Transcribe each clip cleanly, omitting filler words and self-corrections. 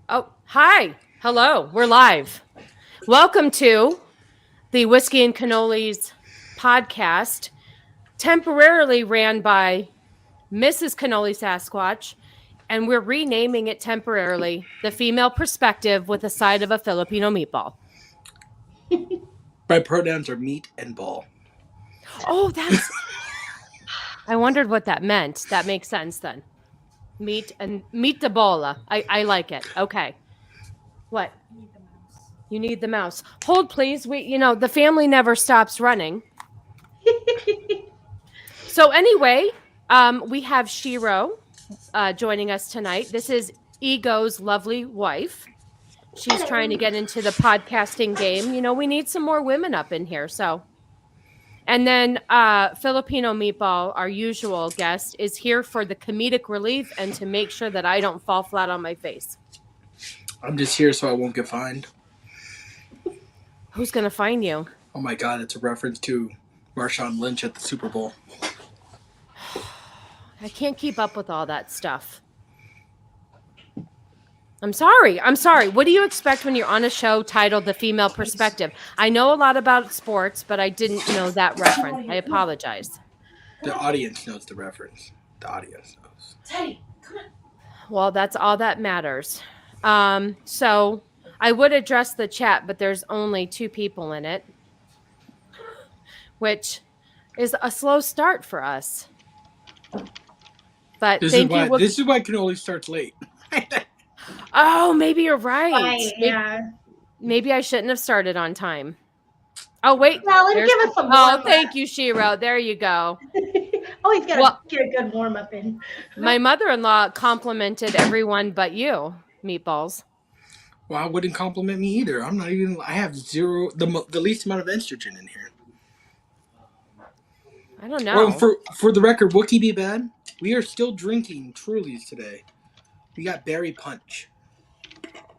Oh, hi. Hello. We're live. Welcome to the Whiskey and Cannolis podcast, temporarily ran by Mrs CannoliSasquatch, and we're renaming it temporarily The Female Perspective with a Side of a Filipino Meatball. My pronouns are meat and ball. Oh, that's. I wondered what that meant. That makes sense then. Meat the bola. I like it. Okay. What? You need the mouse. Hold, please. The family never stops running. So anyway, we have Shiro joining us tonight. This is Ego's lovely wife. She's trying to get into the podcasting game. We need some more women up in here. And then Filipino Meatball, our usual guest, is here for the comedic relief and to make sure that I don't fall flat on my face. I'm just here so I won't get fined. Who's going to fine you? Oh my God, it's a reference to Marshawn Lynch at the Super Bowl. I can't keep up with all that stuff. I'm sorry. What do you expect when you're on a show titled The Female Perspective? I know a lot about sports, but I didn't know that reference. I apologize. The audience knows the reference. The audience knows. Teddy, come on. Well, that's all that matters. So I would address the chat, but there's only 2 people in it, which is a slow start for us. But This is why Cannoli starts late. Oh, maybe you're right. Yeah. Maybe I shouldn't have started on time. Oh, wait. Well, give us some warm-up. Thank you, Shiro. There you go. Always got to get a good warm-up in. My mother-in-law complimented everyone but you, Meatballs. Well, I wouldn't compliment me either. I have zero, the least amount of estrogen in here. I don't know. Well, for the record, Wookie be bad. We are still drinking Trulies today. We got berry punch.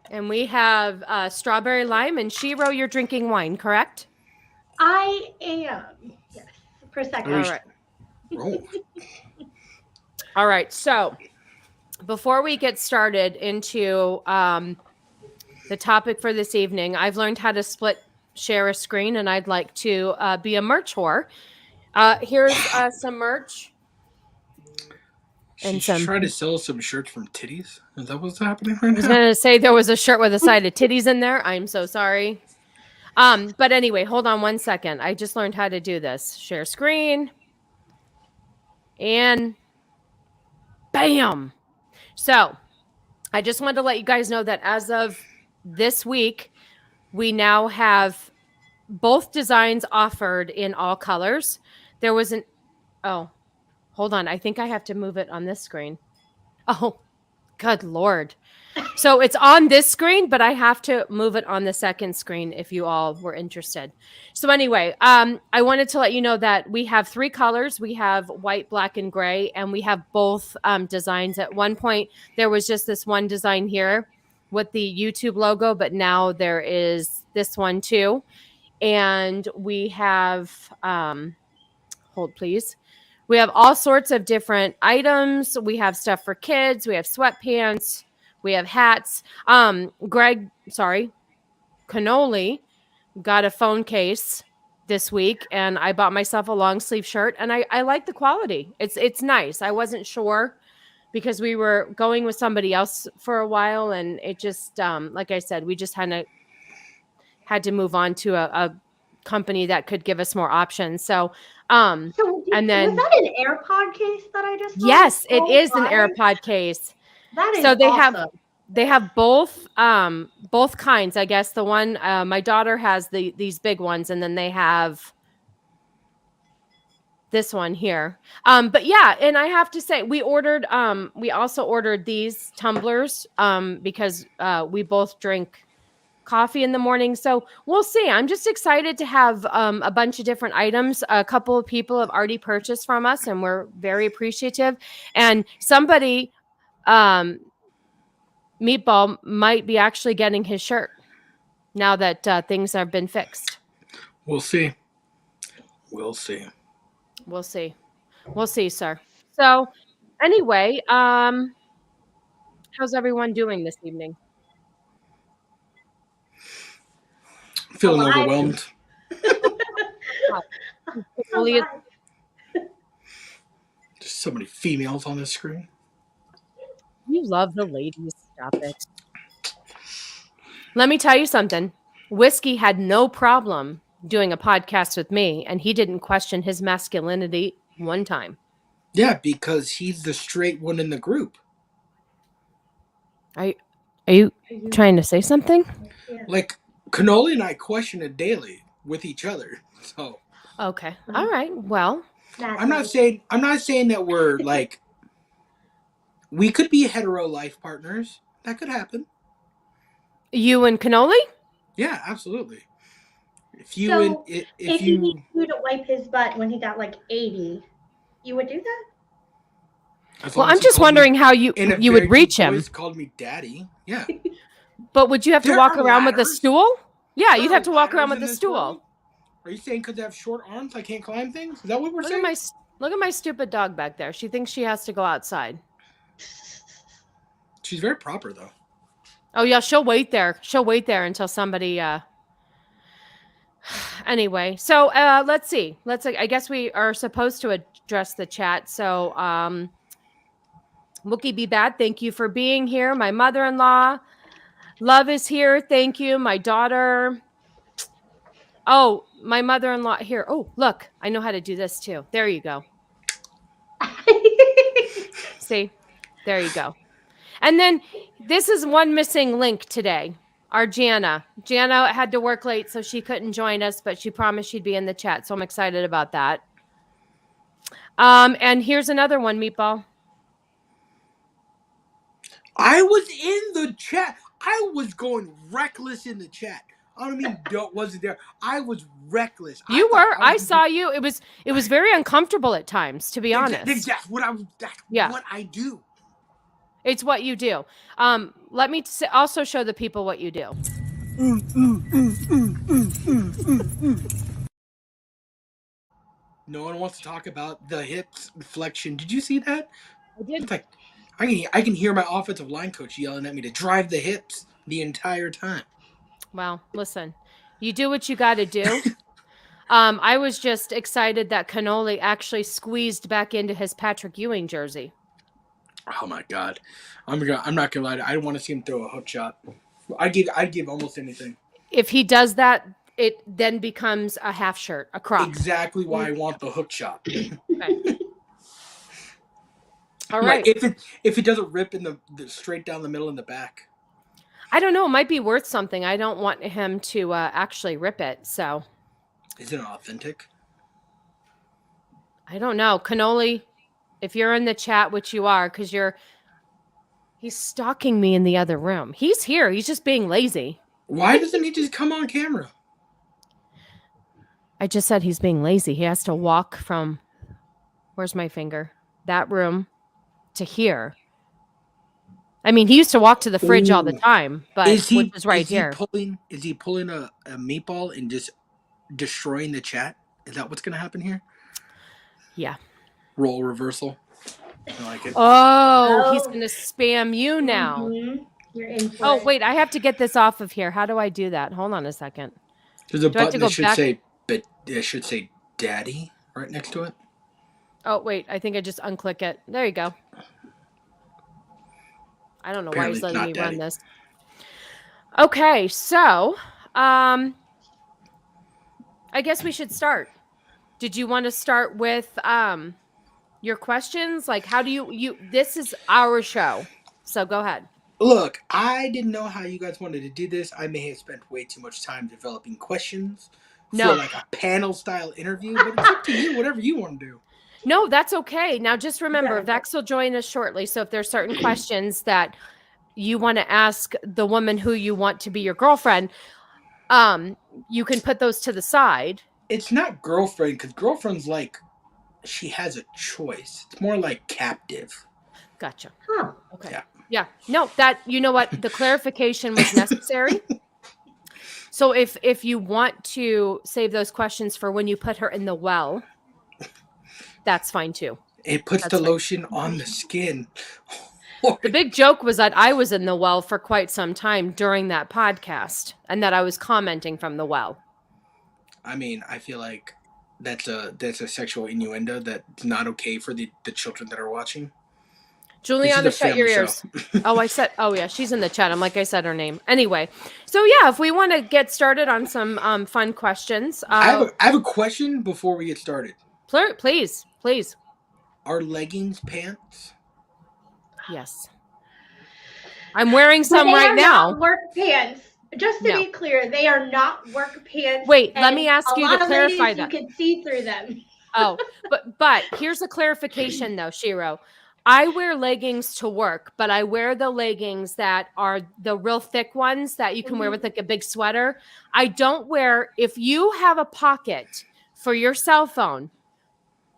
And we have strawberry lime. And Shiro, you're drinking wine, correct? I am. Yes. For a second. All right. All right. So before we get started into the topic for this evening, I've learned how to share a screen, and I'd like to be a merch whore. Here's some merch. And try to sell some shirts from titties. Is that what's happening right now? I was going to say there was a shirt with a side of titties in there. I'm so sorry. But anyway, hold on one second. I just learned how to do this. Share screen. And bam. So I just wanted to let you guys know that as of this week, we now have both designs offered in all colors. There was hold on. I think I have to move it on this screen. Oh, good Lord. So it's on this screen, but I have to move it on the second screen if you all were interested. So anyway, I wanted to let you know that we have 3 colors. We have white, black, and gray, and we have both designs. At one point, there was just this one design here with the YouTube logo, but now there is this one too. And we have, hold please. We have all sorts of different items. We have stuff for kids. We have sweatpants. We have hats. Cannoli got a phone case this week, and I bought myself a long sleeve shirt, and I like the quality. It's nice. I wasn't sure because we were going with somebody else for a while, and it just, like I said, we just had to move on to a company that could give us more options. So and then was that an AirPod case that I just saw? Yes, it is an AirPod case. That is so they awesome. They have both kinds. I guess the one my daughter has these big ones, and then they have this one here. But yeah, and I have to say we also ordered these tumblers because we both drink coffee in the morning. So we'll see. I'm just excited to have a bunch of different items. A couple of people have already purchased from us, and we're very appreciative. And somebody, Meatball, might be actually getting his shirt now that things have been fixed. We'll see. We'll see, sir. So anyway, how's everyone doing this evening? feeling Alive. overwhelmed. Only Alive. There's so many females on this screen. you love the ladies. Stop it. Let me tell you something. Whiskey had no problem doing a podcast with me, and he didn't question his masculinity one time. Yeah, because he's the straight one in the group. Are you trying to say something? Yeah. Like, Cannoli and I question it daily with each other. So Okay. All right. Well, I'm not saying that we're like, we could be hetero life partners. That could happen. you and Cannoli? Yeah, absolutely. If you So, and if he needs you to wipe his butt when he got like 80, you would do that? as Well, long as I'm he just called me wondering how you in a would very reach deep him. voice, called me daddy. Yeah. But would you have to There walk are around with a ladders. stool? Yeah, There you'd are have to walk around ladders with in a this stool. world. Are you saying because I have short arms I can't climb things? Is that what we're saying? Look at my stupid dog back there. She thinks she has to go outside. She's very proper though. Oh yeah, she'll wait there. She'll wait there until somebody Anyway, so let's see. I guess we are supposed to address the chat. So Wookie Be Bad, thank you for being here. My mother-in-law. Love is here. Thank you. My daughter. Oh, my mother-in-law here. Oh, look, I know how to do this too. There you go. See, there you go. And then this is one missing link today. Our Jana. Jana had to work late, so she couldn't join us, but she promised she'd be in the chat. So I'm excited about that. And here's another one, Meatball. I was in the chat. I was going reckless in the chat. I don't mean wasn't there. I was reckless. You were. I saw you. It was very uncomfortable at times, to be honest. That's what I do. It's what you do. Let me also show the people what you do. No one wants to talk about the hips flexion. Did you see that? I did. It's like I can hear my offensive line coach yelling at me to drive the hips the entire time. Well, listen, you do what you got to do. I was just excited that Cannoli actually squeezed back into his Patrick Ewing jersey. Oh my God, I'm not gonna lie. I don't want to see him throw a hook shot. I'd give almost anything. If he does that, it then becomes a half shirt, a crop. Exactly why I want the hook shot. Okay. All right. Like if it doesn't rip in the straight down the middle in the back. I don't know. It might be worth something. I don't want him to actually rip it. So. Is it authentic? I don't know. Cannoli, if you're in the chat, which you are, because he's stalking me in the other room. He's here. He's just being lazy. Why doesn't he just come on camera? I just said he's being lazy. He has to walk from, where's my finger? That room to here. I mean, he used to walk to the fridge all the time, but which is right here. Is he pulling a meatball and just destroying the chat? Is that what's going to happen here? Yeah. Role reversal. I like it. Oh, he's going to spam you now. Mm-hmm. You're in for it. Wait, I have to get this off of here. How do I do that? Hold on a second. There's a button that should say daddy right next to it. Oh, wait, I think I just unclick it. There you go. I don't know why he's letting me run this. Okay, so I guess we should start. Did you want to start with your questions? Like, how do you this is our show. So go ahead. Look, I didn't know how you guys wanted to do this. I may have spent way too much time developing questions for like a panel style interview, but it's up to you, whatever you want to do. No, that's okay. Now, just remember, Vex will join us shortly. So if there's certain questions that you want to ask the woman who you want to be your girlfriend, you can put those to the side. It's not girlfriend, because girlfriend's like, she has a choice. It's more like captive. Gotcha. Huh. Okay. Yeah. No, you know what? The clarification was necessary. So if you want to save those questions for when you put her in the well, that's fine too. It puts the lotion on the skin. The big joke was that I was in the well for quite some time during that podcast and that I was commenting from the well. I mean, I feel like that's a sexual innuendo that's not okay for the children that are watching. Juliana, shut your ears. Yeah, she's in the chat. I said her name. Anyway, so yeah, if we want to get started on some fun questions. I have a question before we get started. Please. Are leggings pants? Yes. I'm wearing some right now. Not work pants. Just to be clear, they are not work pants. Wait, let me ask you to clarify that. You can see through them. Oh, but here's a clarification though, Shiro. I wear leggings to work, but I wear the leggings that are the real thick ones that you can wear with like a big sweater. I don't wear, if you have a pocket for your cell phone,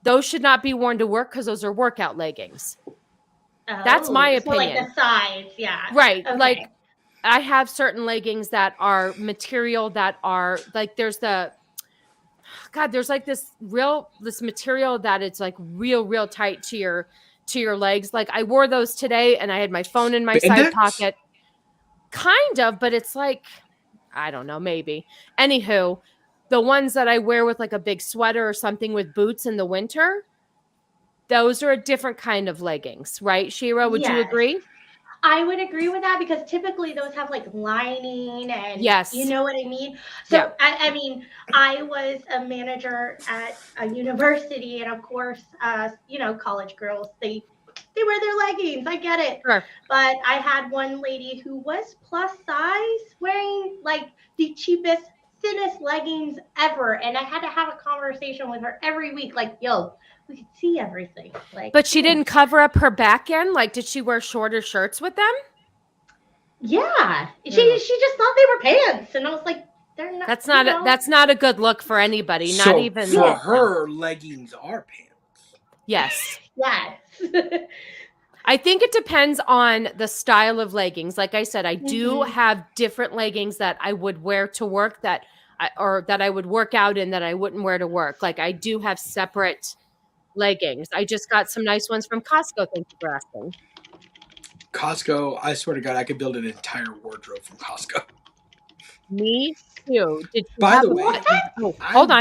those should not be worn to work because those are workout leggings. That's my opinion. So like the sides, yeah. Right. Okay. Like I have certain leggings that are material that are like there's like this material that it's like real tight to your legs. Like I wore those today and I had my phone in my side pocket. Kind of, but it's like, I don't know, maybe. Anywho, the ones that I wear with like a big sweater or something with boots in the winter, those are a different kind of leggings, right, Shiro? Would you agree? I would agree with that because typically those have like lining and you know what I mean? So, yeah. I mean, I was a manager at a university and of course, college girls, they wear their leggings. I get it. Sure. But I had one lady who was plus size wearing like the cheapest, thinnest leggings ever. And I had to have a conversation with her every week. Like, yo, we could see everything. Like, but she didn't cover up her back end. Like, did she wear shorter shirts with them? Yeah, she just thought they were pants, and I was like, they're not. That's not a good look for anybody. So not even for her. Leggings are pants. Yes. Yes. I think it depends on the style of leggings. Like I said, I do have different leggings that I would wear to work that I would work out in that I wouldn't wear to work. Like I do have separate leggings. I just got some nice ones from Costco. Thank you for asking. Costco, I swear to God, I could build an entire wardrobe from Costco. Me too. By the way, hold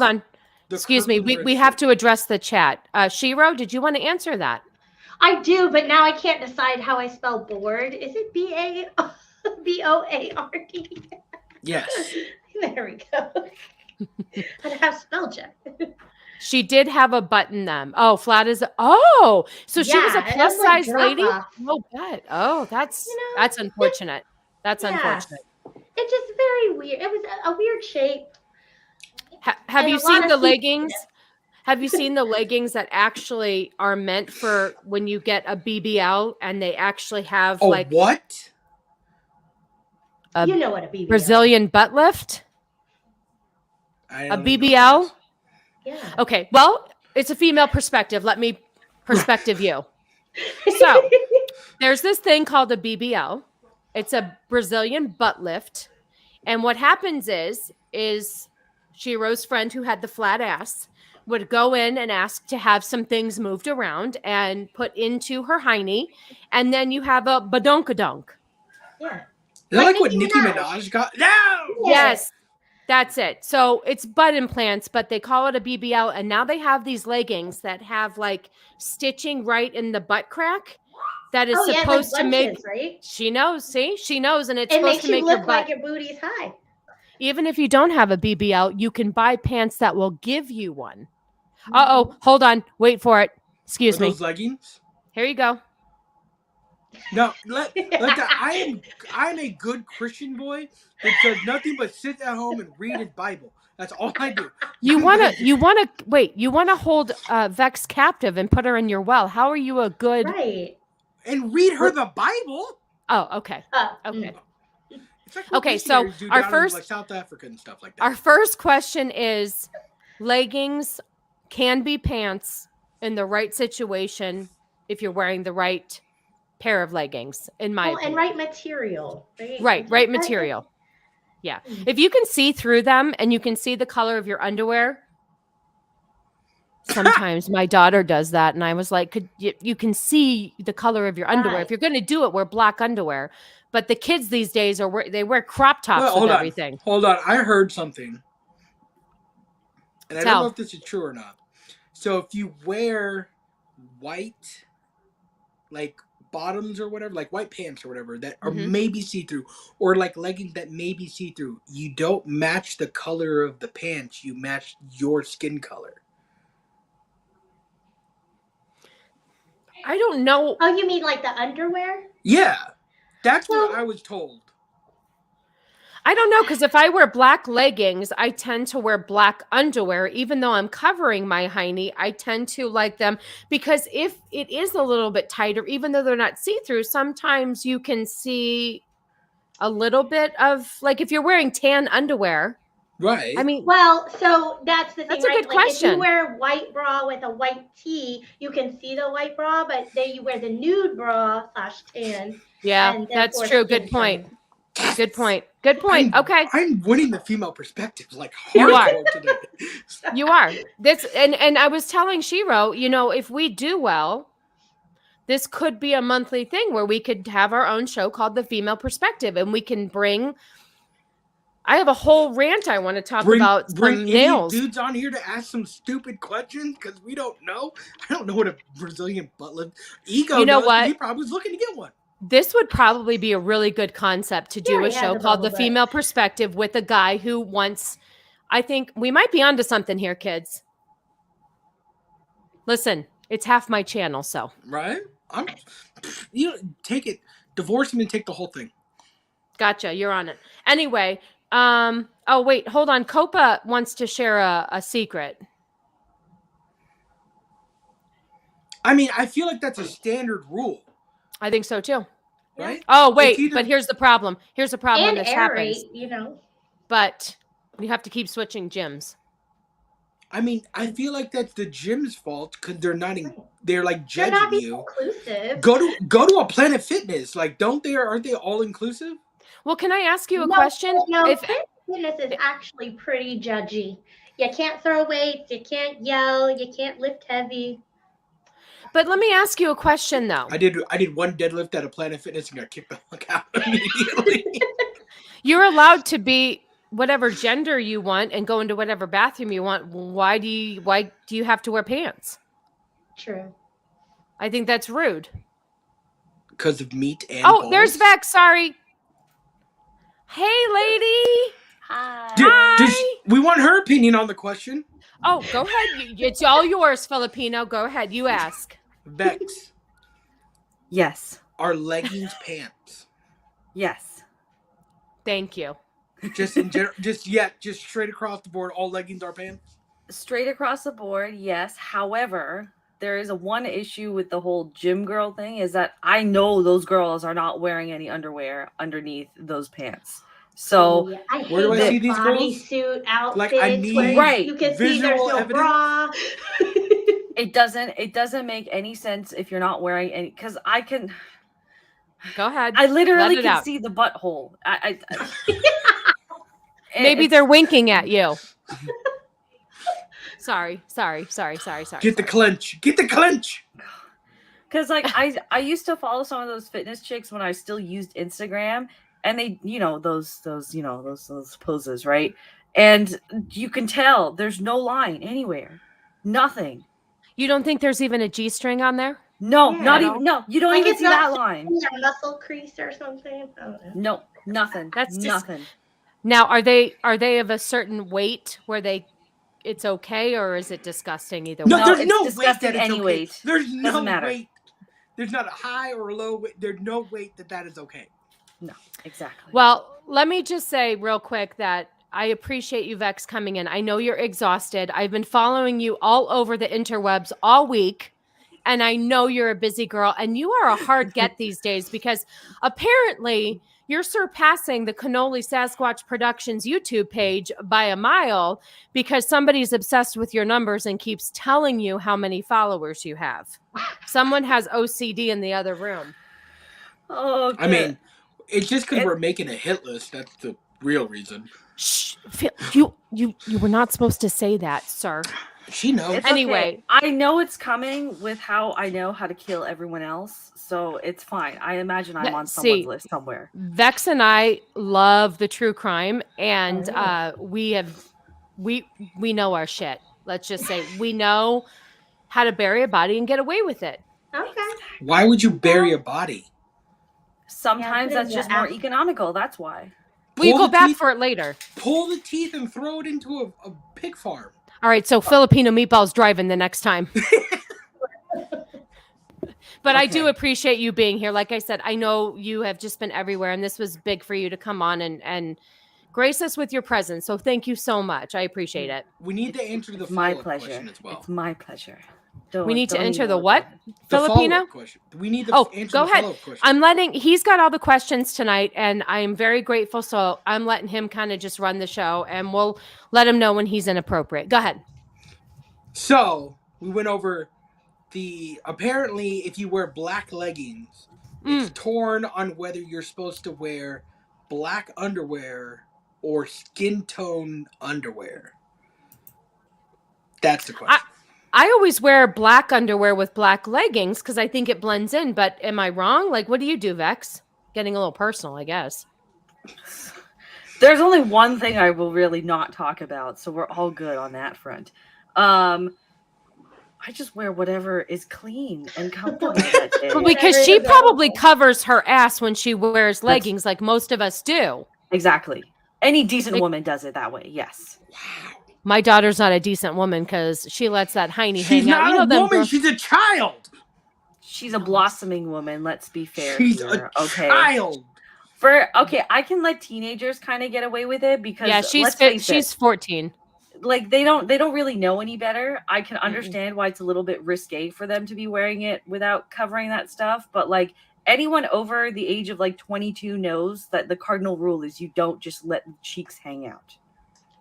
on. Excuse me. We have to address the chat. Shiro, did you want to answer that? I do, but now I can't decide how I spell board. Is it B-A-B-O-A-R-D? Yes. There we go. I have spell check. She did have a button them. Oh, flat is. Oh, so she was a plus size lady. Oh, God. Oh, that's unfortunate. That's unfortunate. It's just very weird. It was a weird shape. Have you seen the leggings? Have you seen the leggings that actually are meant for when you get a BBL and they actually have what? You know what a BBL Brazilian butt lift? A BBL? Yeah. Okay. Well, it's a female perspective. Let me perspective you. So there's this thing called a BBL. It's a Brazilian butt lift. And what happens is Shiro's friend who had the flat ass would go in and ask to have some things moved around and put into her hiney. And then you have a badonkadonk. Yeah. Is that like what Nicki Minaj got? No! Yes. That's it. So it's butt implants, but they call it a BBL. And now they have these leggings that have like stitching right in the butt crack that is supposed to make. Right? She knows. See, she knows, and it's it supposed makes to make you look your butt. Like your booty's high. Even if you don't have a BBL, you can buy pants that will give you one. Hold on. Wait for it. Excuse me. Those leggings? Here you go. No, I'm a good Christian boy that does nothing but sit at home and read his Bible. That's all I do. You wanna hold Vex captive and put her in your well. How are you a good and read her the Bible? Oh, okay. Okay. Like okay, so our first in, like, South Africa and stuff like that. Our first question is leggings can be pants in the right situation if you're wearing the right pair of leggings, in my opinion. And right material. Right material. Yeah. If you can see through them and you can see the color of your underwear, sometimes my daughter does that. And I was like, you can see the color of your underwear. Right. If you're going to do it, wear black underwear. But the kids these days they wear crop tops with everything. Hold on. I heard something. And I don't know if this is true or not. So if you wear white, like bottoms or whatever, like white pants or whatever that are maybe see-through, or like leggings that may be see-through, you don't match the color of the pants, you match your skin color. I don't know. Oh, you mean like the underwear? Yeah. That's what I was told. I don't know, because if I wear black leggings, I tend to wear black underwear. Even though I'm covering my hiney, I tend to like them because if it is a little bit tighter, even though they're not see-through, sometimes you can see a little bit of, like if you're wearing tan underwear. Right. I mean, well, so that's the thing, that's a good like question. if you wear a white bra with a white tee, you can see the white bra, but then you wear the nude bra / tan. Yeah, that's true. Good point. Good point. Good point. Okay. I'm winning the female perspective like hardcore today. You are. This and I was telling Shiro, if we do well, this could be a monthly thing where we could have our own show called The Female Perspective, and we can bring. I have a whole rant I want to talk about some nails. Dudes on here to ask some stupid questions because we don't know. I don't know what a Brazilian butt lift. Ego. You know knows, what? He probably was looking to get one. This would probably be a really good concept to do a show called The Female Perspective with a guy who wants. I think we might be onto something here, kids. Listen, it's half my channel, so. Right? Take it. Divorce him and take the whole thing. Gotcha. You're on it. Anyway, oh, wait, hold on. Copa wants to share a secret. I mean, I feel like that's a standard rule. I think so, too. Right? Oh, wait, but here's the problem. Here's the problem when this happens. But you have to keep switching gyms. I mean, I feel like that's the gym's fault because they're like judging you. Inclusive. Go to a Planet Fitness. Like, aren't they all inclusive? Well, can I ask you a question? No, Planet Fitness is actually pretty judgy. You can't throw weights, you can't yell, you can't lift heavy. But let me ask you a question, though. I did one deadlift at a Planet Fitness and got kicked the fuck out immediately. You're allowed to be whatever gender you want and go into whatever bathroom you want. Why do you have to wear pants? True. I think that's rude. Because of meat and balls? Oh, there's Vex. Sorry. Hey, lady. Hi. We want her opinion on the question. Oh, go ahead. It's all yours, Filipino. Go ahead. You ask. Vex. Yes. Are leggings pants? Yes. Thank you. Just in general, just straight across the board, all leggings are pants? Straight across the board, yes. However, there is one issue with the whole gym girl thing is that I know those girls are not wearing any underwear underneath those pants. So where do I see these girls? Bodysuit outfits. Like I need you can see there's no bra. It doesn't make any sense if you're not wearing any, because I can. Go ahead. I literally can see the butthole. Maybe they're winking at you. Sorry. Get the clench. Because like I used to follow some of those fitness chicks when I still used Instagram, and they, those poses, right? And you can tell there's no line anywhere, nothing. You don't think there's even a G-string on there? No, not even. No, you don't even see that line. A muscle crease or something. No, nothing. That's nothing. Now, are they of a certain weight where it's okay, or is it disgusting either way? No, there's no weight that it's any okay. weight. There's no matter. weight. There's not a high or a low weight. There's no weight that is okay. No, exactly. Well, let me just say real quick that I appreciate you, Vex, coming in. I know you're exhausted. I've been following you all over the interwebs all week, and I know you're a busy girl, and you are a hard get these days because apparently you're surpassing the CannoliSasquatch Productions YouTube page by a mile because somebody's obsessed with your numbers and keeps telling you how many followers you have. Someone has OCD in the other room. Oh, good. I mean, it's just because we're making a hit list. That's the real reason. Shh, Phil, you were not supposed to say that, sir. She knows. It's Anyway. Okay. I know it's coming with how I know how to kill everyone else, so it's fine. I imagine I'm on someone's list somewhere. Vex and I love the true crime, and we know our shit. Let's just say we know how to bury a body and get away with it. Okay. Why would you bury a body? Sometimes that's just more economical. That's why. We go back for it later. Pull the teeth and throw it into a pig farm. All right, so Filipino meatballs driving the next time. But I do appreciate you being here. Like I said, I know you have just been everywhere, and this was big for you to come on and grace us with your presence. So thank you so much. I appreciate it. We need to enter the follow-up question as well. It's my pleasure. We need to enter the what? Filipino? We need to answer go the ahead. follow-up question. I'm letting, he's got all the questions tonight, and I'm very grateful. So I'm letting him kind of just run the show, and we'll let him know when he's inappropriate. Go ahead. So we went over apparently if you wear black leggings, it's torn on whether you're supposed to wear black underwear or skin tone underwear. That's the question. I always wear black underwear with black leggings because I think it blends in, but am I wrong? Like, what do you do, Vex? Getting a little personal, I guess. There's only one thing I will really not talk about, so we're all good on that front. I just wear whatever is clean and comfortable that day. Well, because she probably covers her ass when she wears leggings like most of us do. Exactly. Any decent woman does it that way, yes. Wow. My daughter's not a decent woman because she lets that hiney She's hang out. not a woman, she's a child. She's a blossoming woman, let's be fair. She's here. a child. I can let teenagers kind of get away with it because she's 14. Like they don't really know any better. I can understand why it's a little bit risque for them to be wearing it without covering that stuff, but like anyone over the age of like 22 knows that the cardinal rule is you don't just let the cheeks hang out.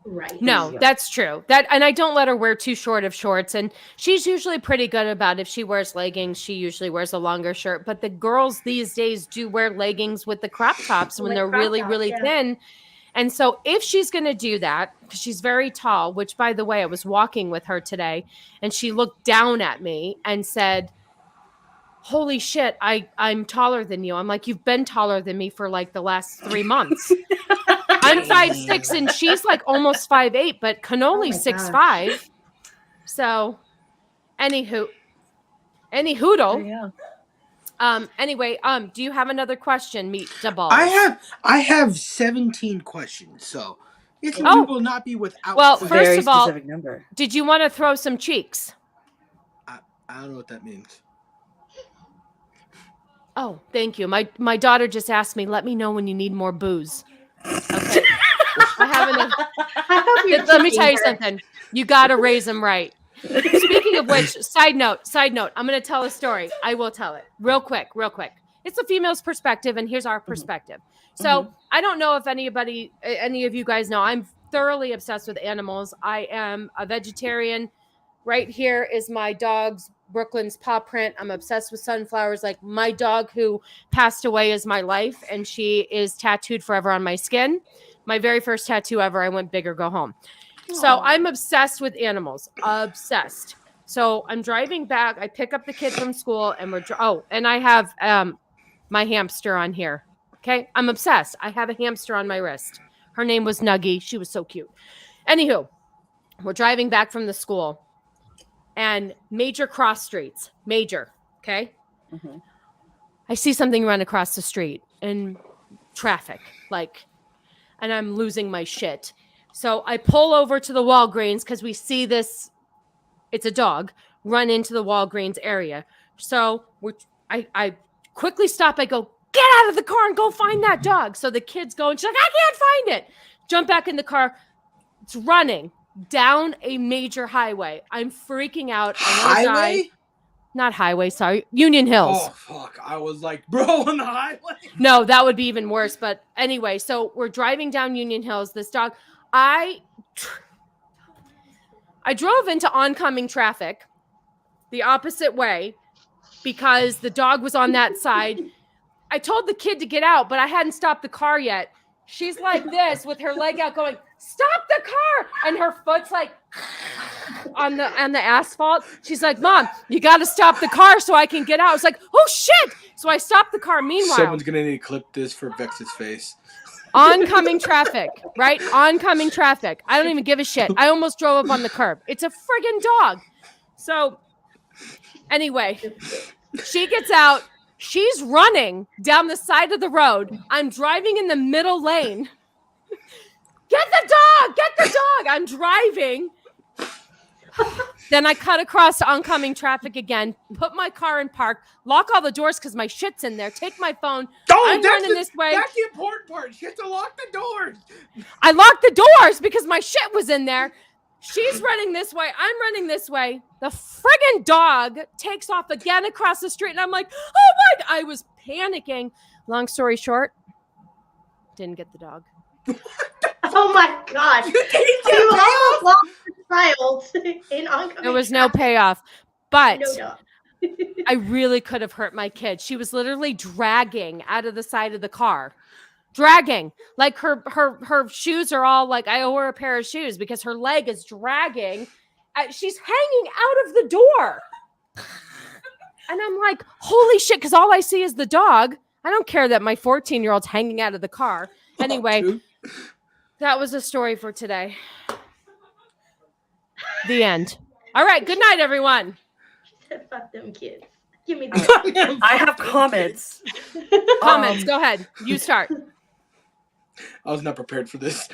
Right. No, that's true. And I don't let her wear too short of shorts, and she's usually pretty good about if she wears leggings, she usually wears a longer shirt, but the girls these days do wear leggings with the crop tops when they're really thin. And so if she's going to do that, because she's very tall, which by the way, I was walking with her today and she looked down at me and said, holy shit, I'm taller than you. I'm like, you've been taller than me for like the last 3 months. I'm 5'6" and she's like almost 5'8", but Cannoli's 6'5". So any hoodle. Anyway, do you have another question, Meet the Balls? I have 17 questions, so we will not be without. Well, questions. first of all, did you want to throw some cheeks? I don't know what that means. Oh, thank you. My daughter just asked me, let me know when you need more booze. Okay. Let me tell you something. You got to raise them right. Speaking of which, side note, I'm going to tell a story. I will tell it real quick. It's a female's perspective, and here's our perspective. So I don't know if any of you guys know, I'm thoroughly obsessed with animals. I am a vegetarian. Right here is my dog's Brooklyn's paw print. I'm obsessed with sunflowers. Like my dog who passed away is my life, and she is tattooed forever on my skin. My very first tattoo ever. I went big or go home. So I'm obsessed with animals. Obsessed. So I'm driving back. I pick up the kid from school, and and I have my hamster on here. Okay, I'm obsessed. I have a hamster on my wrist. Her name was Nuggy. She was so cute. Anywho, we're driving back from the school. And major cross streets, okay? Mm-hmm. I see something run across the street in traffic, and I'm losing my shit. So I pull over to the Walgreens because we see this, it's a dog, run into the Walgreens area. So I quickly stop. I go, get out of the car and go find that dog. So the kid's going, she's like, I can't find it. Jump back in the car. It's running down a major highway. I'm freaking out. I want to die. Not highway, sorry. Union Hills. Oh, fuck. I was like, bro, on the highway? No, that would be even worse. But anyway, so we're driving down Union Hills. This dog, I drove into oncoming traffic the opposite way because the dog was on that side. I told the kid to get out, but I hadn't stopped the car yet. She's like this with her leg out going, stop the car. And her foot's like on the asphalt. She's like, Mom, you got to stop the car so I can get out. I was like, oh shit. So I stopped the car. Meanwhile, someone's going to need to clip this for Vex's face. Oncoming traffic, right? Oncoming traffic. I don't even give a shit. I almost drove up on the curb. It's a friggin' dog. So anyway, she gets out. She's running down the side of the road. I'm driving in the middle lane. Get the dog! Get the dog! I'm driving. Then I cut across to oncoming traffic again, put my car in park, lock all the doors because my shit's in there, take my phone. I'm running this way. That's the important part. She has to lock the doors. I locked the doors because my shit was in there. She's running this way. I'm running this way. The friggin' dog takes off again across the street. And I'm like, oh my, I was panicking. Long story short, didn't get the dog. Oh my God. You almost lost your child in oncoming. There was no payoff. But No. I really could have hurt my kid. She was literally dragging out of the side of the car. Dragging. Like her shoes are all like, I owe her a pair of shoes because her leg is dragging. She's hanging out of the door. And I'm like, holy shit, because all I see is the dog. I don't care that my 14-year-old's hanging out of the car. Anyway, that was the story for today. The end. All right, good night, everyone. She said, fuck them kids. Give me the I have comments. Comments, go ahead. You start. I was not prepared for this.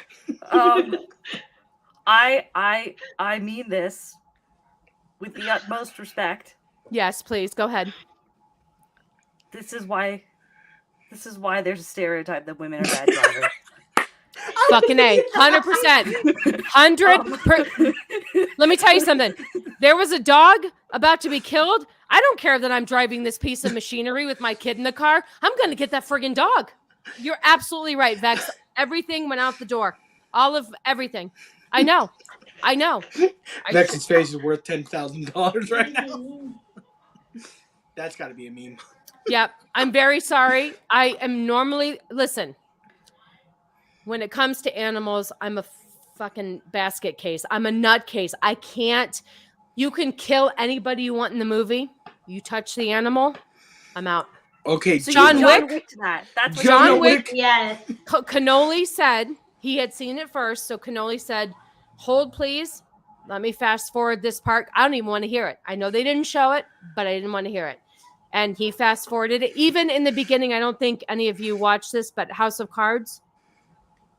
I mean this with the utmost respect. Yes, please, go ahead. This is why there's a stereotype that women are bad drivers. Fucking A. 100%. 100%. Let me tell you something. There was a dog about to be killed. I don't care that I'm driving this piece of machinery with my kid in the car. I'm going to get that friggin' dog. You're absolutely right, Vex. Everything went out the door. All of everything. I know. Vex's face is worth $10,000 right now. That's got to be a meme. Yep. I'm very sorry. I am normally, listen, when it comes to animals, I'm a fucking basket case. I'm a nut case. I can't, you can kill anybody you want in the movie. You touch the animal, I'm out. Okay, so John Wick. That's what John Wick. Yes. Cannoli said he had seen it first. So Cannoli said, hold please. Let me fast forward this part. I don't even want to hear it. I know they didn't show it, but I didn't want to hear it. And he fast forwarded it. Even in the beginning, I don't think any of you watched this, but House of Cards.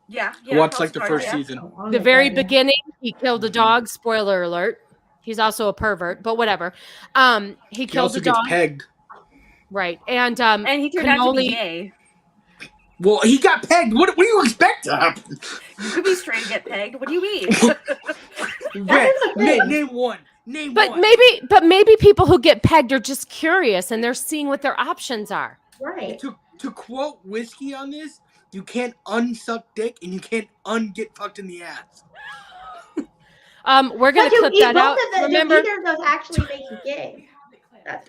Yeah. I watched like the first season. The very beginning, he killed a dog. Spoiler alert. He's also a pervert, but whatever. He killed a dog. Gets pegged. Right. And he turned out to be gay. Well, he got pegged. What do you expect to happen? You could be straight and get pegged. What do you mean? Name one. But maybe people who get pegged are just curious and they're seeing what their options are. Right. To quote Whiskey on this, you can't unsuck dick and you can't get fucked in the ass. We're gonna clip that out. Remember, neither of those actually make you gay.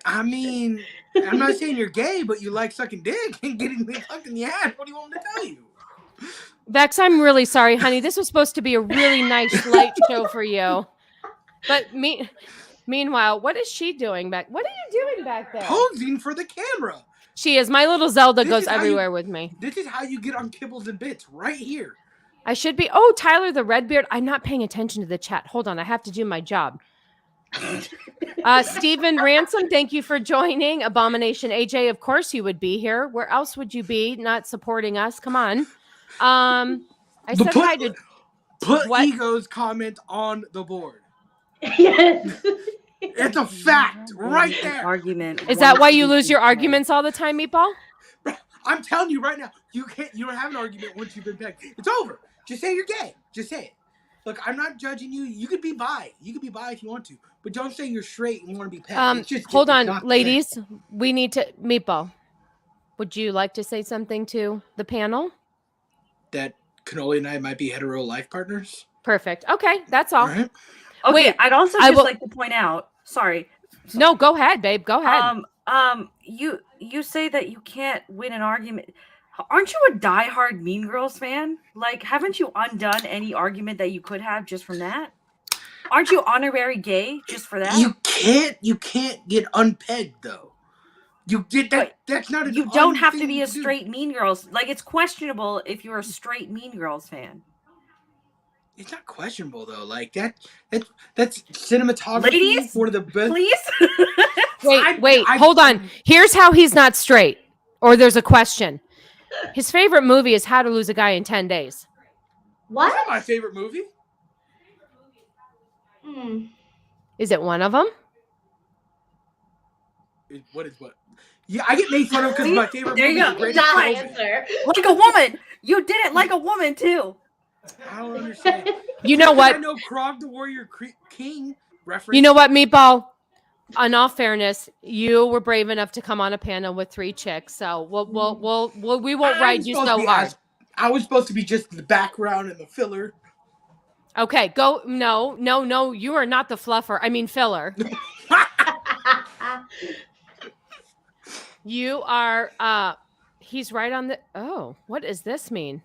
I mean, I'm not saying you're gay, but you like sucking dick and getting fucked in the ass. What do you want me to tell you? Vex, I'm really sorry, honey. This was supposed to be a really nice light show for you. But meanwhile, what is she doing back? What are you doing back there? Posing for the camera. She is. My little Zelda goes everywhere with me. This is how you get on Kibbles and Bits, right here. I should be. Oh, Tyler the Redbeard. I'm not paying attention to the chat. Hold on. I have to do my job. Stephen Ransom, thank you for joining. Abomination AJ, of course you would be here. Where else would you be not supporting us? Come on. I said hi to... Put Ego's comment on the board. Yes. It's a fact right there. Argument. Is that why you lose your arguments all the time, Meatball? I'm telling you right now, you don't have an argument once you've been pegged. It's over. Just say you're gay. Just say it. Look, I'm not judging you. You could be bi. You could be bi if you want to. But don't say you're straight and want to be pegged. Hold on, ladies. We need to... Meatball, would you like to say something to the panel? That Cannoli and I might be hetero life partners. Perfect. Okay, that's all. Right. Okay, wait, I'd also just like to point out. Sorry. No, go ahead, babe. Go ahead. You say that you can't win an argument. Aren't you a diehard Mean Girls fan? Like, haven't you undone any argument that you could have just from that? Aren't you honorary gay just for that? You can't get unpegged though. You did that. That's not a. You don't have to be a straight Mean Girls. Like, it's questionable if you're a straight Mean Girls fan. It's not questionable though. Like that's cinematography. Ladies, for the best. Please. wait, hold on. Here's how he's not straight. Or there's a question. His favorite movie is How to Lose a Guy in 10 Days. What? That's not my favorite movie. Is it one of them? What? Yeah, I get made fun of because my favorite there movie you is go. Great That Explosion. answer. Like a woman. You did it like a woman, too. I don't understand. You know what? I know Krog the Warrior King reference. You know what, Meatball? In all fairness, you were brave enough to come on a panel with 3 chicks, so we won't ride you so hard. I was supposed to be just the background and the filler. Okay, go. No, you are not the fluffer. I mean filler. You are. He's right on the. Oh, what does this mean?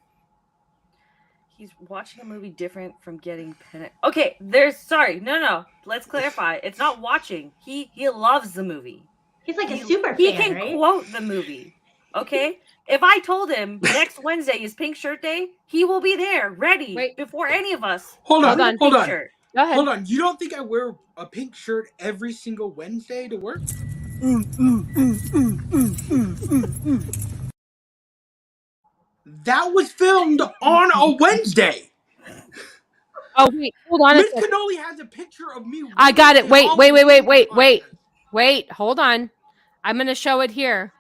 He's watching a movie different from getting panicked. Okay, no. Let's clarify. It's not watching. He loves the movie. He's like a super fan, He can right? quote the movie. Okay? If I told him next Wednesday is Pink Shirt Day, he will be there, ready, before any of us. Hold on. Shirt. Go ahead. Hold on. You don't think I wear a pink shirt every single Wednesday to work? That was filmed on a Wednesday. Oh, wait, hold on. Miss Cannoli has a picture of me. I got it. Wait. Hold on. I'm going to show it here.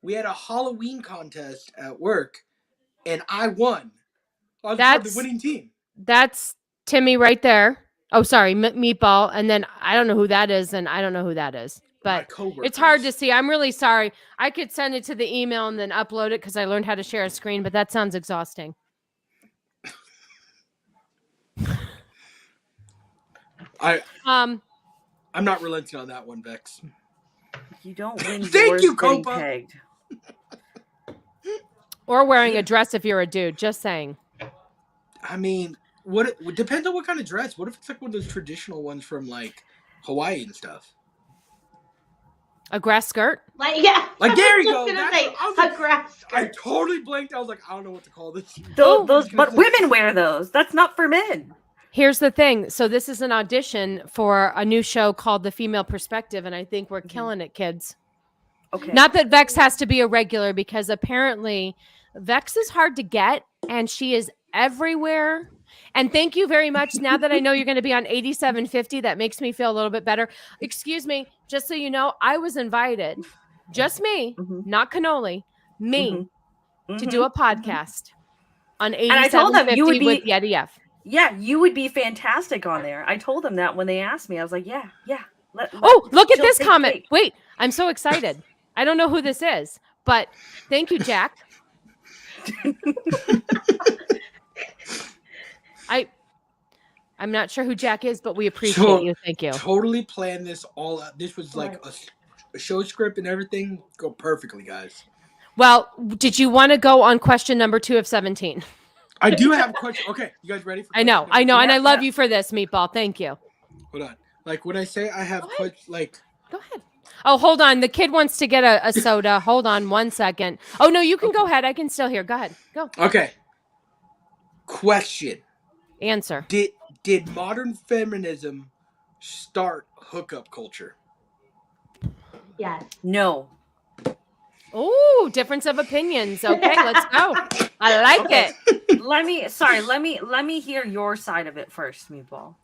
We had a Halloween contest at work, and I won. I was part of the winning team. That's Timmy right there. Oh, sorry, Meatball. And then I don't know who that is, and I don't know who that is. But it's hard to see. I'm really sorry. I could send it to the email and then upload it because I learned how to share a screen, but that sounds exhausting. I'm not relenting on that one, Vex. You don't win. Thank you, Copa. Pegged. Or wearing a dress if you're a dude. Just saying. I mean, it depends on what kind of dress. What if it's like one of those traditional ones from like Hawaii and stuff? A grass skirt? Like there you go. A grass skirt. I totally blanked. I was like, I don't know what to call this. But women wear those. That's not for men. Here's the thing. So this is an audition for a new show called The Female Perspective, and I think we're killing it, kids. Okay. Not that Vex has to be a regular, because apparently Vex is hard to get, and she is everywhere. And thank you very much. Now that I know you're going to be on 8750, that makes me feel a little bit better. Excuse me, just so you know, I was invited, just me, not Cannoli, to do a podcast on 8750 with Yeti F. Yeah, you would be fantastic on there. I told them that when they asked me. I was like, yeah. Look at this comment. Cake. Wait, I'm so excited. I don't know who this is, but thank you, Jack. I'm not sure who Jack is, but we appreciate you. Thank you. Totally planned this all out. This was like a show script and everything. Go perfectly, guys. Well, did you want to go on question number 2 of 17? I do have a question. Okay, you guys ready for I know, and I love you for this, Meatball. Thank you. Hold on. Like when I say I have Go ahead. Oh, hold on. The kid wants to get a soda. Hold on 1 second. Oh, no, you can go ahead. I can still hear. Go ahead. Go. Okay. Question. Answer. Did modern feminism start hookup culture? Yes. No. Oh, difference of opinions. Okay, let's go. I like it. Let me hear your side of it first, Meatball.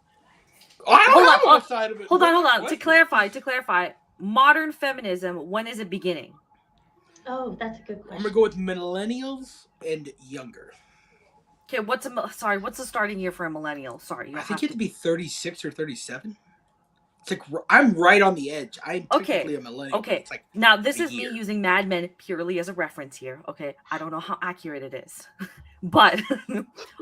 Hold on. To clarify, modern feminism, when is it beginning? Oh, that's a good question. I'm gonna go with millennials and younger. Okay, what's the starting year for a millennial? Sorry, I think you have to be 36 or 37. It's like I'm right on the edge. I'm technically a millennial. Okay. It's like now this is me using Mad Men purely as a reference here. Okay, I don't know how accurate it is, but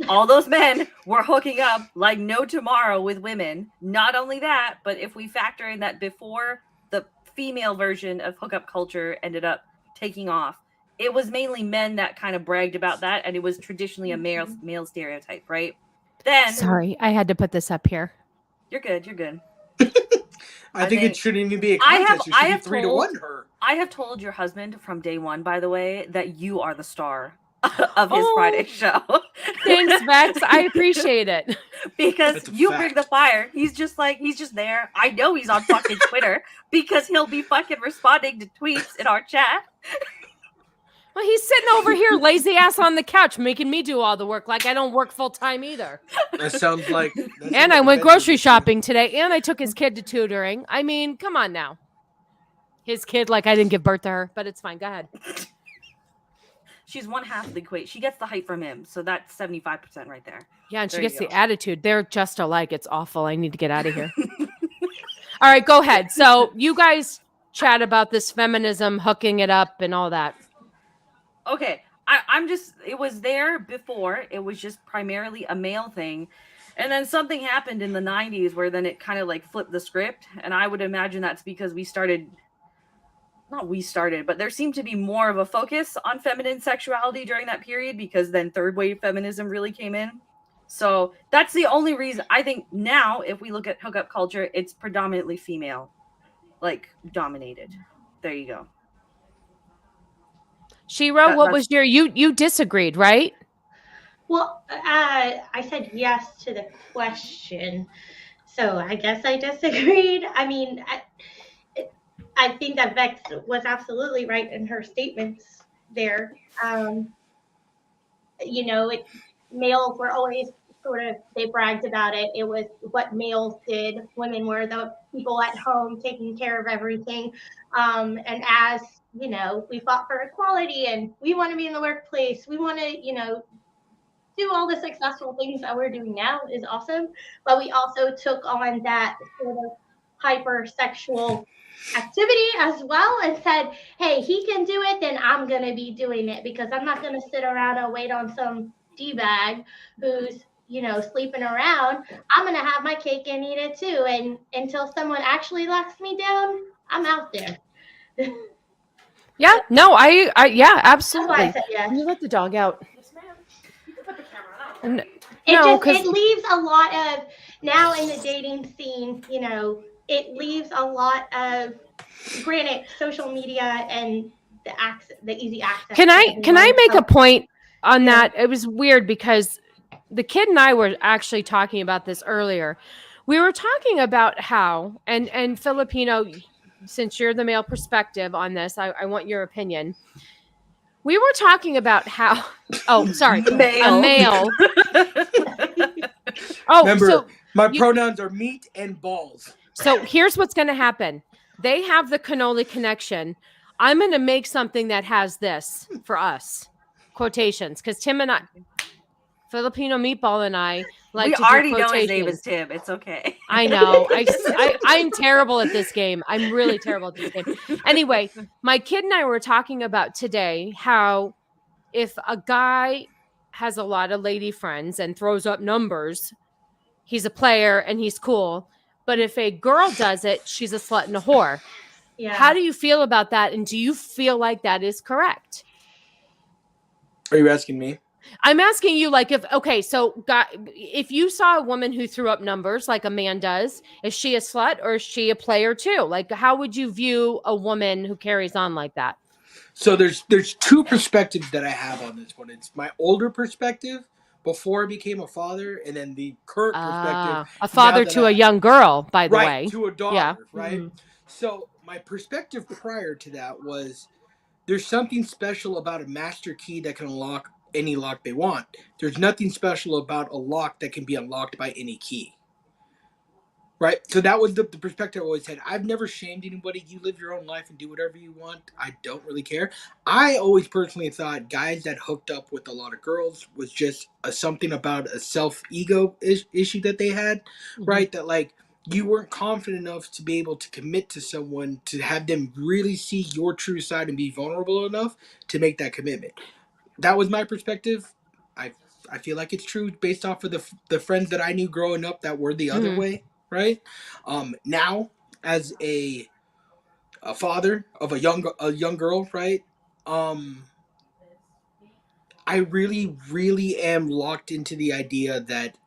all those men were hooking up like no tomorrow with women. Not only that, but if we factor in that before the female version of hookup culture ended up taking off, it was mainly men that kind of bragged about that, and it was traditionally a male stereotype, right? Then, sorry, I had to put this up here. You're good. You're good. I think it shouldn't even be a contest. It should be 3-1 her. I have told your husband from day one, by the way, that you are the star of his Friday show. Thanks, Vex. I appreciate it. Because you bring the fire. He's just there. I know he's on fucking Twitter because he'll be fucking responding to tweets in our chat. Well, he's sitting over here, lazy ass on the couch, making me do all the work like I don't work full time either. That sounds like... And I went grocery shopping today, and I took his kid to tutoring. I mean, come on now. His kid, like I didn't give birth to her, but it's fine. Go ahead. She's one half of the equation. She gets the height from him, so that's 75% right there. Yeah, and she gets the attitude. They're just alike. It's awful. I need to get out of here. All right, go ahead. So you guys chat about this feminism, hooking it up, and all that. Okay, it was there before. It was just primarily a male thing. And then something happened in the 90s where then it kind of like flipped the script. And I would imagine that's because but there seemed to be more of a focus on feminine sexuality during that period because then third wave feminism really came in. So that's the only reason. I think now, if we look at hookup culture, it's predominantly female, like dominated. There you go. Shiro, what was you disagreed, right? Well, I said yes to the question, so I guess I disagreed. I mean, I think that Vex was absolutely right in her statements there. Males were always they bragged about it. It was what males did. Women were the people at home taking care of everything. And as we fought for equality and we want to be in the workplace. We want to, do all the successful things that we're doing now is awesome. But we also took on that sort of hypersexual activity as well and said, hey, he can do it, then I'm going to be doing it because I'm not going to sit around and wait on some D-bag who's, sleeping around. I'm going to have my cake and eat it too. And until someone actually locks me down, I'm out there. Yeah, no, yeah, absolutely. That's why I said yes. Can you let the dog out? Yes, ma'am. You can put the camera on. It leaves a lot of, now in the dating scene, it leaves a lot of, granted, social media and the easy access. Can I make a point on that? It was weird because the kid and I were actually talking about this earlier. We were talking about how, and Filipino, since you're the male perspective on this, I want your opinion. We were talking about how, a male. Remember, my pronouns are meat and balls. So here's what's going to happen. They have the cannoli connection. I'm going to make something that has this for us. Quotations. Because Tim and I, Filipino Meatball and I, like to already do know his name is Tim. It's okay. I know. I'm terrible at this game. I'm really terrible at this game. Anyway, my kid and I were talking about today how if a guy has a lot of lady friends and throws up numbers, he's a player and he's cool. But if a girl does it, she's a slut and a whore. Yeah. How do you feel about that? And do you feel like that is correct? Are you asking me? I'm asking you, like, if you saw a woman who threw up numbers like a man does, is she a slut or is she a player too? Like, how would you view a woman who carries on like that? So there's two perspectives that I have on this one. It's my older perspective before I became a father, and then the current perspective. A father to a young girl, by the way. Right, to a daughter, yeah. Right? Mm-hmm. So my perspective prior to that was there's something special about a master key that can unlock any lock they want. There's nothing special about a lock that can be unlocked by any key. Right? So that was the perspective I always had. I've never shamed anybody. You live your own life and do whatever you want. I don't really care. I always personally thought guys that hooked up with a lot of girls was just something about a self-ego issue that they had. Mm-hmm. Right? That like you weren't confident enough to be able to commit to someone, to have them really see your true side and be vulnerable enough to make that commitment. That was my perspective. I feel like it's true based off of the friends that I knew growing up that were the other way, right? Now, as a father of a young girl, right? I really, really am locked into the idea that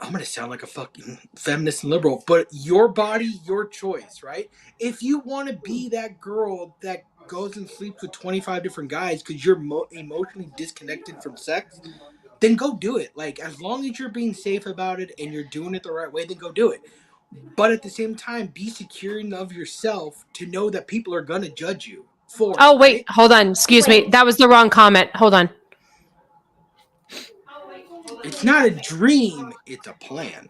I'm going to sound like a fucking feminist and liberal, but your body, your choice, right? If you want to be that girl that goes and sleeps with 25 different guys because you're emotionally disconnected from sex, then go do it. Like, as long as you're being safe about it and you're doing it the right way, then go do it. But at the same time, be secure of yourself to know that people are going to judge you for Oh, it, wait, right? hold on. Excuse me. That was the wrong comment. Hold on. It's not a dream, it's a plan.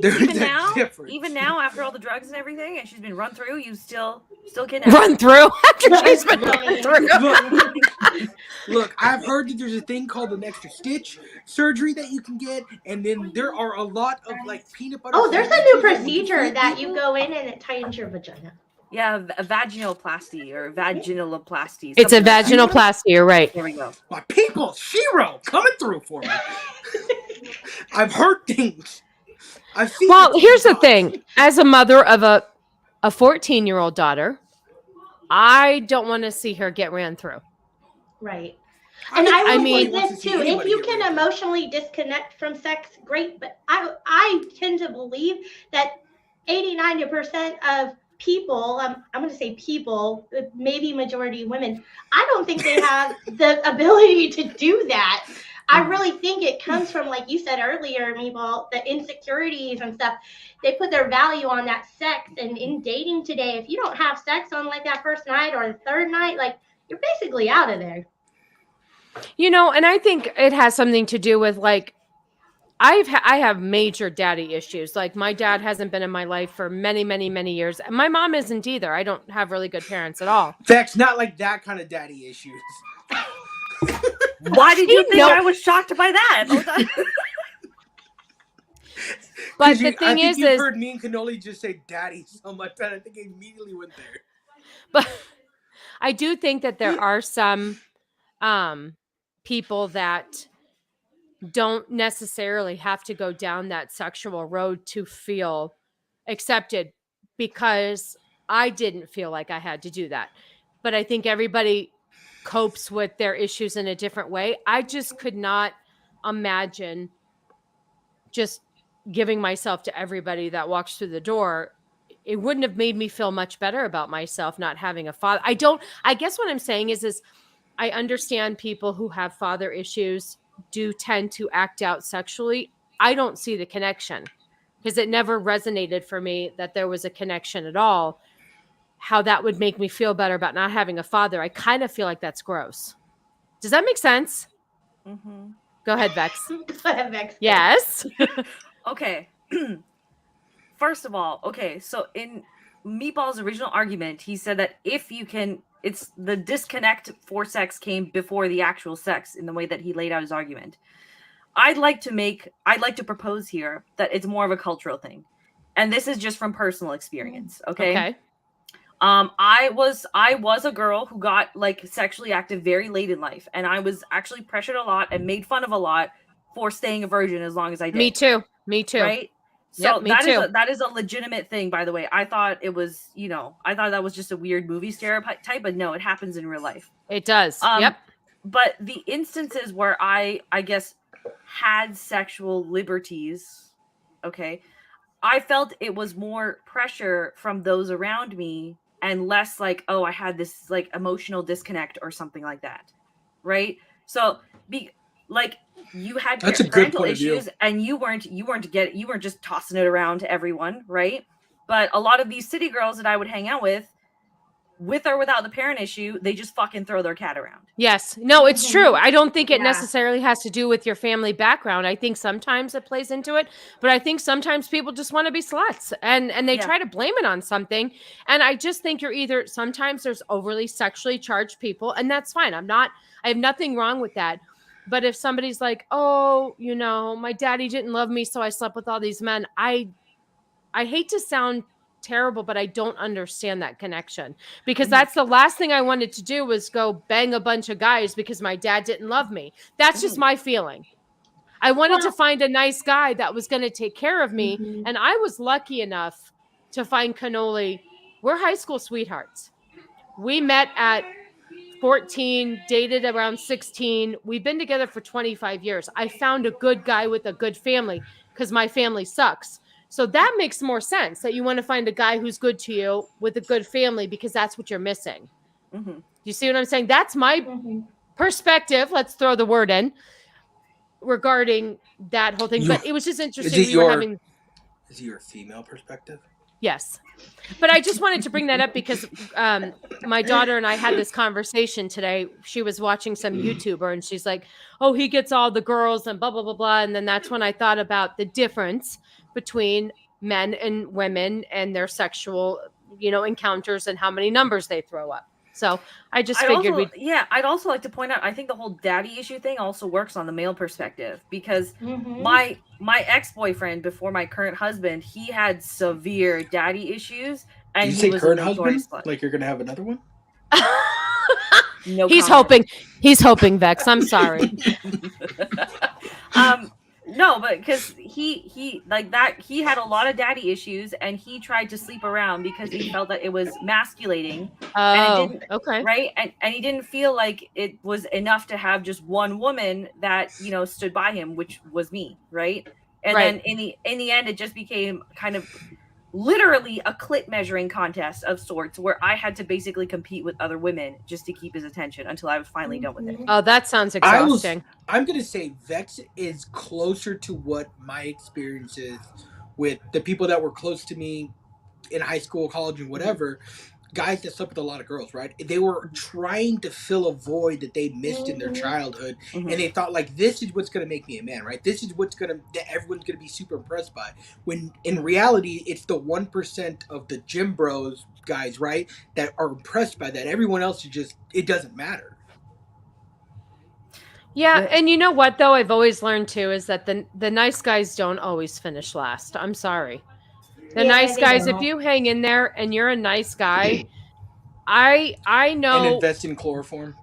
There's a difference. Even now, after all the drugs and everything, and she's been run through, you still kidnapped. Run through after she's been run through. Look, I've heard that there's a thing called an extra stitch surgery that you can get, and then there are a lot of like peanut butter. Oh, there's a new procedure that you go in and it tightens your vagina. Yeah, a vaginoplasty or vaginaloplasty. It's a vaginoplasty, you're right. There we go. My people, Shiro, coming through for me. I've heard things. I've seen. Well, here's the thing. As a mother of a 14-year-old daughter, I don't want to see her get ran through. Right. And I mean, say this too. If you can emotionally disconnect from sex, great. But I tend to believe that 80-90% of people, I'm going to say people, maybe majority women, I don't think they have the ability to do that. I really think it comes from, like you said earlier, Meatball, the insecurities and stuff. They put their value on that sex. And in dating today, if you don't have sex on like that first night or the third night, like you're basically out of there. You know, and I think it has something to do with like, I have major daddy issues. Like my dad hasn't been in my life for many, many, many years. My mom isn't either. I don't have really good parents at all. Facts, not like that kind of daddy issues. Why did you think I was shocked by that? But the thing is, you've heard me and Cannoli just say daddy so much that I think I immediately went there. But I do think that there are some people that don't necessarily have to go down that sexual road to feel accepted, because I didn't feel like I had to do that. But I think everybody copes with their issues in a different way. I just could not imagine just giving myself to everybody that walks through the door. It wouldn't have made me feel much better about myself not having a father. I guess what I'm saying is I understand people who have father issues do tend to act out sexually. I don't see the connection because it never resonated for me that there was a connection at all. How that would make me feel better about not having a father. I kind of feel like that's gross. Does that make sense? Mm-hmm. Go ahead, Vex. Go ahead, Vex. Yes. Okay. First of all, okay, so in Meatball's original argument, he said that if you can, it's the disconnect for sex came before the actual sex in the way that he laid out his argument. I'd like to propose here that it's more of a cultural thing. And this is just from personal experience, okay? I was a girl who got like sexually active very late in life, and I was actually pressured a lot and made fun of a lot for staying a virgin as long as I did. Me too. Right? So yep, that is a legitimate thing, by the way. I thought it was, I thought that was just a weird movie stereotype, but no, it happens in real life. It does. Yep. But the instances where I guess had sexual liberties, okay, I felt it was more pressure from those around me and less like, oh, I had this like emotional disconnect or something like that. Right? So you had parental issues and you weren't just tossing it around to everyone, right? But a lot of these city girls that I would hang out with or without the parent issue, they just fucking throw their cat around. Yes. No, it's true. I don't think it necessarily has to do with your family background. I think sometimes it plays into it, but I think sometimes people just want to be sluts and they try to blame it on something. And I just think sometimes there's overly sexually charged people, and that's fine. I have nothing wrong with that. But if somebody's like, oh, my daddy didn't love me, so I slept with all these men. I hate to sound terrible, but I don't understand that connection, because that's the last thing I wanted to do was go bang a bunch of guys because my dad didn't love me. That's just my feeling. I wanted to find a nice guy that was going to take care of me. Mm-hmm. And I was lucky enough to find Cannoli. We're high school sweethearts. We met at 14, dated around 16. We've been together for 25 years. I found a good guy with a good family because my family sucks. So that makes more sense that you want to find a guy who's good to you with a good family because that's what you're missing. Mm-hmm. You see what I'm saying? That's my perspective. Let's throw the word in regarding that whole thing. But it was just interesting. Is it your female perspective? Yes. But I just wanted to bring that up because my daughter and I had this conversation today. She was watching some YouTuber and she's like, oh, he gets all the girls and blah, blah, blah, blah. And then that's when I thought about the difference between men and women and their sexual, encounters and how many numbers they throw up. So I just figured I'd also like to point out, I think the whole daddy issue thing also works on the male perspective because my ex-boyfriend before my current husband, he had severe daddy issues. And Did you say current husband? Like you're going to have another one? No, he's hoping, Vex. I'm sorry. No, but because he like that, he had a lot of daddy issues and he tried to sleep around because he felt that it was masculating. Oh, okay. Right. And he didn't feel like it was enough to have just one woman that, stood by him, which was me. Right. And then in the end, it just became kind of literally a clit measuring contest of sorts where I had to basically compete with other women just to keep his attention until I was finally done with it. Oh, that sounds exhausting. I'm going to say Vex is closer to what my experience is with the people that were close to me in high school, college, and whatever. Guys that slept with a lot of girls, right? They were trying to fill a void that they missed in their childhood, and they thought like, this is what's going to make me a man, right? This is that everyone's going to be super impressed by. When in reality, it's the 1% of the gym bros guys, right, that are impressed by that. Everyone else is just, it doesn't matter. Yeah, and you know what though? I've always learned too is that the nice guys don't always finish last. I'm sorry. The nice guys, if you hang in there and you're a nice guy, I know. And invest in chloroform.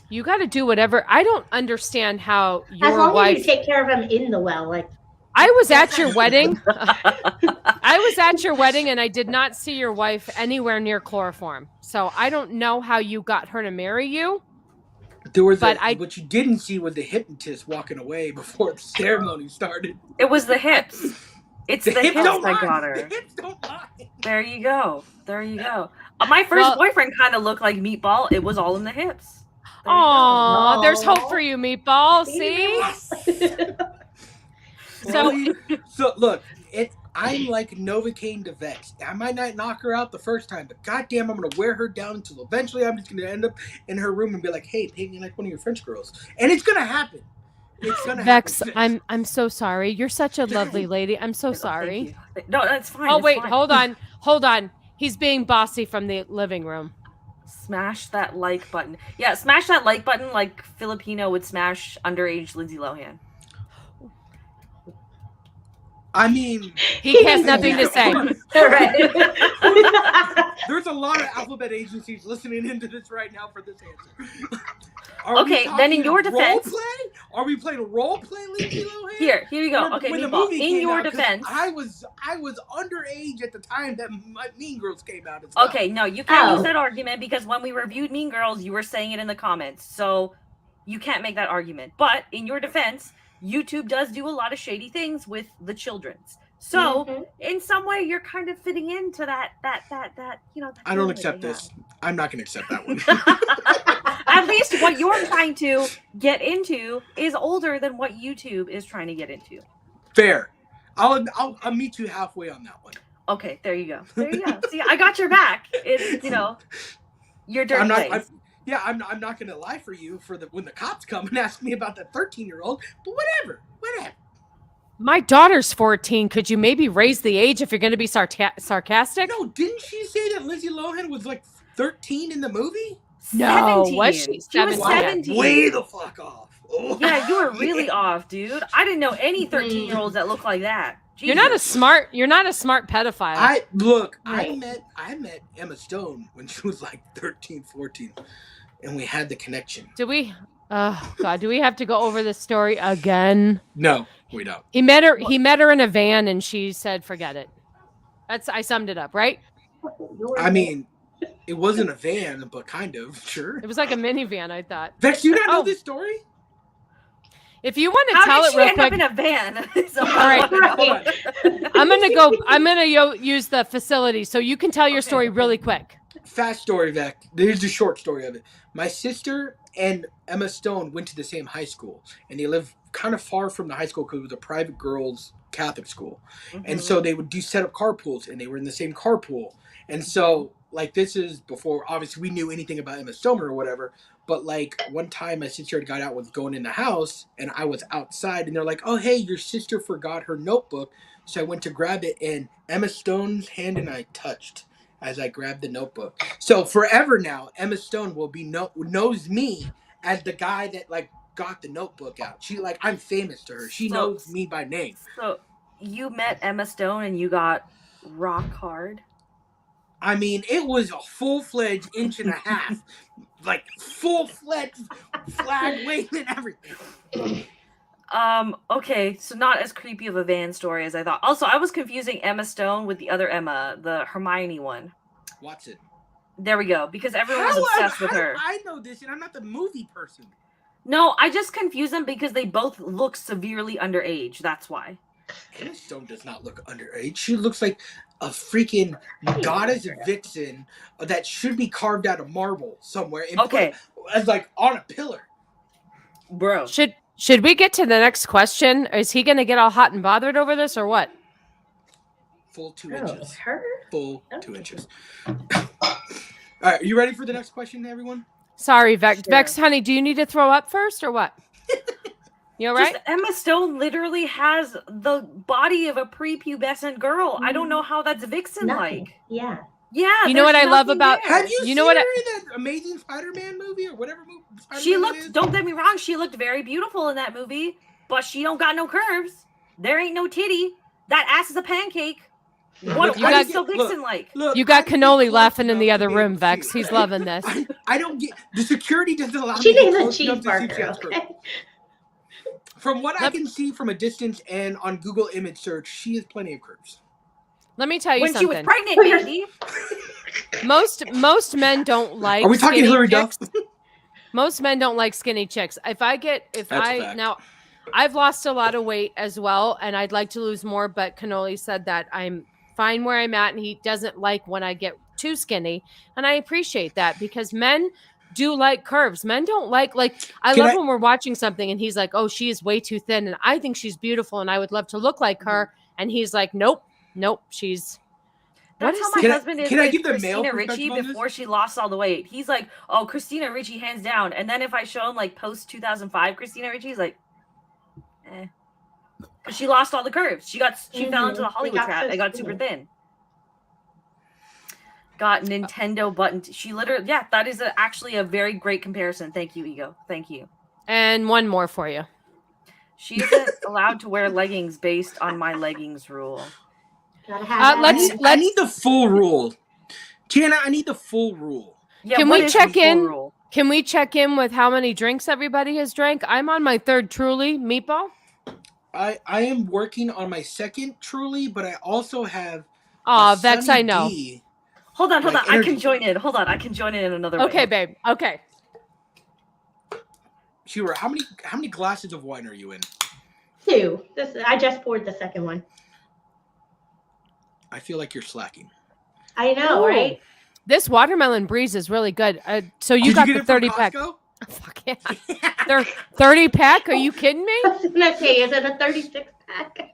You got to do whatever. I don't understand how your as long wife. As you take care of him in the well, like. I was at your wedding. I was at your wedding, and I did not see your wife anywhere near chloroform. So I don't know how you got her to marry you. There was what you didn't see was the hypnotist walking away before the ceremony started. It was the hips. It's the hips that got her. The hips don't lie. There you go. My first boyfriend kind of looked like Meatball. It was all in the hips. Oh, there's hope for you, Meatball. See? So look, I'm like Novocaine to Vex. I might not knock her out the first time, but goddamn, I'm gonna wear her down until eventually I'm just gonna end up in her room and be like, "Hey, paint me like one of your French girls," and it's gonna happen. It's gonna Vex, happen. I'm so sorry. You're such a lovely lady. I'm so sorry. No, that's fine. Oh wait, hold on. He's being bossy from the living room. Smash that like button. Yeah, smash that like button like Filipino would smash underage Lindsay Lohan. I mean, he has nothing to say. There's a lot of alphabet agencies listening into this right now for this answer. Okay, then in your defense, are we playing role play, Lindsay Lohan? Here you go. Okay, Meatball. In your defense, I was underage at the time that Mean Girls came out. As well. Okay, no, you can't use that argument because when we reviewed Mean Girls, you were saying it in the comments, so you can't make that argument. But in your defense, YouTube does do a lot of shady things with the children's. So in some way, you're kind of fitting into that. I don't accept this. I'm not going to accept that one. At least what you're trying to get into is older than what YouTube is trying to get into. Fair. I'll meet you halfway on that one. Okay, there you go. See, I got your back. It's your dirty place. I'm not going to lie for you when the cops come and ask me about that 13-year-old, but whatever. My daughter's 14. Could you maybe raise the age if you're going to be sarcastic? No, didn't she say that Lindsay Lohan was like 13 in the movie? No, 17. Was she? 17. She was 17. Way the fuck off. Oh. Yeah, you were really off, dude. I didn't know any 13-year-olds that look like that. Jesus. You're not a smart pedophile. I met Emma Stone when she was like 13, 14, and we had the connection. Do we? Oh God, do we have to go over this story again? No, we don't. He met her in a van and she said, forget it. I summed it up, right? I mean, It wasn't a van, but kind of, sure. It was like a minivan, I thought. Vex, do you not know this story? If you want to tell it real quick, up in a van. All right, I'm gonna use the facility, so you can tell your story really quick. Fast story, Vex. Here's the short story of it. My sister and Emma Stone went to the same high school, and they lived kind of far from the high school because it was a private girls' Catholic school, and so they would set up carpools, and they were in the same carpool, and so. Like, this is before, obviously, we knew anything about Emma Stone or whatever. But, like, one time my sister had got out, was going in the house, and I was outside. And they're like, oh, hey, your sister forgot her notebook. So I went to grab it, and Emma Stone's hand and I touched as I grabbed the notebook. So forever now, Emma Stone will be knows me as the guy that, like, got the notebook out. She, like, I'm famous to her. She knows me by name. So you met Emma Stone and you got rock hard? I mean, it was a full-fledged inch and a half. Like, full-fledged flag waving everything. Okay, so not as creepy of a van story as I thought. Also, I was confusing Emma Stone with the other Emma, the Hermione one. Watson. There we go, because everyone was obsessed with her. I know this, and I'm not the movie person. No, I just confuse them because they both look severely underage. That's why. Emma Stone does not look underage. She looks like a freaking goddess vixen that should be carved out of marble somewhere and put as like on a pillar. Bro. Should we get to the next question? Is he going to get all hot and bothered over this or what? Full 2 inches. Her? Full 2 inches. All right, are you ready for the next question, everyone? Sorry, Vex. Sure. Vex, honey, do you need to throw up first or what? You all right? Emma Stone literally has the body of a prepubescent girl. I don't know how that's vixen-like. Yeah. Yeah. You know what I love about her? Have you seen her in that Amazing Spider-Man movie or whatever movie? She looked, don't get me wrong, she looked very beautiful in that movie, but she don't got no curves. There ain't no titty. That ass is a pancake. What is so vixen-like? You got Cannoli laughing in the other room, Vex. He's loving this. I don't get, the security doesn't allow me to close enough to see okay? From what I can see from a distance and on Google image search, she has plenty of curves. Let me tell you something. When she was pregnant, baby. Most men don't like. Are we talking Hillary Duff? Most men don't like skinny chicks. Now, I've lost a lot of weight as well, and I'd like to lose more. But Cannoli said that I'm fine where I'm at, and he doesn't like when I get too skinny, and I appreciate that because men do like curves. Men don't like I love when we're watching something and he's like, oh, she is way too thin and I think she's beautiful and I would love to look like her. And he's like, nope, she's. That's how my husband is with Christina Ricci before she lost all the weight. He's like, oh, Christina Ricci hands down. And then if I show him like post 2005 Christina Ricci, he's like, eh. But she lost all the curves. She fell into the Hollywood trap and got super thin. Got Nintendo button. She literally, that is actually a very great comparison. Thank you, Ego. Thank you. And one more for you. She isn't allowed to wear leggings based on my leggings rule. I need the full rule. Tiana, I need the full rule. Yeah, can we check in? Can we check in with how many drinks everybody has drank? I'm on my third Truly. Meatball? I am working on my second Truly, but I also have Vex, I know. Hold on. I can join in. Hold on. I can join in another way. Okay, babe. Okay. Shira, how many glasses of wine are you in? 2. I just poured the second one. I feel like you're slacking. I know, right? This watermelon breeze is really good. So you got the 30 pack. Oh, fuck yeah. They're 30 pack? Are you kidding me? I was gonna say, is it a 36 pack?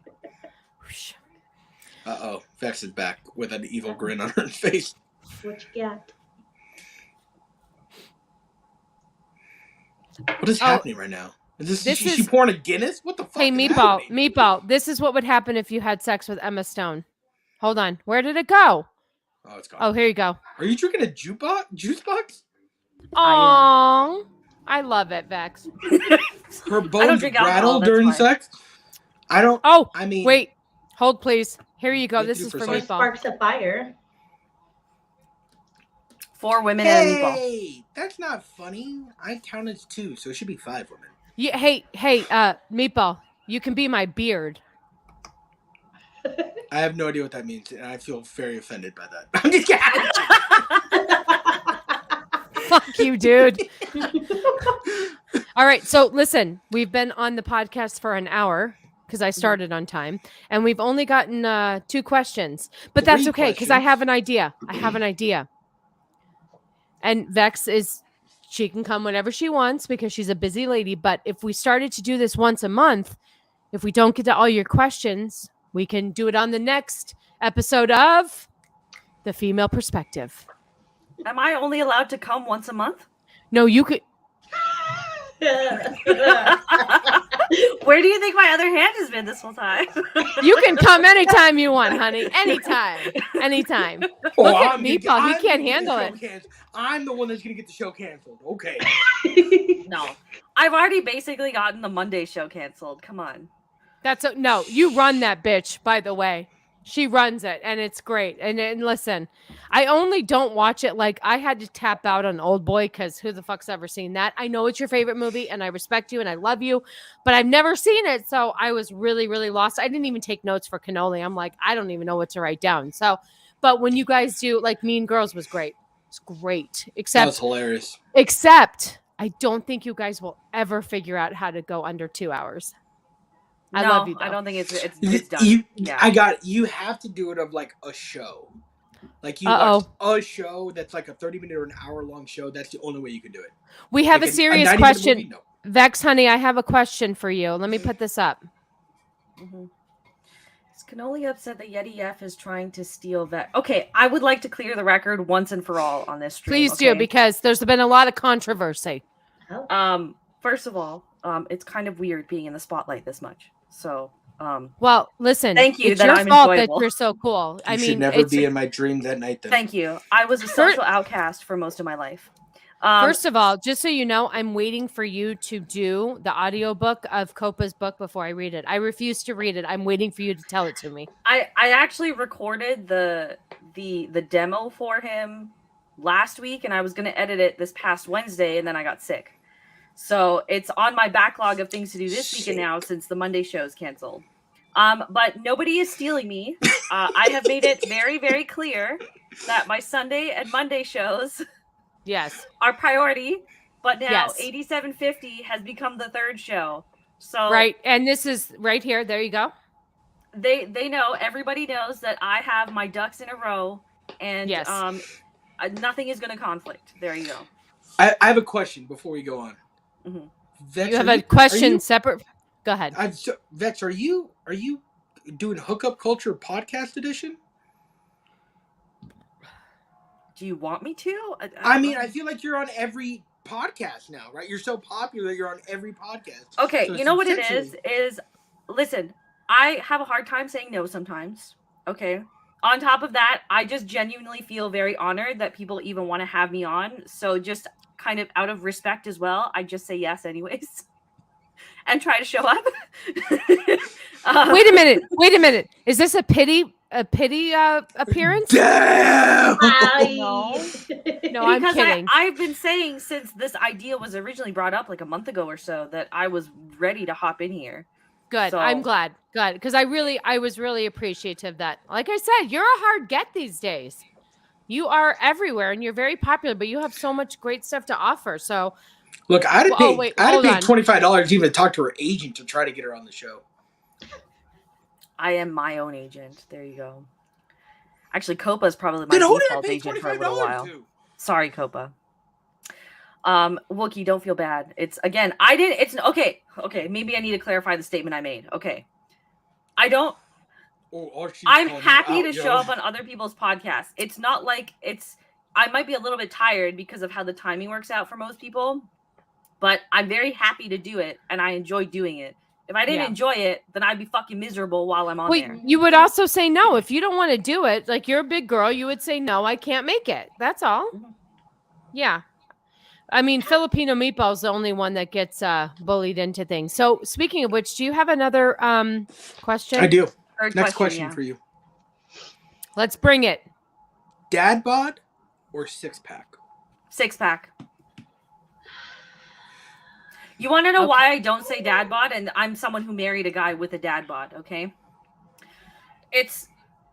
Uh-oh. Vex is back with an evil grin on her face. What you got? What is happening right now? Is she pouring a Guinness? What the fuck? Hey, Meatball. This is what would happen if you had sex with Emma Stone. Hold on. Where did it go? Oh, it's gone. Oh, here you go. Are you drinking a juice box? Aww. I love it, Vex. Her bones rattle during sex? I don't. Oh, I mean. Wait. Hold, please. Here you go. This is for Meatball. Sparks of fire. 4 women and a meatball. Hey, that's not funny. I counted 2, so it should be 5 women. Yeah, hey, Meatball. You can be my beard. I have no idea what that means, and I feel very offended by that. I'm just kidding. Fuck you, dude. All right. So listen, we've been on the podcast for an hour because I started on time, and we've only gotten 2 questions, but that's okay because I have an idea. And Vex she can come whenever she wants because she's a busy lady. But if we started to do this once a month, if we don't get to all your questions, we can do it on the next episode of The Female Perspective. Am I only allowed to come once a month? No, you could. Where do you think my other hand has been this whole time? You can come anytime you want, honey. Anytime. Look at Meatball. He can't handle it. I'm the one that's going to get the show canceled. Okay. No. I've already basically gotten the Monday show canceled. Come on. No, you run that bitch, by the way. She runs it, and it's great. And listen, I only don't watch it. Like, I had to tap out on Old Boy because who the fuck's ever seen that? I know it's your favorite movie, and I respect you, and I love you, but I've never seen it, so I was really, really lost. I didn't even take notes for Cannoli. I'm like, I don't even know what to write down. So, but when you guys do, like, Mean Girls was great. It's great. That was hilarious. Except, I don't think you guys will ever figure out how to go under 2 hours. I love you, though. I don't think it's done. You have to do it of like a show. Like you watch a show that's like a 30-minute or an hour-long show. That's the only way you can do it. We have a serious question. Movie, no. Vex, honey, I have a question for you. Let me put this up. Mm-hmm. Is Cannoli upset that Yeti F is trying to steal that? Okay, I would like to clear the record once and for all on this stream. Please do, because there's been a lot of controversy. First of all, it's kind of weird being in the spotlight this much. So, well, listen. Thank you. It's your fault that you're so cool. You should never be in my dreams at night. Then. Thank you. I was a social outcast for most of my life. First of all, just so you know, I'm waiting for you to do the audiobook of Copa's book before I read it. I refuse to read it. I'm waiting for you to tell it to me. I actually recorded the demo for him last week, and I was going to edit it this past Wednesday, and then I got sick. So it's on my backlog of things to do this weekend now since the Monday show is canceled. But nobody is stealing me. I have made it very, very clear that my Sunday and Monday shows are priority. But now 8750 has become the third show. So right. And this is right here. There you go. They know, everybody knows that I have my ducks in a row, and nothing is going to conflict. There you go. I have a question before we go on. Mm-hmm. Vex, you have a question separate. Go ahead. Vex, are you doing Hookup Culture podcast edition? Do you want me to? I feel like you're on every podcast now, right? You're so popular, you're on every podcast. Okay, so you know what it is listen, I have a hard time saying no sometimes. Okay. On top of that, I just genuinely feel very honored that people even want to have me on. So just kind of out of respect as well, I just say yes anyways and try to show up. Wait a minute. Is this a pity appearance? Damn! No, I'm kidding. I've been saying since this idea was originally brought up like a month ago or so that I was ready to hop in here. Good. So, I'm glad. Good. Because I was really appreciative that, like I said, you're a hard get these days. You are everywhere and you're very popular, but you have so much great stuff to offer. So look, I had to pay $25 to even talk to her agent to try to get her on the show. I am my own agent. There you go. Actually, Copa is probably my default agent for a little while. Sorry, Copa. Wookie, don't feel bad. It's again, okay. Maybe I need to clarify the statement I made. Okay. I'm happy to show up on other people's podcasts. It's not like I might be a little bit tired because of how the timing works out for most people, but I'm very happy to do it and I enjoy doing it. If I didn't enjoy it, then I'd be fucking miserable while I'm on there. You would also say no. If you don't want to do it, like you're a big girl, you would say no, I can't make it. That's all. Mm-hmm. Yeah. I mean, Filipino Meatball's the only one that gets bullied into things. So speaking of which, do you have another question? I do. Next question for you. Let's bring it. Dad bod or 6-pack? 6-pack. You want to know why I don't say dad bod? And I'm someone who married a guy with a dad bod, okay?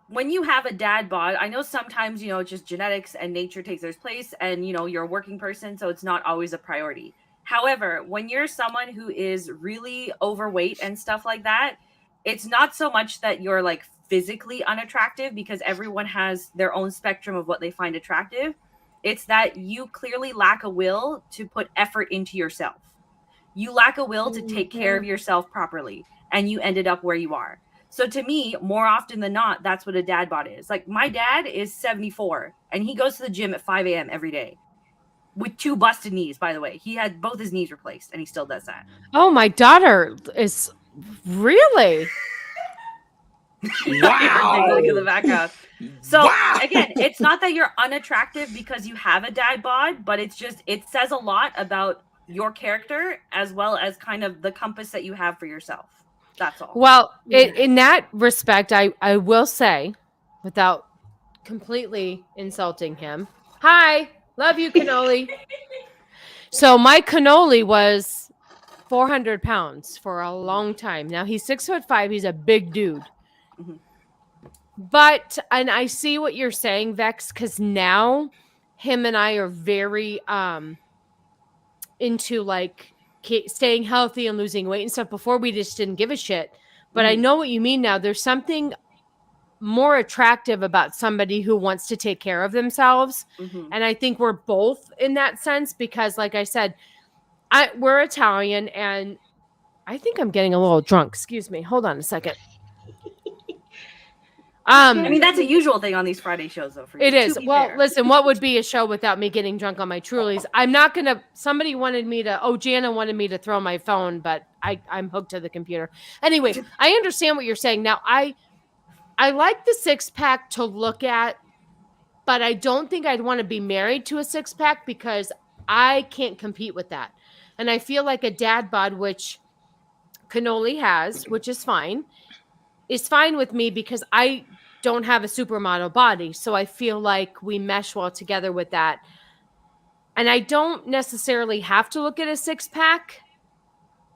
when you have a dad bod, I know sometimes, you know, just genetics and nature takes their place, and, you know, you're a working person, so it's not always a priority. However, when you're someone who is really overweight and stuff like that, it's not so much that you're like physically unattractive, because everyone has their own spectrum of what they find attractive. It's that you clearly lack a will to put effort into yourself. You lack a will to take care of yourself properly, and you ended up where you are. So to me, more often than not, that's what a dad bod is. Like, my dad is 74, and he goes to the gym at 5 a.m. every day with 2 busted knees, by the way. He had both his knees replaced, and he still does that. Oh, my daughter is really... Wow. Look at the background. So again, it's not that you're unattractive because you have a dad bod, but it's just, it says a lot about your character as well as kind of the compass that you have for yourself. That's all. Well, in that respect, I will say, without completely insulting him, hi, love you, Cannoli. So my Cannoli was 400 pounds for a long time. Now he's 6'5". He's a big dude. Mm-hmm. But, and I see what you're saying, Vex, because now him and I are very into like staying healthy and losing weight and stuff. Before, we just didn't give a shit. But I know what you mean now. There's something more attractive about somebody who wants to take care of themselves. Mm-hmm. And I think we're both in that sense because, like I said, we're Italian, and I think I'm getting a little drunk. Excuse me. Hold on a second. I mean, that's a usual thing on these Friday shows, though. For you, it is. Well, fair. Listen, what would be a show without me getting drunk on my Trulies? I'm not going to, somebody wanted me to, Jana wanted me to throw my phone, but I'm hooked to the computer. Anyway, I understand what you're saying. Now, I like the 6-pack to look at, but I don't think I'd want to be married to a 6-pack because I can't compete with that. And I feel like a dad bod, which Cannoli has, which is fine with me because I don't have a supermodel body. So I feel like we mesh well together with that. And I don't necessarily have to look at a 6-pack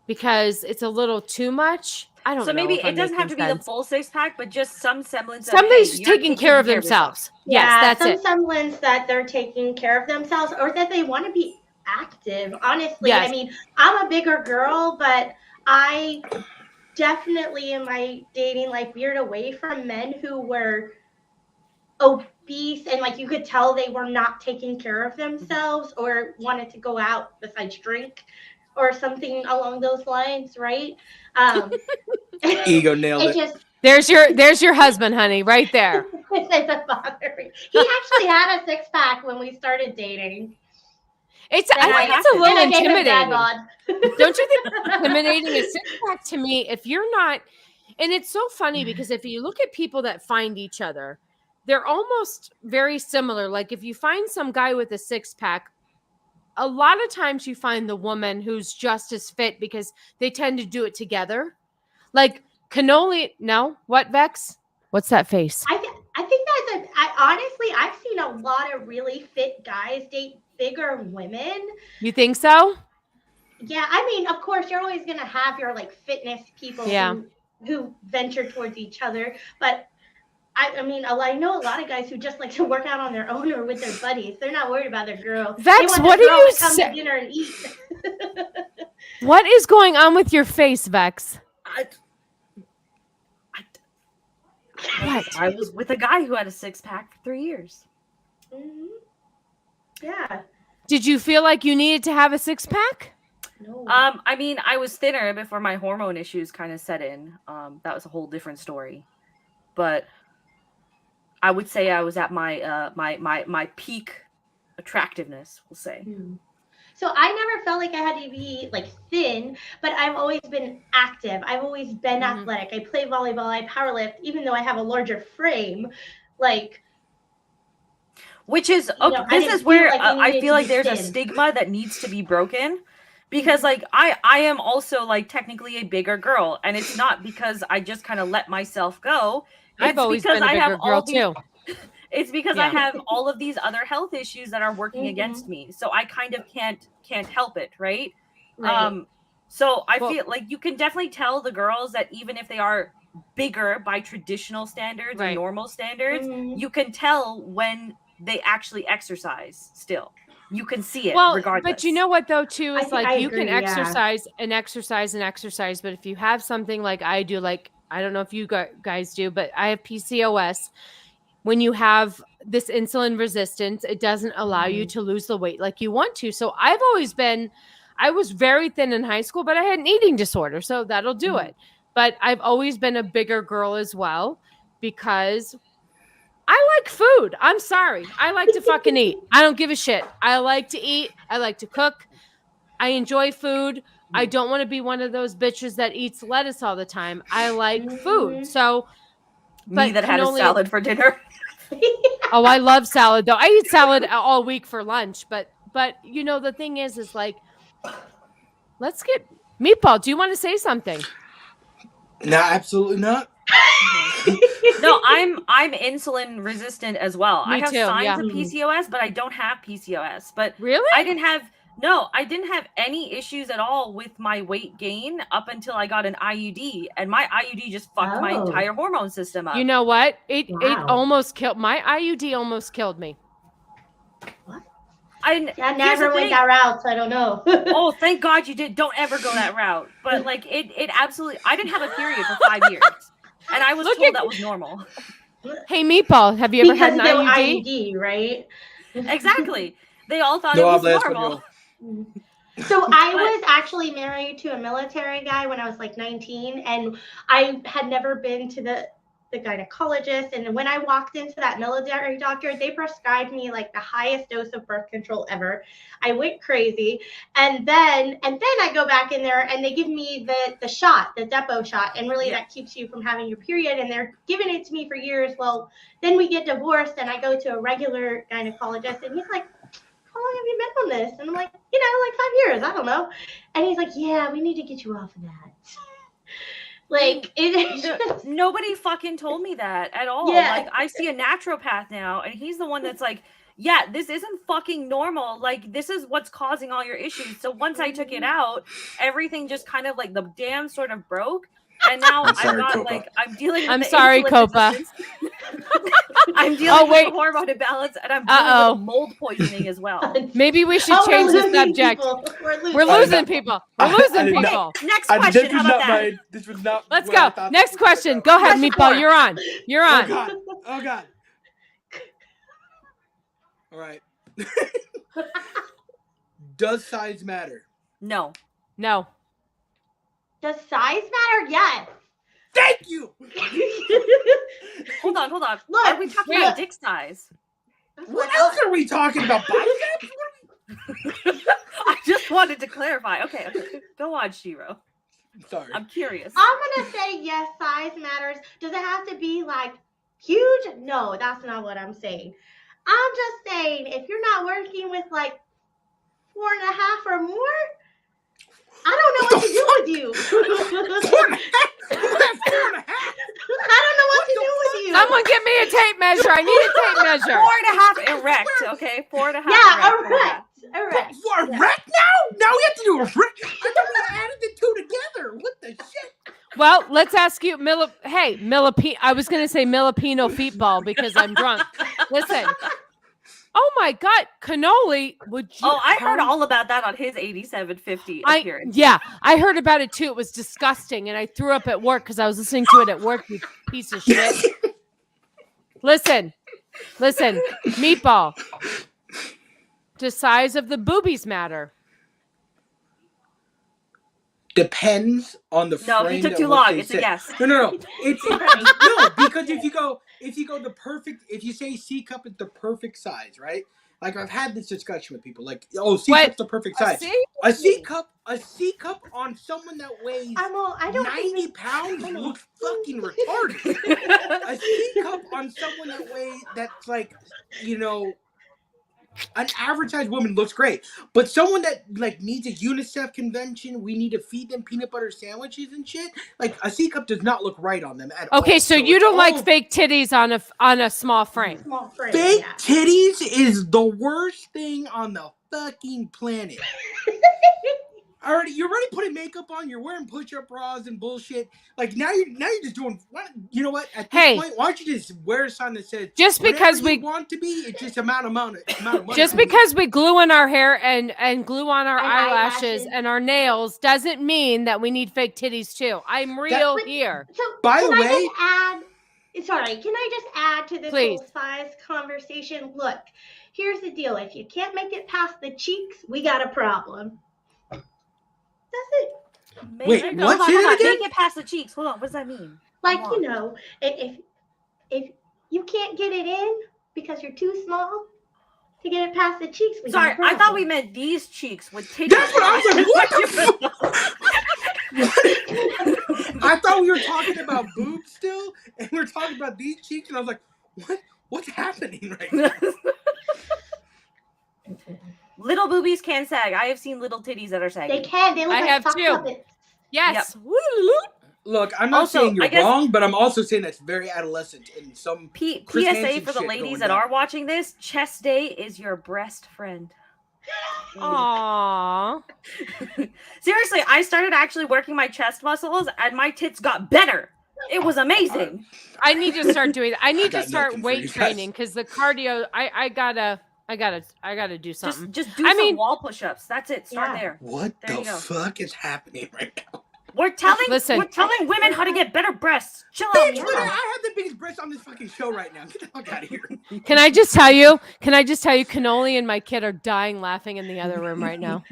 because it's a little too much. I don't know. So maybe it doesn't have to be the full 6-pack, but just some semblance of somebody's taking care of themselves. Yeah, yes, that's some semblance that they're taking care of themselves or that they want to be active. Honestly, yes. I mean, I'm a bigger girl, but I definitely in my dating life veered away from men who were obese and like you could tell they were not taking care of themselves or wanted to go out besides drink or something along those lines, right? Ego nailed it. There's your husband, honey, right there. It doesn't bother me. He actually had a 6-pack when we started dating. I think it's a little intimidating. Don't you think it's intimidating? A 6-pack to me, if you're not, and it's so funny because if you look at people that find each other, they're almost very similar. Like if you find some guy with a 6-pack, a lot of times you find the woman who's just as fit because they tend to do it together. Like Cannoli, no, what, Vex? What's that face? I think honestly, I've seen a lot of really fit guys date bigger women. You think so? Yeah, I mean, of course, you're always going to have your like fitness people who venture towards each other. But I mean, I know a lot of guys who just like to work out on their own or with their buddies. They're not worried about their girl. Vex, what do you say? Come to dinner and eat. What is going on with your face, Vex? I was with a guy who had a 6-pack for 3 years. Mm-hmm. Yeah. Did you feel like you needed to have a 6-pack? No. I mean, I was thinner before my hormone issues kind of set in. That was a whole different story. But I would say I was at my my peak attractiveness, we'll say. So I never felt like I had to be like thin, but I've always been active. I've always been athletic. I play volleyball, I powerlift, even though I have a larger frame. Like, which is okay, this is where I feel like there's a stigma that needs to be broken. Because like I am also like technically a bigger girl, and it's not because I just kind of let myself go. I've always been a bigger girl too. It's because I have all of these other health issues that are working against me. So I kind of can't help it, right? So I feel like you can definitely tell the girls that even if they are bigger by traditional standards Right. or normal standards, you can tell when they actually exercise still. You can see it regardless. But you know what, though, too, is like you agree, can exercise and exercise and exercise. But if you have something like I do, like, I don't know if you guys do, but I have PCOS. When you have this insulin resistance, it doesn't allow you to lose the weight like you want to. So I was very thin in high school, but I had an eating disorder. So that'll do it. But I've always been a bigger girl as well because I like food. I'm sorry. I like to fucking eat. I don't give a shit. I like to eat. I like to cook. I enjoy food. I don't want to be one of those bitches that eats lettuce all the time. I like food. So, me that had a salad for dinner. Oh, I love salad though. I eat salad all week for lunch, but you know, the thing is like, let's get Meatball. Do you want to say something? No, absolutely not. No, I'm insulin resistant as well. Me I have too, signs of PCOS, but I don't have PCOS. But really, I didn't have any issues at all with my weight gain up until I got an IUD, and my IUD just fucked my entire hormone system up. You know what? It almost killed my IUD. Almost killed me. What? I never went that route, so I don't know. Oh, thank God you did. Don't ever go that route. But like it absolutely. I didn't have a period for 5 years, and I was told that was normal. Hey, Meatball, have you ever had an IUD? IUD, right? Exactly. They all thought it was normal. So I was actually married to a military guy when I was like 19, and I had never been to the gynecologist. And when I walked into that military doctor, they prescribed me like the highest dose of birth control ever. I went crazy. And then I go back in there and they give me the shot, the depot shot. And really that keeps you from having your period. And they're giving it to me for years. Well, then we get divorced and I go to a regular gynecologist and he's like, how long have you been on this? And I'm like, like 5 years. I don't know. And he's like, yeah, we need to get you off of that. Like, nobody fucking told me that at all. Yeah. Like, I see a naturopath now, and he's the one that's like, yeah, this isn't fucking normal. Like, this is what's causing all your issues. So once I took it out, everything just kind of like the dam sort of broke. And now I'm dealing with Copa. I'm dealing with the hormone imbalance, and I'm dealing with mold poisoning as well. Maybe we should change the subject. We're losing people. We're losing people. Next question. How about that? This was not. Let's go. Next question. Go ahead, Meatball. You're on. You're on. Oh God. All right. Does size matter? No. Does size matter? Yes. Thank you. Hold on. Look, are we talking about dick size? What else are we talking about? Biceps? I just wanted to clarify. Okay. Go on, Shiro. Sorry. I'm curious. I'm gonna say yes, size matters. Does it have to be like huge? No, that's not what I'm saying. I'm just saying if you're not working with like 4.5 or more, I don't know what to do with you. 4.5? I don't know what to do with you. Someone give me a tape measure. I need a tape measure. 4.5 erect, okay? 4.5 erect. Erect. Erect now? Now we have to do a erect? I thought we added the two together. What the shit? Well, let's ask you, I was going to say Milipino feetball because I'm drunk. Listen. Oh my God, Cannoli! Would you? Oh, I heard all about that on his 8750 appearance. I heard about it too. It was disgusting, and I threw up at work because I was listening to it at work. You piece of shit! Listen, Meatball. Does size of the boobies matter? Depends on the frame. No, he took too long. It's a yes. No. It's no, because if you go the perfect, if you say C cup is the perfect size, right? Like I've had this discussion with people, like, C cup's the perfect size. A C cup on someone that weighs 90 pounds looks fucking retarded. A C cup on someone that's like, an average sized woman looks great, but someone that like needs a UNICEF convention, we need to feed them peanut butter sandwiches and shit. Like a C cup does not look right on them at all. Okay, so you don't like fake titties on a small frame. Fake titties is the worst thing on the fucking planet. Already, you're already putting makeup on. You're wearing push-up bras and bullshit. Like now you're just doing. You know what? At this point, why don't you just wear a sign that says just because we want to be? It's just amount of money. Just because we glue in our hair and glue on our eyelashes and our nails doesn't mean that we need fake titties too. I'm real here. So by the way, can I just add to this whole size conversation? Look, here's the deal. If you can't make it past the cheeks, we got a problem. That's it. Wait, what? Say that again? Make it past the cheeks. Hold on. What does that mean? Like, you know, if you can't get it in because you're too small to get it past the cheeks, we got a problem. I thought we meant these cheeks with titties. That's what I was like. What the fuck? I thought we were talking about boobs still, and we were talking about these cheeks, and I was like, what's happening right now? Little boobies can sag. I have seen little titties that are sagging. They can. They look like sock puppets. Yes. Yep. Look, I'm not saying you're wrong, but I'm also saying that's very adolescent in some PSA for the ladies that are watching this. Chest day is your breast friend. Aww. Seriously, I started actually working my chest muscles and my tits got better. It was amazing. I need to start doing that. I need to start weight training because the cardio. I gotta do something. Just do some wall push-ups. That's it. Start there. What the fuck is happening right now? We're telling women how to get better breasts. Chill out. I have the biggest breasts on this fucking show right now. Get the fuck out of here. Can I just tell you, Cannoli and my kid are dying laughing in the other room right now.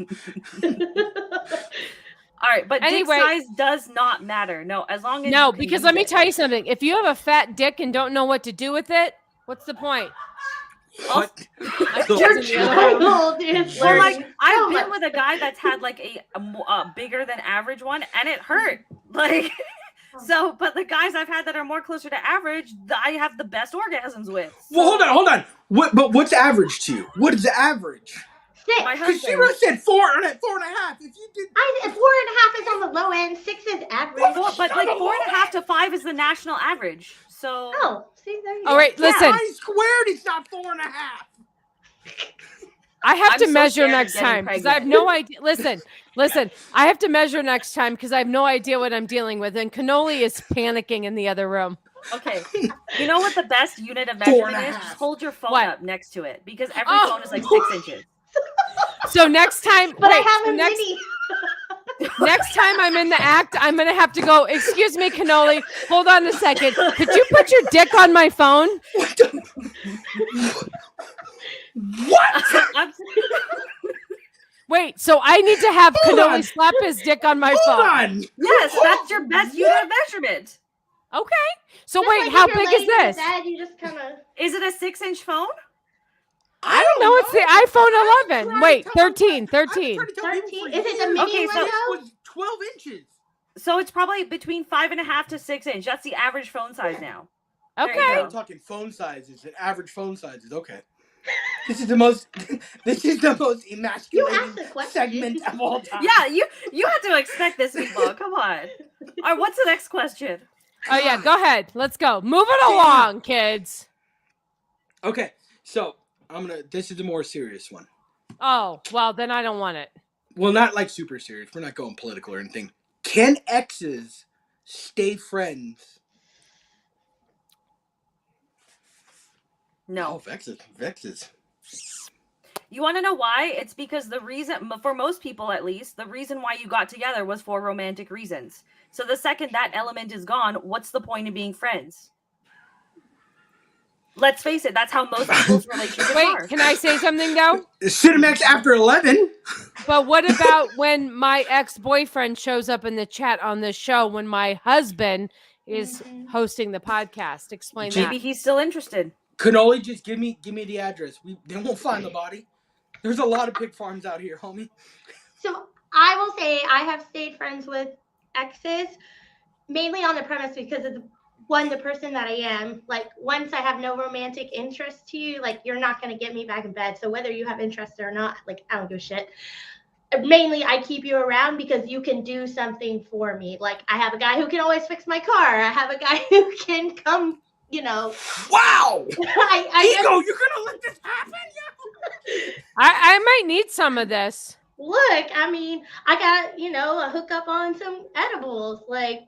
All right, but dick size does not matter. No, as long as because let me tell you something. If you have a fat dick and don't know what to do with it, what's the point? What? Your child is I've been with a guy that's had like a bigger than average one, and it hurt. Like, but the guys I've had that are more closer to average, I have the best orgasms with. So. Well, hold on. What's average to you? What is average? 6. Because she said 4.5. If you did, 4.5 is on the low end. 6 is average. But like 4.5 to 5 is the national average. So. Oh, see there you go. All right, listen. I squared. It's not 4.5. I have to measure next time because I have no idea. Listen. I have to measure next time because I have no idea what I'm dealing with. And Cannoli is panicking in the other room. Okay. You know what the best unit of measurement is? Just hold your phone up next to it because every phone is like 6 inches. So next time, I have a mini. Next time I'm in the act, I'm going to have to go, excuse me, Cannoli, hold on a second. Could you put your dick on my phone? What? Wait, so I need to have Cannoli slap his dick on my phone. Yes, that's your best unit of measurement. Okay. So just wait, how big is this? You just Is it a 6-inch phone? I don't know. It's the iPhone 11. Wait, 13. 13. Is it the mini one? It was 12 inches. So it's probably between 5.5 to 6 inch. That's the average phone size now. Okay. I'm talking phone sizes and average phone sizes. Okay. This is the most emasculating segment of all time. Yeah, you had to expect this, people. Come on. All right, what's the next question? Oh yeah, go ahead. Let's go. Move it along, kids. Okay, so this is a more serious one. Oh, well, then I don't want it. Well, not like super serious. We're not going political or anything. Can exes stay friends? No. Oh, vexes. You want to know why? It's because the reason, for most people at least, the reason why you got together was for romantic reasons. So the second that element is gone, what's the point of being friends? Let's face it, that's how most people's relationships are. Wait, can I say something though? Cinemax after 11. But what about when my ex-boyfriend shows up in the chat on this show when my husband is hosting the podcast? Explain that. Maybe he's still interested. Cannoli, just give me the address. They won't find the body. There's a lot of pig farms out here, homie. So I will say I have stayed friends with exes, mainly on the premise because of the person that I am. Like, once I have no romantic interest to you, like, you're not going to get me back in bed. So whether you have interest or not, like, I don't give a shit. Mainly, I keep you around because you can do something for me. Like, I have a guy who can always fix my car. I have a guy who can come, Wow! Ego, you're going to let this happen? I might need some of this. look, I mean, I got, a hookup on some edibles. Like,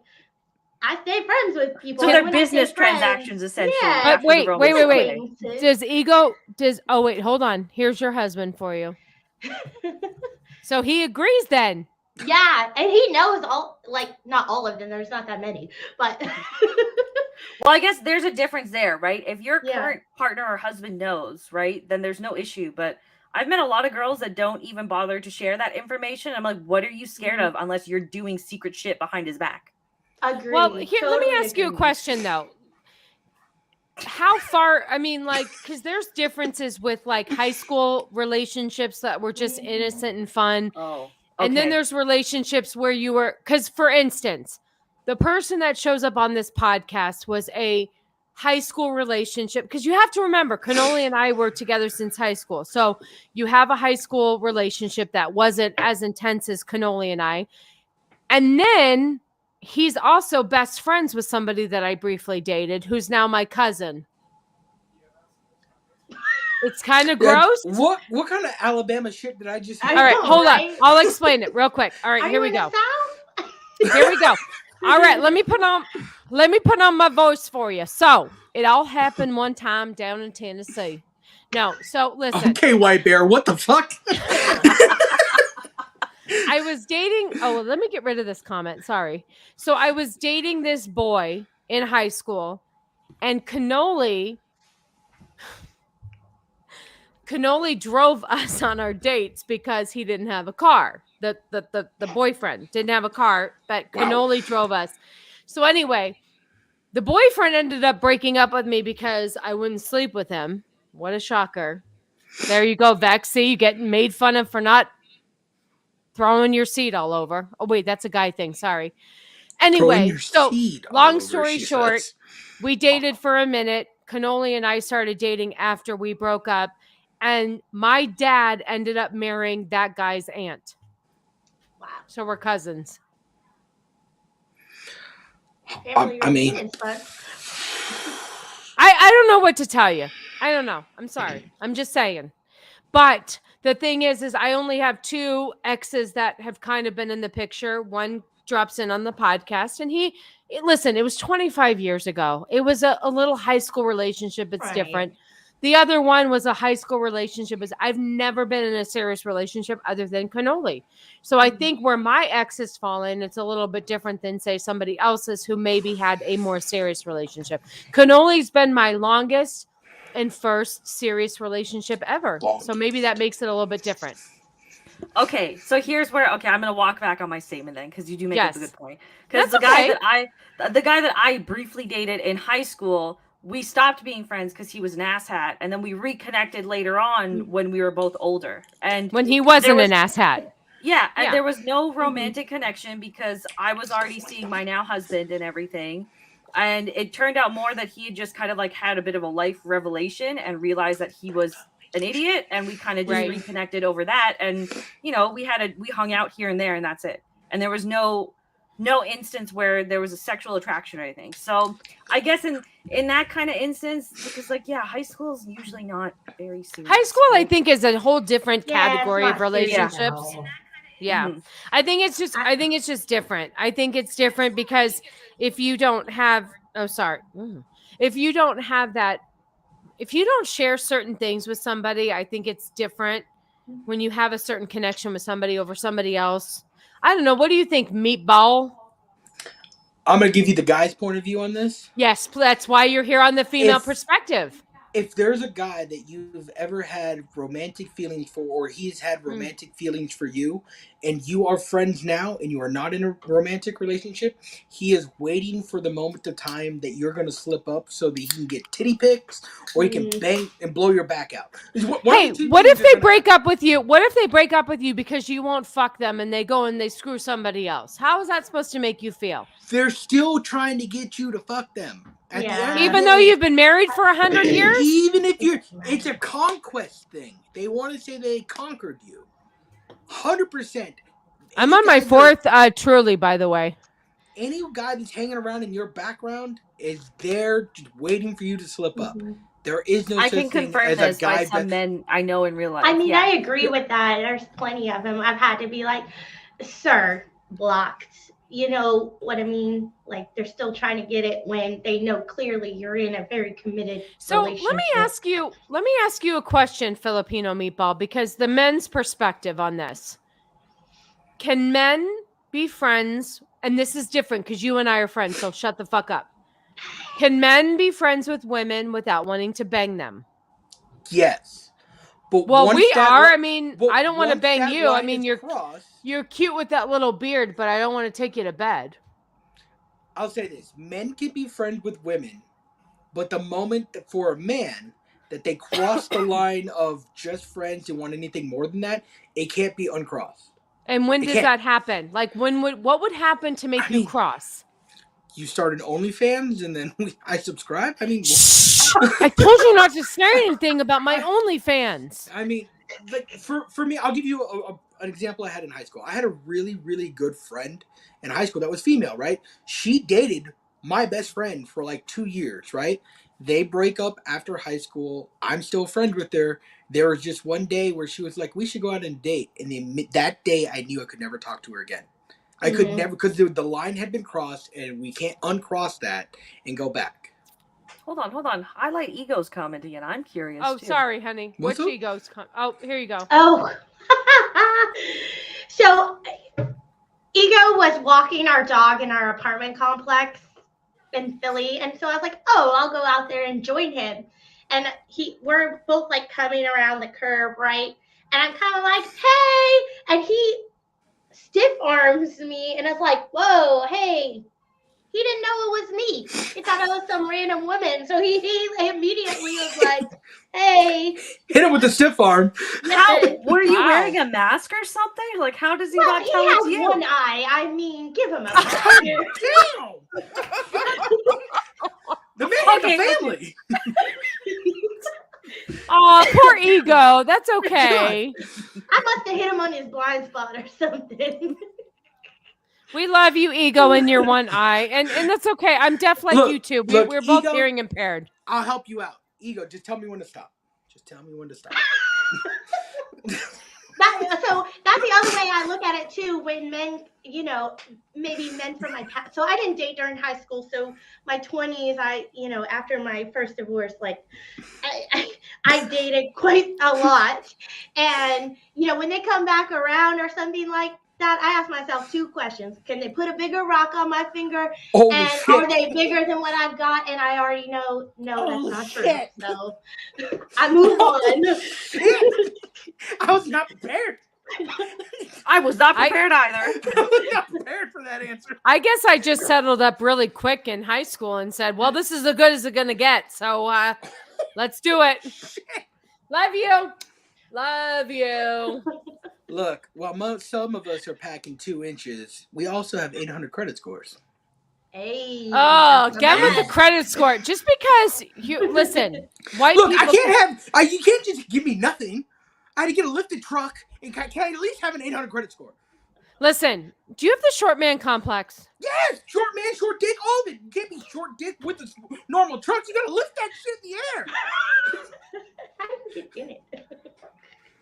I stay friends with people. So they're business transactions, essentially. Yeah. Wait. Hold on. Here's your husband for you. So he agrees then. Yeah, and he knows not all of them. There's not that many, but. Well, I guess there's a difference there, right? If your current partner or husband knows, right, then there's no issue. But I've met a lot of girls that don't even bother to share that information. I'm like, what are you scared of unless you're doing secret shit behind his back? Agree. Well, here, let me ask you a question, though. How far, because there's differences with, high school relationships that were just innocent and fun. Oh, okay. And then there's relationships where you were, because, for instance, the person that shows up on this podcast was a high school relationship, because you have to remember, Cannoli and I were together since high school. So you have a high school relationship that wasn't as intense as Cannoli and I. And then he's also best friends with somebody that I briefly dated, who's now my cousin. It's kind of gross. What kind of Alabama shit did I just hear? All right, hold on. I'll explain it real quick. All right, here we go. Here we go. All right, let me put on my voice for you. So it all happened one time down in Tennessee. No, so listen. Okay, White Bear, what the fuck? I was dating. Oh, well, let me get rid of this comment. Sorry. So I was dating this boy in high school, and Cannoli drove us on our dates because he didn't have a car. The boyfriend didn't have a car, but Cannoli drove us. So anyway, the boyfriend ended up breaking up with me because I wouldn't sleep with him. What a shocker. There you go, Vexy. You getting made fun of for not throwing your seed all over. Oh, wait, that's a guy thing. Sorry. Anyway, so long story short, we dated for a minute. Cannoli and I started dating after we broke up. And my dad ended up marrying that guy's aunt. Wow. So we're cousins. I mean, I don't know what to tell you. I don't know. I'm sorry. I'm just saying. But the thing is I only have two exes that have kind of been in the picture. One drops in on the podcast, and listen, it was 25 years ago. It was a little high school relationship. It's different. The other one was a high school relationship. I've never been in a serious relationship other than Cannoli. So I think where my ex has fallen, it's a little bit different than, say, somebody else's who maybe had a more serious relationship. Cannoli's been my longest and first serious relationship ever. So maybe that makes it a little bit different. Okay, so here's where I'm gonna walk back on my statement then, because you do make a good point. Because the guy that I briefly dated in high school, we stopped being friends because he was an asshat, and then we reconnected later on when we were both older. And when he wasn't an asshat. Yeah, and there was no romantic connection because I was already seeing my now husband and everything. And it turned out more that he had just kind of had a bit of a life revelation and realized that he was an idiot, and we kind of just reconnected over that. And we hung out here and there, and that's it. And there was no instance where there was a sexual attraction or anything. So I guess in that kind of instance, because high school is usually not very serious. High school, I think, is a whole different category of relationships. Yeah. Mm-hmm. I think it's just different. I think it's different because if you don't have if you don't have that, if you don't share certain things with somebody, I think it's different when you have a certain connection with somebody over somebody else. I don't know. What do you think, Meatball? I'm going to give you the guy's point of view on this. Yes, that's why you're here on the female perspective. If there's a guy that you've ever had romantic feelings for, or he's had romantic feelings for you, and you are friends now, and you are not in a romantic relationship, he is waiting for the moment of time that you're going to slip up so that he can get titty pics, or he can bang and blow your back out. What if they break up with you? What if they break up with you because you won't fuck them and they go and they screw somebody else? How is that supposed to make you feel? They're still trying to get you to fuck them. Even though you've been married for 100 years? Even if it's a conquest thing. They want to say they conquered you. 100%. I'm on my fourth Truly, by the way. Any guy that's hanging around in your background is there just waiting for you to slip up. There is no I such can thing confirm as this a guy by some men I know in real life. I mean, yeah. I agree with that. There's plenty of them. I've had to be like, sir, blocked. You know what I mean? Like they're still trying to get it when they know clearly you're in a very committed relationship. Let me ask you a question, Filipino Meatball, because the men's perspective on this. Can men be friends? And this is different because you and I are friends, so shut the fuck up. Can men be friends with women without wanting to bang them? Yes. But we are. I mean, I don't want to bang you. I mean, you're cute with that little beard, but I don't want to take you to bed. I'll say this. Men can be friends with women, but the moment that for a man that they cross the line of just friends and want anything more than that, it can't be uncrossed. And when does that happen? Like, what would happen to make you cross? You start an OnlyFans and then I subscribe? I mean... I told you not to say anything about my OnlyFans. I mean, like for me, I'll give you an example I had in high school. I had a really, really good friend in high school that was female, right? She dated my best friend for like 2 years, right? They break up after high school. I'm still a friend with her. There was just one day where she was like, we should go out and date. And that day, I knew I could never talk to her again. I could never, because the line had been crossed, and we can't uncross that and go back. Hold on. Highlight Ego's comment again. I'm curious. Oh, sorry, honey. Which Ego's Oh, here you go. Oh. So, Ego was walking our dog in our apartment complex in Philly. And so I was like, oh, I'll go out there and join him. And we're both like coming around the curb, right? And I'm kind of like, hey. And he stiff arms me. And it's like, whoa, hey. He didn't know it was me. He thought I was some random woman. So he immediately was like, hey. Hit him with the stiff arm. Were you wearing a mask or something? Like, how does he not tell it's you? He has one eye. I mean, give him a Damn! The man has a family. Oh, poor Ego. That's okay. I must have hit him on his blind spot or something. We love you, Ego, in your one eye. And that's okay. I'm deaf like you too. We're both Ego, hearing impaired. I'll help you out. Ego, just tell me when to stop. So that's the other way I look at it too. When men, maybe men from my past. So I didn't date during high school. So my 20s, after my first divorce, like I dated quite a lot. And when they come back around or something like that, I ask myself 2 questions. Can they put a bigger rock on my finger? Are they bigger than what I've got? And I already know, no, that's not true. So I move on. I was not prepared. I was not prepared either. I was not prepared for that answer. I guess I just settled up really quick in high school and said, well, this is as good as it's going to get. So let's do it. Love you. Love you. Look, while some of us are packing 2 inches, we also have 800 credit scores. Hey. Oh, get with the credit score. Just because listen, white Look, people. you can't just give me nothing. I had to get a lifted truck, and can I at least have an 800 credit score? Listen, do you have the short man complex? Yes, short man, short dick, all of it. You can't be short dick with the normal trucks. You gotta lift that shit in the air. How did you get in it?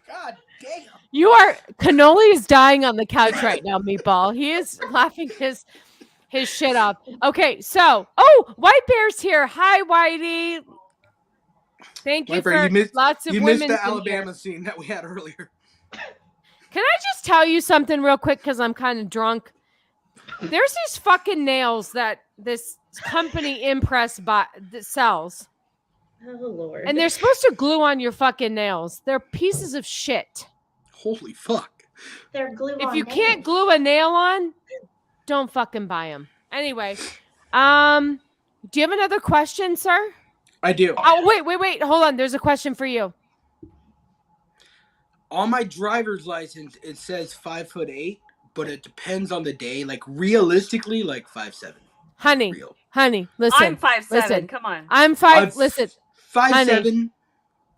God damn. Cannoli is dying on the couch right now, Meatball. He is laughing his shit off. Okay, so, White Bear's here. Hi, Whitey. Thank you for lots of women. You missed the Alabama scene that we had earlier. Can I just tell you something real quick because I'm kind of drunk? There's these fucking nails that this company Impress that sells. Oh, Lord. And they're supposed to glue on your fucking nails. They're pieces of shit. Holy fuck. They're glue on If you nails. can't glue a nail on, don't fucking buy them. Anyway, do you have another question, sir? I do. Oh, wait. Hold on. There's a question for you. On my driver's license, it says 5'8", but it depends on the day. Like, realistically, like 5'7". Honey, listen. I'm 5'7". Listen. Come on. I'm 5. Listen. 5'7".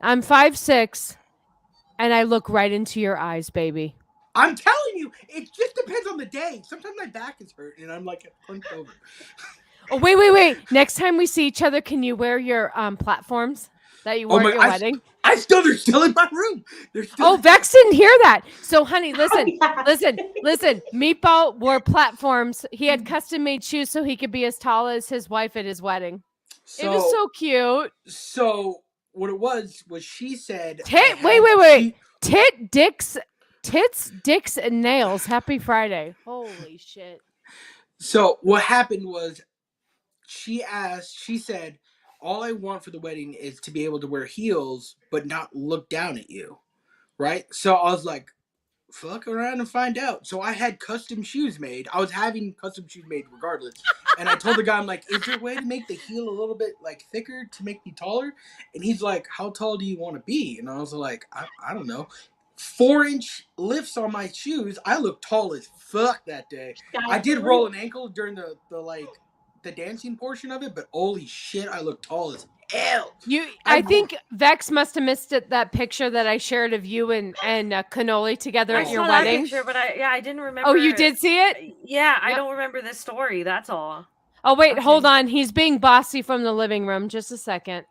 I'm 5'6", and I look right into your eyes, baby. I'm telling you, it just depends on the day. Sometimes my back is hurt, and I'm like hunched over. Oh, wait. Next time we see each other, can you wear your platforms? that you wore at your wedding? They're still in my room. Vex didn't hear that. So, honey, listen. Meatball wore platforms. He had custom made shoes so he could be as tall as his wife at his wedding. It was so cute. So what it was she said, wait. Tits, dicks, and nails. Happy Friday. Holy shit. So what happened was she said, all I want for the wedding is to be able to wear heels, but not look down at you. Right? So I was like, fuck around and find out. So I had custom shoes made. I was having custom shoes made regardless. And I told the guy, I'm like, is there a way to make the heel a little bit like thicker to make me taller? And he's like, how tall do you want to be? And I was like, I don't know. 4-inch lifts on my shoes. I looked tall as fuck that day. I did roll an ankle during the dancing portion of it, but holy shit, I looked tall as hell. I think Vex must have missed that picture that I shared of you and Cannoli together at your wedding. Picture, but I didn't remember. Oh, you did see it? Yeah, I don't remember this story. That's all. Oh wait, hold on. He's being bossy from the living room. Just a second.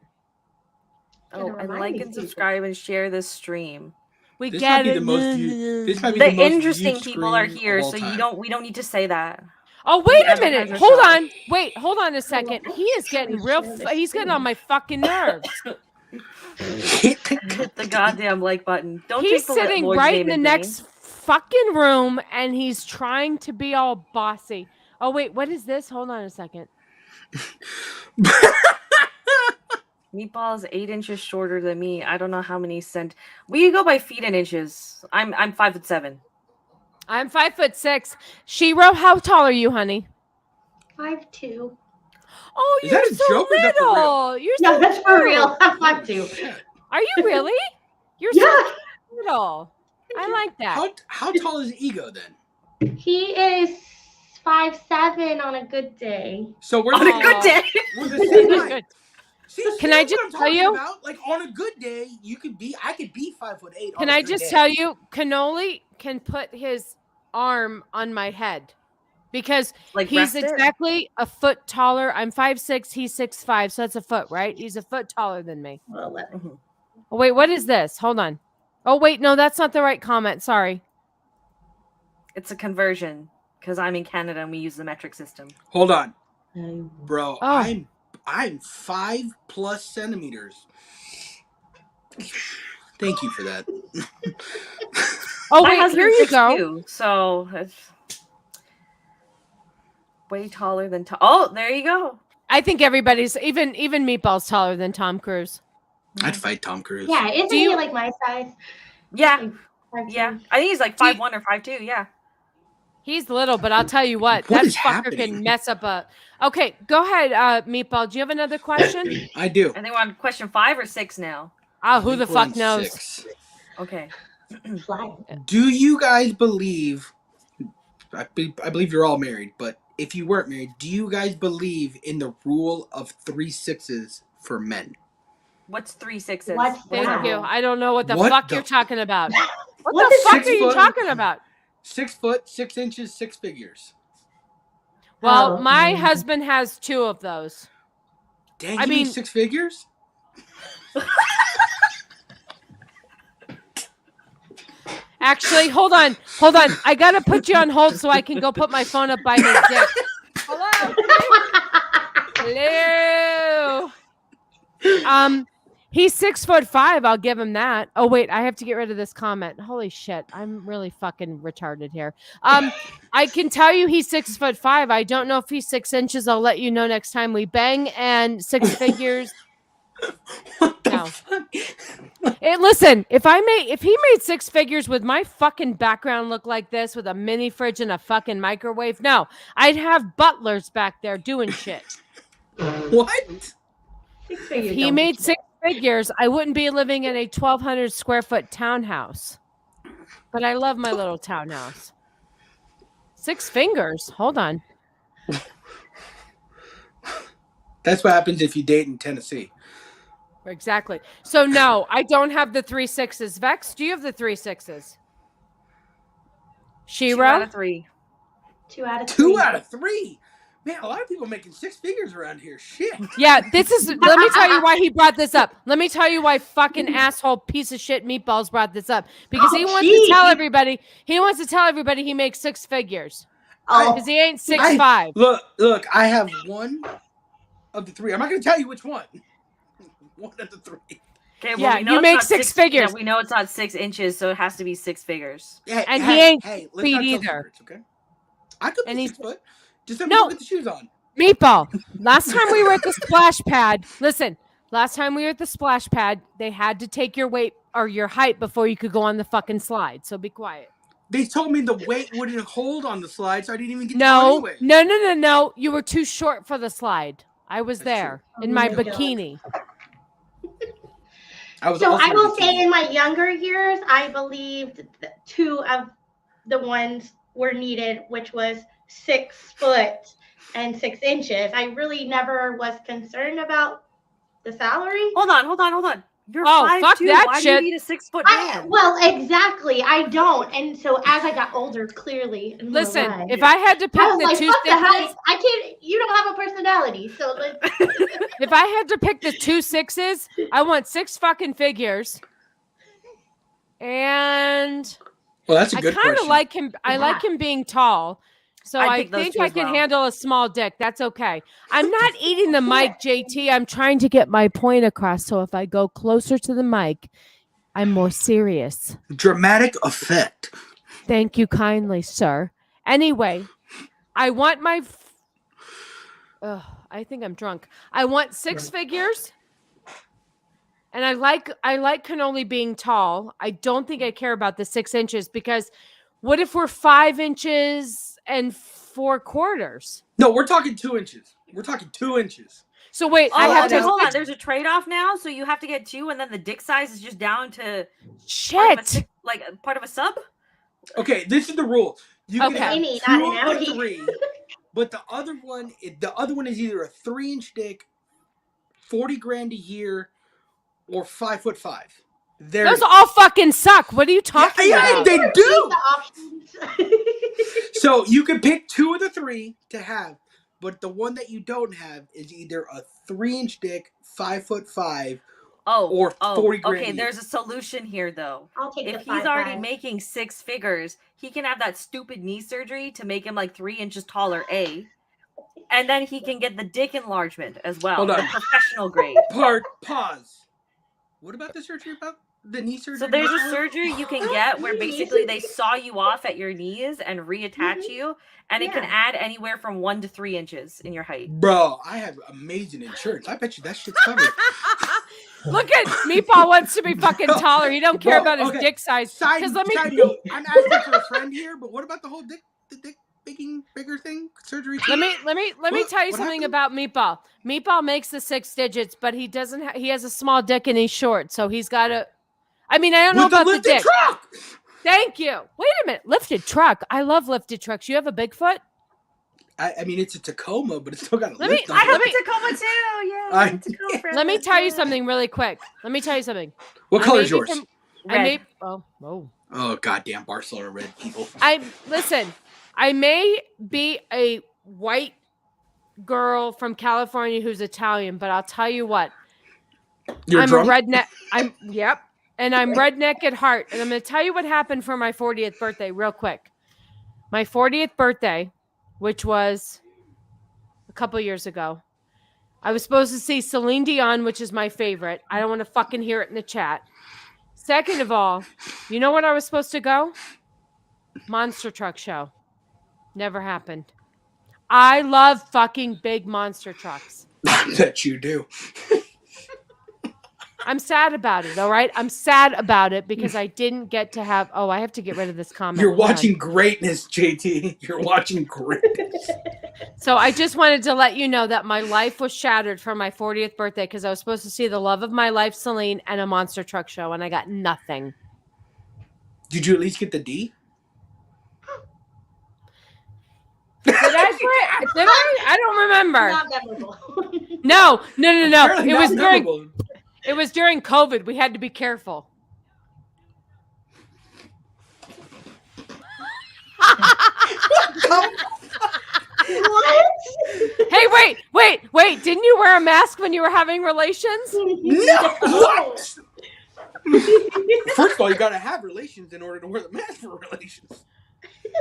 Oh, and like and subscribe and share this stream. We get it. The interesting people are here, so we don't need to say that. Oh, wait a minute. Hold on. Wait, hold on a second. He is getting he's getting on my fucking nerves. Hit the goddamn like button. He's sitting right in the next fucking room and he's trying to be all bossy. Oh, wait, what is this? Hold on a second. Meatball is 8 inches shorter than me. I don't know how many we go by feet and inches. I'm 5'7". I'm 5'6". Shiro, how tall are you, honey? 5'2". Oh, you're so little. You're so no, that's for real. I'm 5'2". Are you really? You're so little. I like that. How tall is Ego then? He is 5'7" on a good day. So we're on a good day. We're the same height. See, can I just tell you? Like on a good day, I could be 5'8". Can I just tell you, Cannoli can put his arm on my head because he's exactly a foot taller. I'm 5'6", he's 6'5", so that's a foot, right? He's a foot taller than me. Oh, wait, what is this? Hold on. Oh, wait, no, that's not the right comment. Sorry. It's a conversion because I'm in Canada and we use the metric system. Hold on, bro. Oh. I'm 5+ centimeters. Thank you for that. Oh, wait, here you go. Too, so it's way taller than Tom. Oh, there you go. I think everybody's, even Meatball's taller than Tom Cruise. I'd fight Tom Cruise. Yeah, isn't he like my size? Yeah. Yeah. I think he's like 5'1" or 5'2". Yeah. He's little, but I'll tell you what that fucker can mess up a... Okay, go ahead, Meatball. Do you have another question? I do. I think we're on question 5 or 6 now. Who the fuck knows? 6. Okay. Do you guys believe... I believe you're all married, but if you weren't married, do you guys believe in the rule of 3 6s for men? What's 3 6s? Thank you. I don't know what the fuck you're talking about. What the fuck are you talking about? 6 foot, 6 inches, 6 figures. Well, my husband has 2 of those. Dang, you mean 6 figures? Actually, hold on. I gotta put you on hold so I can go put my phone up by his dick. Hello. He's 6'5". I'll give him that. Oh wait, I have to get rid of this comment. Holy shit, I'm really fucking retarded here. I can tell you he's 6'5". I don't know if he's 6 inches. I'll let you know next time we bang. And 6 figures. What the fuck? Listen, if he made 6 figures with my fucking background look like this with a mini fridge and a fucking microwave, no, I'd have butlers back there doing shit. What? If he made 6 figures, I wouldn't be living in a 1,200 square foot townhouse. But I love my little townhouse. 6 fingers. Hold on. That's what happens if you date in Tennessee. Exactly. So no, I don't have the 3 6s. Vex, do you have the 3 6s? Shiro? 2 out of 3. 2 out of 3. 2 out of 3. Man, a lot of people making six figures around here. Shit. Yeah, let me tell you why he brought this up. Let me tell you why fucking asshole piece of shit Meatballs brought this up. Because he wants to tell everybody he makes six figures. Because he ain't 6'5". Look, I have one of the three. I'm not going to tell you which one. One of the three. Okay, well, we know you make six figures. Yeah, we know it's not 6 inches, so it has to be 6 figures. He ain't feet either. Secrets, okay? I could be 6 foot. Just let me get the shoes on. Meatball. Last time we were at the splash pad, they had to take your weight or your height before you could go on the fucking slide. So be quiet. They told me the weight wouldn't hold on the slide, so I didn't even get to go anyway. No. You were too short for the slide. I was there in my bikini. I will say in my younger years, I believed that 2 of the ones were needed, which was 6 foot and 6 inches. I really never was concerned about the salary. Hold on. You're 5'2". Why do you need a 6 foot man? Well, exactly. I don't. And so as I got older, clearly. Listen, if I had to pick the 2 6s, I can't. You don't have a personality, so if I had to pick the 2 6s, I want 6 fucking figures. And that's a good question. I kind of like him. I like him being tall. So I think I can handle a small dick. That's okay. I'm not eating the mic, JT. I'm trying to get my point across. So if I go closer to the mic, I'm more serious. Dramatic effect. Thank you kindly, sir. Anyway, I want my... I think I'm drunk. I want 6 figures. And I like Cannoli being tall. I don't think I care about the 6 inches because what if we're 5 inches and 4 quarters? No, we're talking 2 inches. So wait, hold on. There's a trade-off now, so you have to get 2, and then the dick size is just down to part of a sub. Okay, this is the rule. You can have 2 or 3, but the other one is either a 3-inch dick, $40,000 a year, or 5'5". Those all fucking suck. What are you talking about? Yeah, they do. So you can pick 2 of the 3 to have, but the one that you don't have is either a 3-inch dick, 5'5", or $40,000. Okay, there's a solution here though. If he's already making 6 figures, he can have that stupid knee surgery to make him like 3 inches taller. And then he can get the dick enlargement as well. Hold on. The professional grade. Pause. What about the surgery about? The knee surgery? So there's a surgery you can get where basically they saw you off at your knees and reattach you, and it can add anywhere from 1 to 3 inches in your height. Bro, I have amazing insurance. I bet you that shit's covered. Look at Meatball wants to be fucking taller. He don't care about his dick size. Side note, I'm asking for a friend here, but what about the whole dick bigger thing surgery? Let me tell you something about Meatball. Meatball makes the 6 digits, but he doesn't. He has a small dick and he's short, so he's got to. I mean, I don't know about the dick. Truck! Thank you. Wait a minute. Lifted truck. I love lifted trucks. You have a Bigfoot? I mean, it's a Tacoma, but it's still got a lift on it. I have a Tacoma too. Yeah. Let me tell you something really quick. What color is yours? Red. Oh, goddamn Barcelona red people. Listen, I may be a white girl from California who's Italian, but I'll tell you what. You're drunk? A redneck. Yep. And I'm redneck at heart. And I'm going to tell you what happened for my 40th birthday real quick. My 40th birthday, which was a couple years ago, I was supposed to see Celine Dion, which is my favorite. I don't want to fucking hear it in the chat. Second of all, you know what I was supposed to go? Monster truck show. Never happened. I love fucking big monster trucks. I bet you do. I'm sad about it, all right? I'm sad about it because I didn't get to have... Oh, I have to get rid of this comment. You're watching greatness, JT. You're watching greatness. So I just wanted to let you know that my life was shattered for my 40th birthday because I was supposed to see the love of my life, Celine, and a monster truck show, and I got nothing. Did you at least get the D? Did I? I don't remember. Not memorable. No. Apparently It was during COVID. We had to be careful. What? Wait, didn't you wear a mask when you were having relations? No, what? First of all, you gotta have relations in order to wear the mask for relations.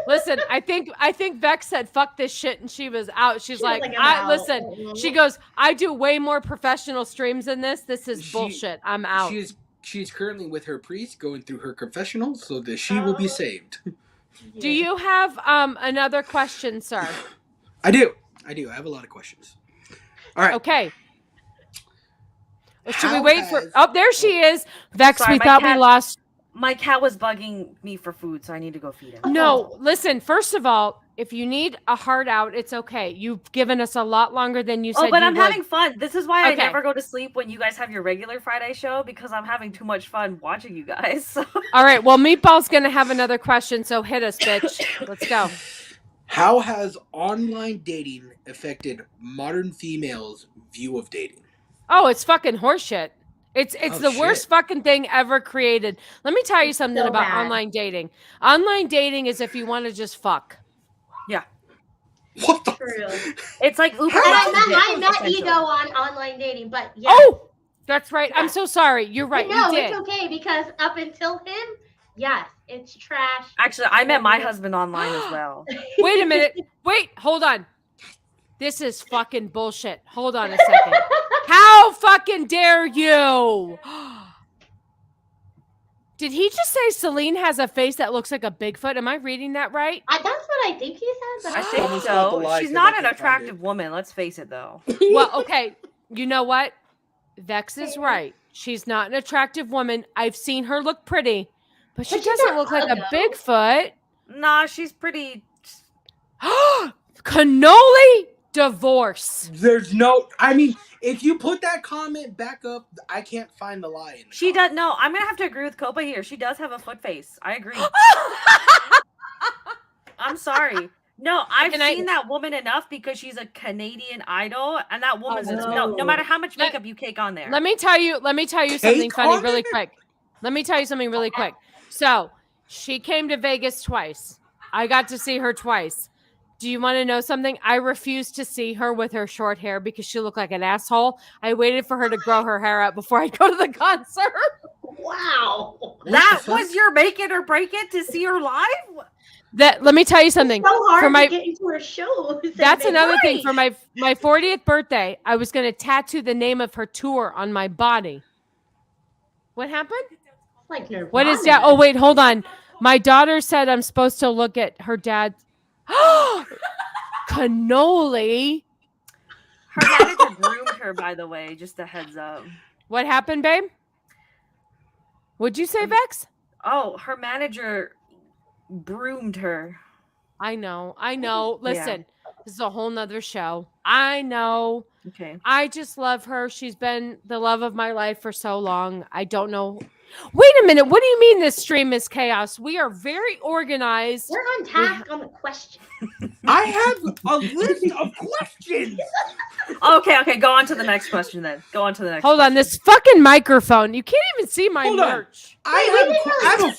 Listen, I think Vex said fuck this shit and she was out. She's like listen, she goes, I do way more professional streams than this. This is bullshit. I'm out. She's currently with her priest going through her confessional so that she will be saved. Do you have another question, sir? I do. I have a lot of questions. All right. Okay. Should we wait for... Oh, there she is. Vex, Sorry, we thought we lost... My cat was bugging me for food, so I need to go feed him. No, listen, first of all, if you need a heart out, it's okay. You've given us a lot longer than you said you would. Oh, but I'm having fun. This is why I never go to sleep when you guys have your regular Friday show, because I'm having too much fun watching you guys. All right, well, Meatball's going to have another question, so hit us, bitch. Let's go. How has online dating affected modern females' view of dating? Oh, it's fucking horseshit. It's the worst fucking thing ever created. Let me tell you something about online dating. Online dating is if you want to just fuck. Yeah. What the? True. It's like Uber. I met Ego on online dating, but yeah. Oh, that's right. Yeah. I'm so sorry. You're right. No, you did. it's okay because up until him, yes, it's trash. Actually, I met my husband online as well. Wait a minute. Wait, hold on. This is fucking bullshit. Hold on a second. How fucking dare you? Did he just say Celine has a face that looks like a Bigfoot? Am I reading that right? That's what I think he said. I think so. She's not an attractive woman. Let's face it, though. Well, okay. You know what? Vex is right. She's not an attractive woman. I've seen her look pretty, but she doesn't look like a Bigfoot. Nah, she's pretty. Cannoli divorce. There's no... I mean... If you put that comment back up, I can't find the lie. She does. No, I'm gonna have to agree with Copa here. She does have a foot face. I agree. I'm sorry. No, I've seen that woman enough because she's a Canadian idol, and that woman's no matter how much makeup you cake on there. Let me tell you something funny really quick. Let me tell you something really quick. So she came to Vegas twice. I got to see her twice. Do you want to know something? I refused to see her with her short hair because she looked like an asshole. I waited for her to grow her hair out before I go to the concert. Wow. That was your make it or break it to see her live? Let me tell you something. It's so hard to get into her show. That's another thing. For my 40th birthday, I was going to tattoo the name of her tour on my body. What happened? Like Nirvana. What is that? Oh, wait, hold on. My daughter said I'm supposed to look at her dad. Cannoli. Her manager groomed her, by the way. Just a heads up. What happened, babe? What'd you say, Vex? Oh, her manager groomed her. I know. Listen, this is a whole nother show. I know. Okay. I just love her. She's been the love of my life for so long. I don't know. Wait a minute. What do you mean this stream is chaos? We are very organized. We're on task on the question. I have a list of questions. Okay. Go on to the next question then. Hold on. This fucking microphone. You can't even see my merch. I have a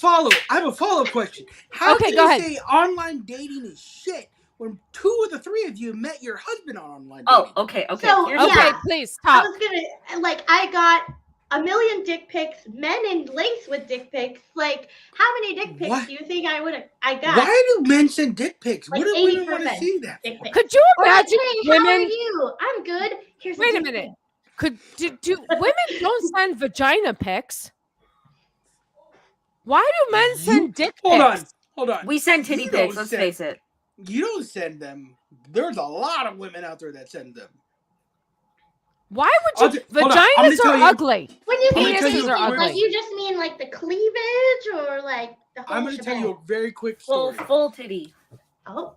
follow-up question. How can you say online dating is shit when 2 of the 3 of you met your husband on online dating? Oh, okay. So, please stop. I was gonna I got a million dick pics, men in lace with dick pics. Like, how many dick pics do you think I got? Why do men send dick pics? Like what do we want to see that? Could you imagine women? How are you? I'm good. Wait a minute. Do women don't send vagina pics? Why do men send dick pics? Hold on. We send titty pics. Let's face it. You don't send them. There's a lot of women out there that send them. Why would you? Vaginas are ugly. When you penises are ugly. Like, you just mean like the cleavage or like the whole I'm going to tell you a very quick story. Full titty. Oh.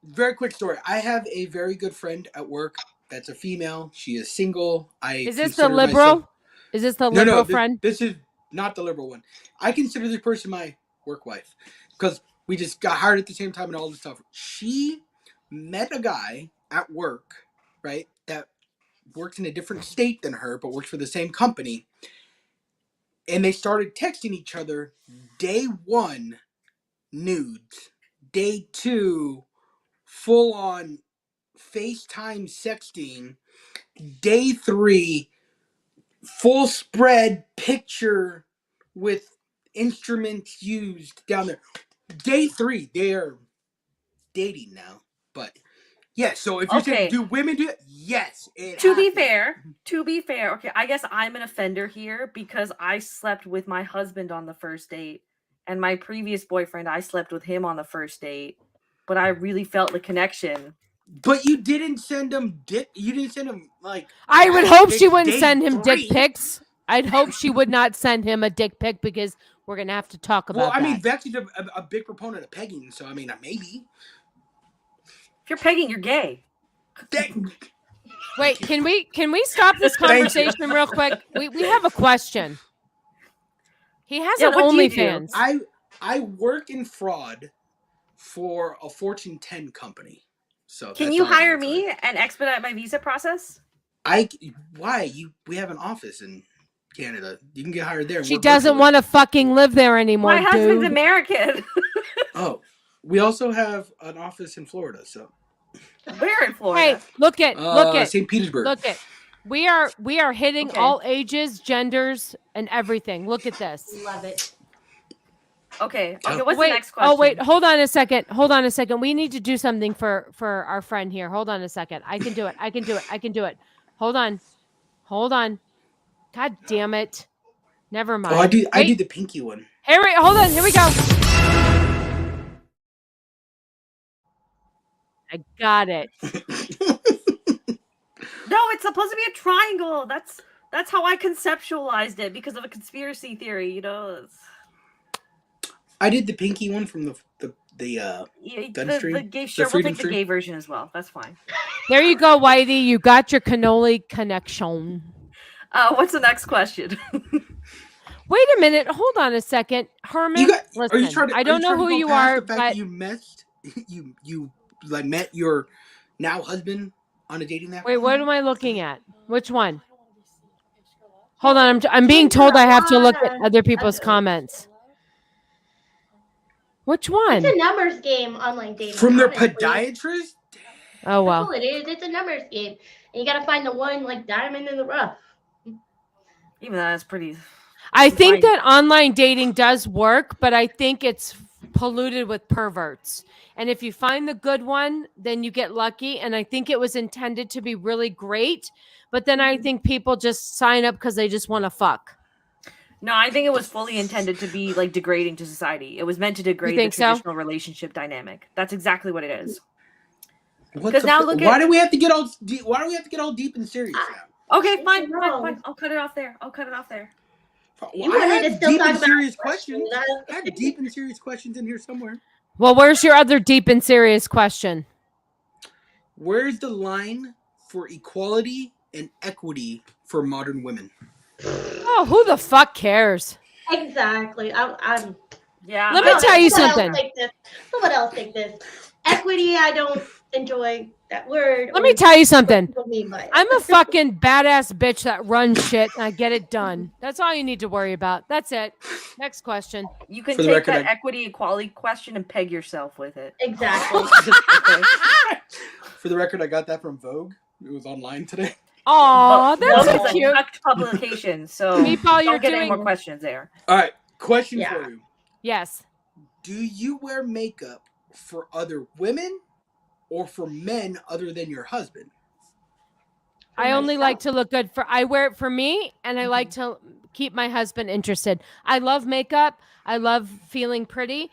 Very quick story. I have a very good friend at work that's a female. She is single. Is this the liberal? Is this the liberal friend? This is not the liberal one. I consider this person my work wife because we just got hired at the same time and all this stuff. She met a guy at work, right, that works in a different state than her, but works for the same company. And they started texting each other. Day 1, nudes. Day 2, full on FaceTime sexting. Day 3, full spread picture with instruments used down there. Day 3, they are dating now. But yeah, so if you're saying, do women do it? Yes. To be fair, okay, I guess I'm an offender here because I slept with my husband on the first date, and my previous boyfriend, I slept with him on the first date, but I really felt the connection. But you didn't send him dick. You didn't send him like. I would hope she wouldn't send him dick pics. I'd hope she would not send him a dick pic because we're gonna have to talk about. Well, I mean, Vexy's a big proponent of pegging, so I mean, maybe. If you're pegging, you're gay. Wait, can we stop this conversation real quick? We have a question. He has an OnlyFans. I work in fraud for a Fortune 10 company. So can you hire me and expedite my visa process? We have an office in Canada. You can get hired there. She doesn't want to fucking live there anymore. My husband's American. Oh, we also have an office in Florida. So where in Florida? Hey, look at St. Petersburg. Look at. We are hitting all ages, genders, and everything. Look at this. Love it. Okay. What's the next question? Oh, wait. Hold on a second. We need to do something for our friend here. Hold on a second. I can do it. Hold on. God damn it. Never mind. Oh, I do the pinky one. Hey, wait, hold on. Here we go. I got it. No, it's supposed to be a triangle. That's how I conceptualized it because of a conspiracy theory, you know. I did the pinky one from the gun stream. We'll take the gay version as well. That's fine. There you go, Whitey. You got your cannoli connection. What's the next question? Wait a minute. Hold on a second, Herman. Listen, I don't know who you are, but you met your now husband on a dating app. Wait, what am I looking at? Which one? Hold on. I'm being told I have to look at other people's comments. Which one? It's a numbers game, online dating. From their podiatrist? Oh, well. That's all it is. It's a numbers game. And you got to find the one, like, diamond in the rough. Even that's pretty... I think that online dating does work, but I think it's polluted with perverts. And if you find the good one, then you get lucky. And I think it was intended to be really great. But then I think people just sign up because they just want to fuck. No, I think it was fully intended to be like degrading to society. It was meant to degrade the traditional relationship dynamic. That's exactly what it is. Because now look at why do we have to get all deep and serious now? Okay, fine. I'll cut it off there. You wanted to still talk about serious questions. I have deep and serious questions in here somewhere. Well, where's your other deep and serious question? Where's the line for equality and equity for modern women? Oh, who the fuck cares? Exactly. I'm yeah. Let me tell you something. Someone else take this. Equity, I don't enjoy that word. Let me tell you something. I'm a fucking badass bitch that runs shit and I get it done. That's all you need to worry about. That's it. Next question. You can take that equity equality question and peg yourself with it. Exactly. For the record, I got that from Vogue. It was online today. Oh, that's so cute. Publication. So Meatball, don't get any more questions there. All right, question for you. Yes. Do you wear makeup for other women or for men other than your husband? I only like to look good I wear it for me, and I like to keep my husband interested. I love makeup. I love feeling pretty,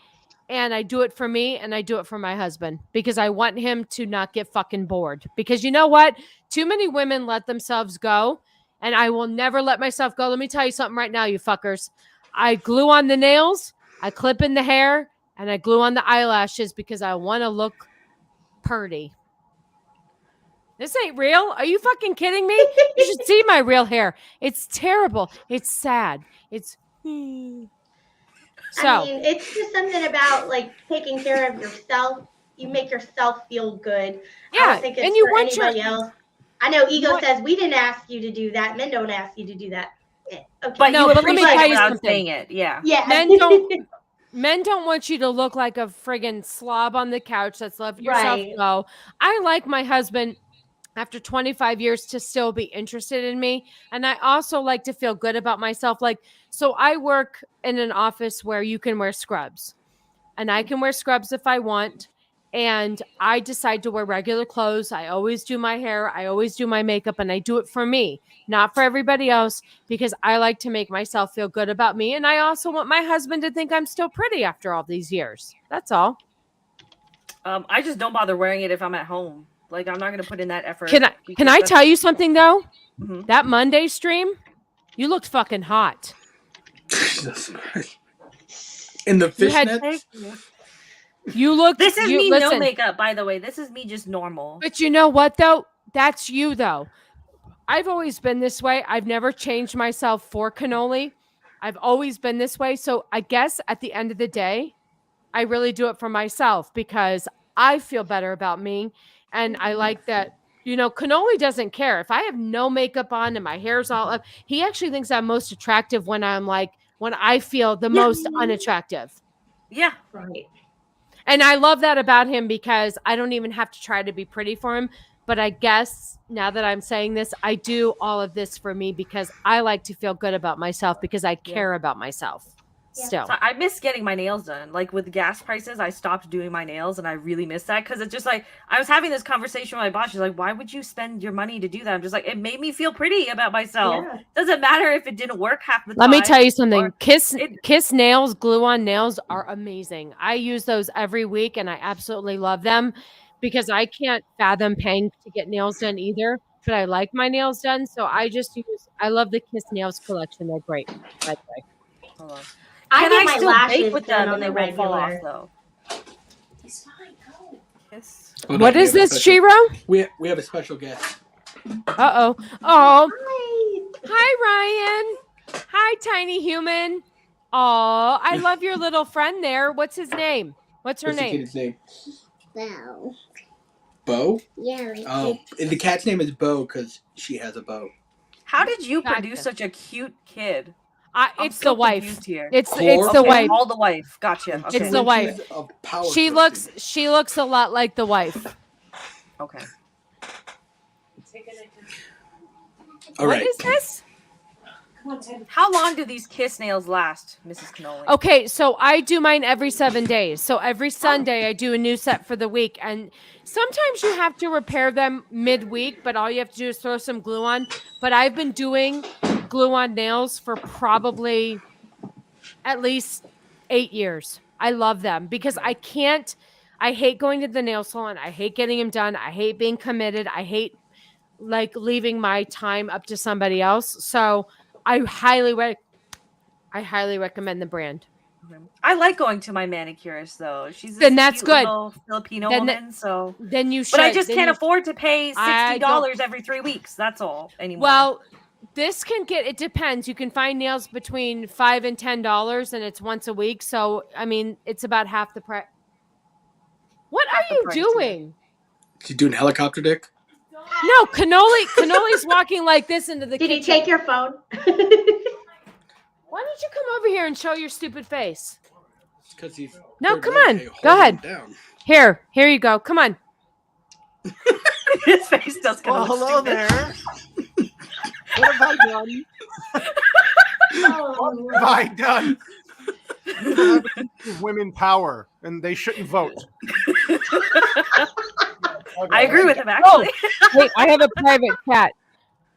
and I do it for me, and I do it for my husband because I want him to not get fucking bored. Because you know what? Too many women let themselves go, and I will never let myself go. Let me tell you something right now, you fuckers. I glue on the nails, I clip in the hair, and I glue on the eyelashes because I want to look pretty. This ain't real. Are you fucking kidding me? You should see my real hair. It's terrible. It's sad. It's so. I mean, it's just something about like taking care of yourself. You make yourself feel good. Yeah, I don't think it's and you for want anybody else. I know ego says we didn't ask you to do that. Men don't ask you to do that. Okay. But no, but let me tell you something. Saying it. Yeah. Yeah. Men don't want you to look like a friggin' slob on the couch that's let yourself go. I like my husband after 25 years to still be interested in me. And I also like to feel good about myself. Like, so I work in an office where you can wear scrubs, and I can wear scrubs if I want. And I decide to wear regular clothes. I always do my hair. I always do my makeup, and I do it for me, not for everybody else, because I like to make myself feel good about me. And I also want my husband to think I'm still pretty after all these years. That's all. I just don't bother wearing it if I'm at home. Like, I'm not going to put in that effort. Can I tell you something, though? Mm-hmm. That Monday stream, you looked fucking hot. Jesus Christ. In the fishnets? You look. This is me, no makeup, by the way. This is me just normal. But you know what, though? That's you, though. I've always been this way. I've never changed myself for Cannoli. I've always been this way. So I guess at the end of the day, I really do it for myself because I feel better about me. And I like that, you know, Cannoli doesn't care. If I have no makeup on and my hair's all up, he actually thinks I'm most attractive when I feel the most unattractive. Yeah. Right. And I love that about him because I don't even have to try to be pretty for him. But I guess now that I'm saying this, I do all of this for me because I like to feel good about myself because I care about myself. Yeah. Still. So I miss getting my nails done. Like with gas prices, I stopped doing my nails and I really miss that because it's just like I was having this conversation with my boss. She's like, why would you spend your money to do that? I'm just like, it made me feel pretty about myself. Yeah. Doesn't matter if it didn't work half the time. Let me tell you something. Kiss nails, glue-on nails are amazing. I use those every week and I absolutely love them because I can't fathom paying to get nails done either. But I like my nails done. So I love the Kiss Nails collection. They're great, by the way. Hold on. I get my still lashes bake with them done on and they the won't fall off regular. though? It's fine. Go. Kiss. What is this, Shiro? We have a special guest. Uh-oh. Oh. Hi. Hi, Ryan. Hi, tiny human. Oh, I love your little friend there. What's his name? What's her name? The kid's name? Bo. Bo? Yeah. Oh, and the cat's name is Bo because she has a bow. How did you Gotcha. produce such a cute kid? It's the wife. Here. It's the wife. All the wife. Gotcha. Okay. It's the wife. She looks a lot like the wife. Okay. All right. What is this? How long do these kiss nails last, Mrs. Cannoli? Okay, so I do mine every 7 days. So every Sunday I do a new set for the week. And sometimes you have to repair them midweek, but all you have to do is throw some glue on. But I've been doing glue on nails for probably at least 8 years. I love them because I hate going to the nail salon. I hate getting them done. I hate being committed. I hate like leaving my time up to somebody else. So I highly recommend the brand. I like going to my manicurist though. She's that's good. Filipino woman, so then you should. But I just can't afford to pay $60 every 3 weeks. That's all anymore. Well, it depends. You can find nails between $5 and $10, and it's once a week. So I mean, it's about half the price. What are you doing? She's doing helicopter dick. No, Cannoli's walking like this into the kitchen. Did he take your phone? Why don't you come over here and show your stupid face? Because he's come on. Go ahead. Here you go. Come on. His face does kind of hello stupid. there. What have I done? What have I done? Women power, and they shouldn't vote. I agree with him, actually. Oh, wait, I have a private chat.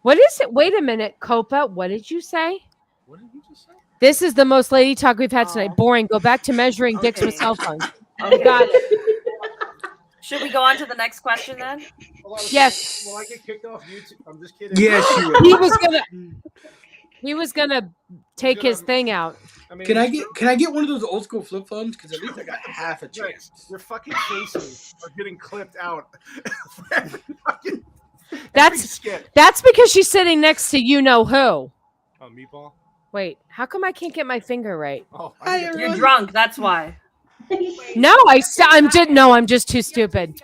What is it? Wait a minute, Copa. What did you say? What did you just say? This is the most lady talk we've had tonight. Boring. Go back to measuring dicks with cell phones. Okay. Got it. Should we go on to the next question then? Yes. Will I get kicked off YouTube? I'm just kidding. Yes, you will. He was gonna take his thing out. I mean, can I get one of those old school flip phones? Because at least I got half a chance. Your fucking faces are getting clipped out. That's because she's sitting next to you know who. Oh, Meatball. Wait, how come I can't get my finger right? Oh, you're drunk. That's why. No, I'm just too stupid.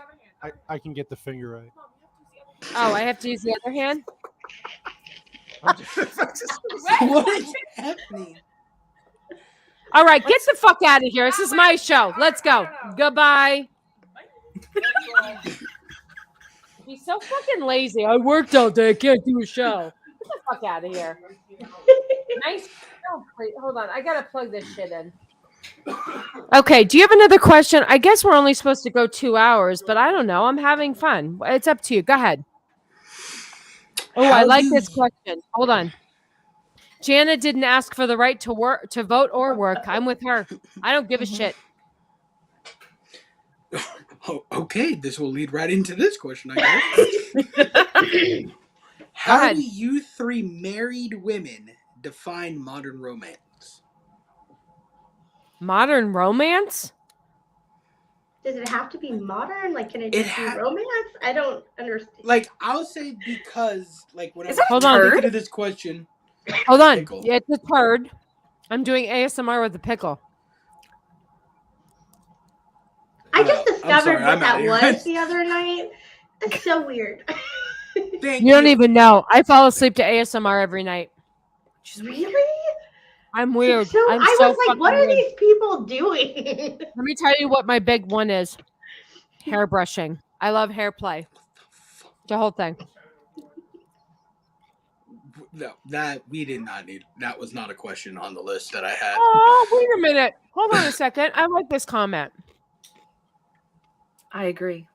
I can get the finger right. Oh, I have to use the other hand? What is happening? All right, get the fuck out of here. This is my show. Let's go. Goodbye. He's so fucking lazy. I worked all day. I can't do a show. Get the fuck out of here. Nice. Oh, wait, hold on. I gotta plug this shit in. Okay. Do you have another question? I guess we're only supposed to go 2 hours, but I don't know. I'm having fun. It's up to you. Go ahead. Oh, I like this question. Hold on. Jana didn't ask for the right to vote or work. I'm with her. I don't give a shit. Oh, okay, this will lead right into this question, I guess. How do you three married women define modern romance? Modern romance? Does it have to be modern? Like, can it just be romance? I don't understand. Like, I'll say because, like, when I was thinking of this question. Hold on. Pickle. Yeah, it's a turd. I'm doing ASMR with the pickle. I just discovered what that was the other night. That's so weird. You don't even know. I fall asleep to ASMR every night. Really? I'm weird. So I was like, what are these people doing? Let me tell you what my big one is. Hair brushing. I love hair play. The whole thing. No, that we did not need. That was not a question on the list that I had. Oh, wait a minute. Hold on a second. I like this comment. I agree.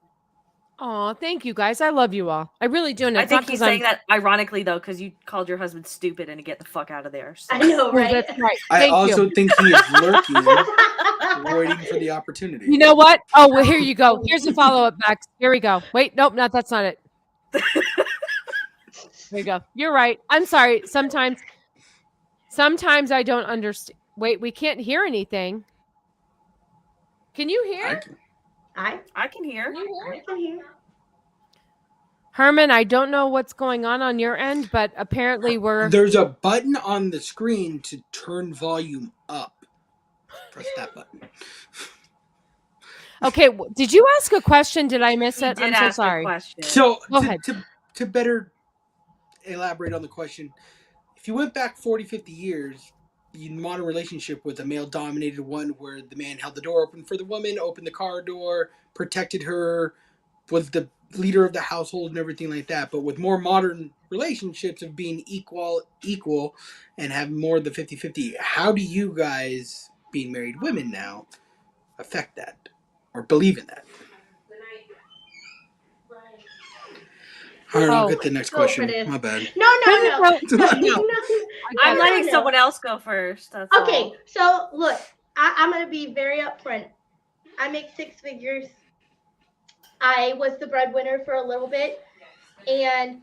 Oh, thank you guys. I love you all. I really do. And I think he's saying that ironically, though, because you called your husband stupid and to get the fuck out of there. So. I know, right? That's right. I also think he is lurking, waiting for the opportunity. You know what? Oh, well, here you go. Here's a follow-up, Max. Here we go. Wait, nope, that's not it. There you go. You're right. I'm sorry. Sometimes I don't understand. Wait, we can't hear anything. Can you hear? I can hear. I can hear. Herman, I don't know what's going on your end, but apparently There's a button on the screen to turn volume up. Press that button. Okay, did you ask a question? Did I miss it? I'm so sorry. So Go ahead. To better elaborate on the question, if you went back 40, 50 years, the modern relationship was a male-dominated one where the man held the door open for the woman, opened the car door, protected her, was the leader of the household and everything like that. But with more modern relationships of being equal, and having more of the 50-50, how do you guys, being married women now, affect that or believe in that? All right, I'll get the next question. My bad. No. I'm letting someone else go first. That's okay, all. So look, I'm going to be very upfront. I make 6 figures. I was the breadwinner for a little bit,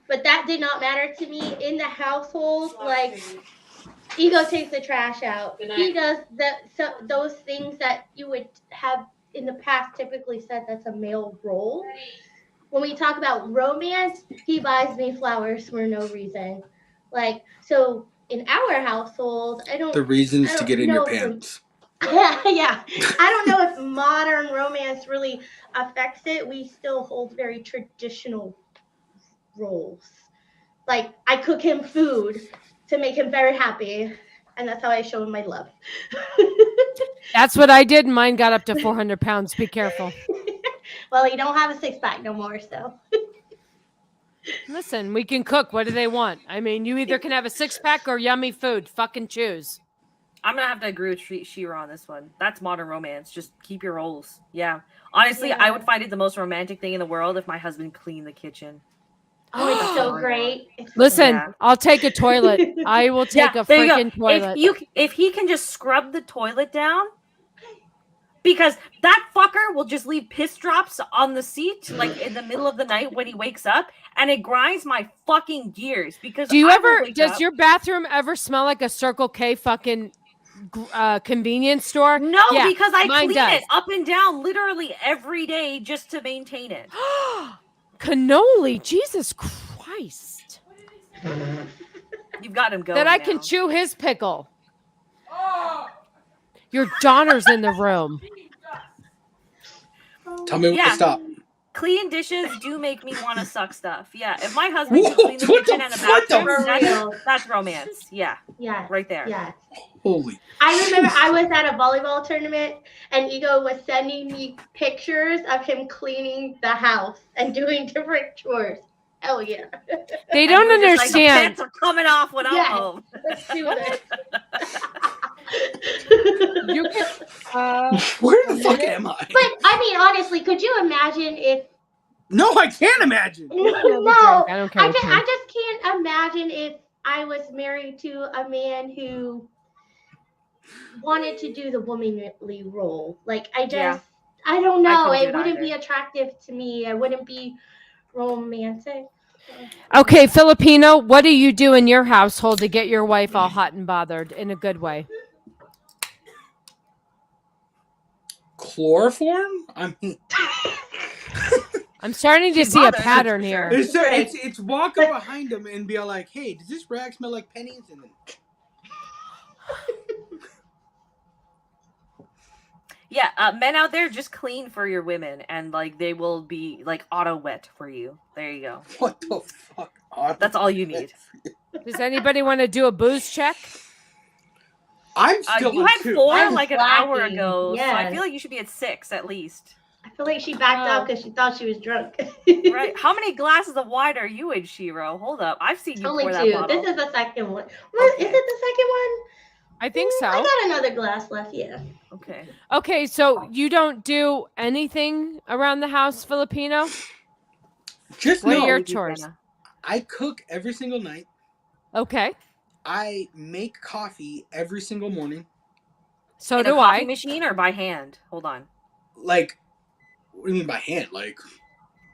but that did not matter to me in the household. Like, Ego takes the trash out. He does those things that you would have in the past typically said that's a male role. When we talk about romance, he buys me flowers for no reason. Like, so in our household, the reasons to get in your pants. Yeah. I don't know if modern romance really affects it. We still hold very traditional roles. Like, I cook him food to make him very happy, and that's how I show him my love. That's what I did. Mine got up to 400 pounds. Be careful. Well, you don't have a 6-pack no more, so. Listen, we can cook. What do they want? I mean, you either can have a 6-pack or yummy food. Fucking choose. I'm going to have to agree with Shira on this one. That's modern romance. Just keep your roles. Yeah. Honestly, I would find it the most romantic thing in the world if my husband cleaned the kitchen. Oh, it's so great. Listen, I'll take a toilet. I will take a freaking toilet. If he can just scrub the toilet down, because that fucker will just leave piss drops on the seat, like in the middle of the night when he wakes up, and it grinds my fucking gears. Because does your bathroom ever smell like a Circle K fucking convenience store? No, because I clean it up and down literally every day just to maintain it. Cannoli, Jesus Christ! You've got him going. That I can chew his pickle. Your daughter's in the room. Tell me when to stop. clean dishes do make me want to suck stuff. Yeah, if my husband can clean the kitchen and the bathroom, that's romance. Yeah, right there. Yeah. Holy. I remember I was at a volleyball tournament and Ego was sending me pictures of him cleaning the house and doing different chores. Hell yeah. They don't understand. Like, the pants are coming off when I'm home. Let's do this. You can, where the fuck am I? But I mean, honestly, could you imagine if? No, I can't imagine. No, I don't care. I just can't imagine if I was married to a man who wanted to do the womanly role. Like, I don't know. It wouldn't be attractive to me. I wouldn't be romantic. Okay, Filipino, what do you do in your household to get your wife all hot and bothered in a good way? Chloroform? I mean, I'm starting to see a pattern here. It's walking behind him and be like, hey, does this rag smell like pennies? And then... Yeah, men out there, just clean for your women, and like they will be like auto wet for you. There you go. What the fuck? That's all you need. Does anybody want to do a booze check? I'm still you had 4 I'm like an hour ago, so I Yes. feel like you should be at 6 at least. I feel like she backed out because she thought she was drunk. Right? How many glasses of wine are you in, Shiro? Hold up, I've seen you Only pour 2. that bottle. This is the second one. What, Okay. Is it the second one? I think so. I got another glass left. Yeah. Okay. Okay, so you don't do anything around the house, Filipino? Just What know, are your chores? I cook every single night. Okay. I make coffee every single morning. So In do a coffee I. machine or by hand? Hold on. Like, what do you mean by hand? Like,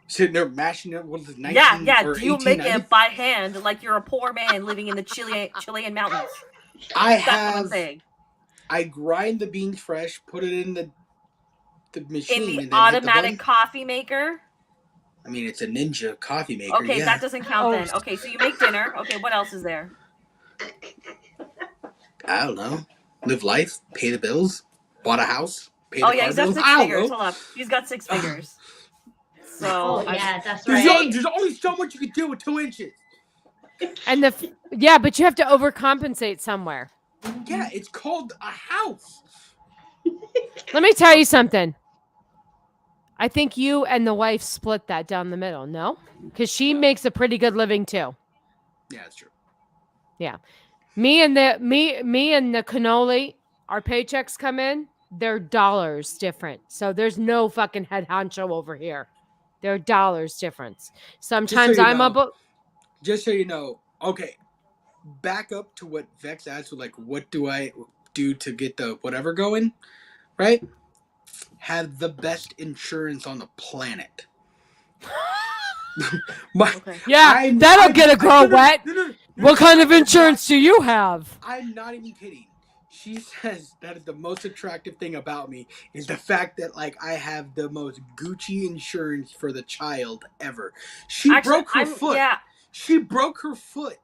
sitting there mashing it with 19 Yeah. or Do you 18, make it by hand like you're a poor man living in the Chilean mountains? That's what I'm saying. I grind the beans fresh, put it in the machine. In the and then automatic coffee maker? I mean, it's a Ninja coffee maker. Okay, yeah. that doesn't count then. Okay, so you make dinner. Okay, what else is there? I don't know. Live life, pay the bills, bought a house, pay the Oh yeah, car he's got bills. 6 I don't figures. know. Hold up. He's got 6 figures. So Oh yeah, that's There's, right. there's only so much you can do with 2 inches. And but you have to overcompensate somewhere. Yeah, it's called a house. Let me tell you something. I think you and the wife split that down the middle, no? Because she makes a pretty good living too. Yeah, that's true. Yeah. Me and the cannoli, our paychecks come in, they're dollars different. So there's no fucking head honcho over here. They're dollars difference. Sometimes Just so you know, okay, back up to what Vex asked, like, what do I do to get the whatever going, right? Have the best insurance on the planet. That'll get a girl wet. What kind of insurance do you have? I'm not even kidding. She says that is the most attractive thing about me is the fact that like I have the most Gucci insurance for the child ever. She broke her foot. Yeah. She broke her foot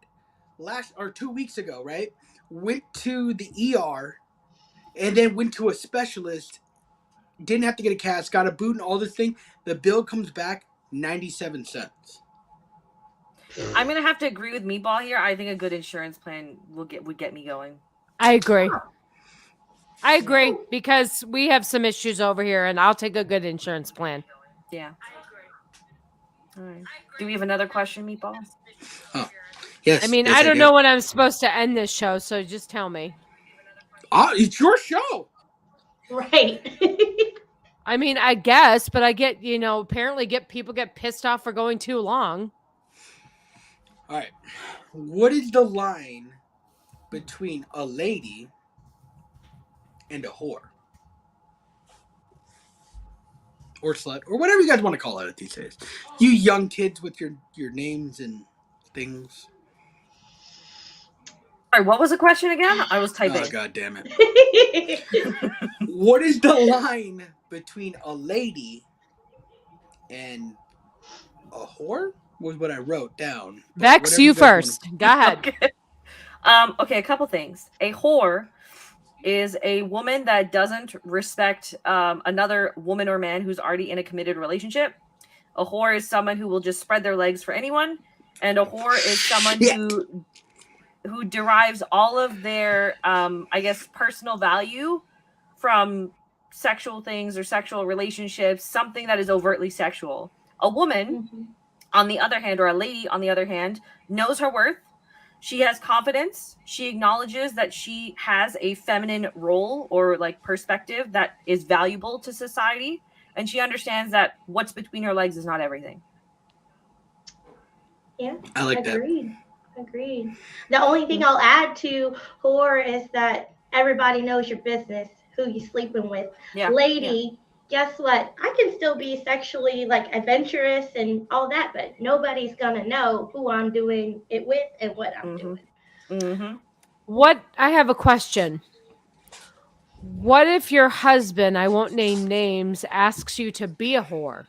2 weeks ago, right? Went to the ER and then went to a specialist. Didn't have to get a cast, got a boot and all this thing. The bill comes back 97 cents. I'm gonna have to agree with Meatball here. I think a good insurance plan would get me going. I agree because we have some issues over here, and I'll take a good insurance plan. Yeah. All right. Do we have another question, Meatball? Oh, yes. I mean, I don't know when I'm supposed to end this show, so just tell me. It's your show. Right. I mean, I guess, but I get, apparently people get pissed off for going too long. All right. What is the line between a lady and a whore? Or slut, or whatever you guys want to call it these days. You young kids with your names and things. All right, what was the question again? I was typing. Oh, God damn it. What is the line between a lady and a whore? Was what I wrote down. Vex, you first. Go ahead. Okay. Okay, a couple things. A whore is a woman that doesn't respect another woman or man who's already in a committed relationship. A whore is someone who will just spread their legs for anyone, and a whore is someone who derives all of their, I guess, personal value from sexual things or sexual relationships, something that is overtly sexual. A woman, on the other hand, or a lady, on the other hand, knows her worth. She has confidence. She acknowledges that she has a feminine role or like perspective that is valuable to society. And she understands that what's between her legs is not everything. Yeah, I like Agreed. The only thing I'll add to whore is that everybody knows your business, who you sleeping with. Yeah. Lady, guess what? I can still be sexually like adventurous and all that, but nobody's gonna know who I'm doing it with and what I'm doing. What? I have a question. What if your husband, I won't name names, asks you to be a whore?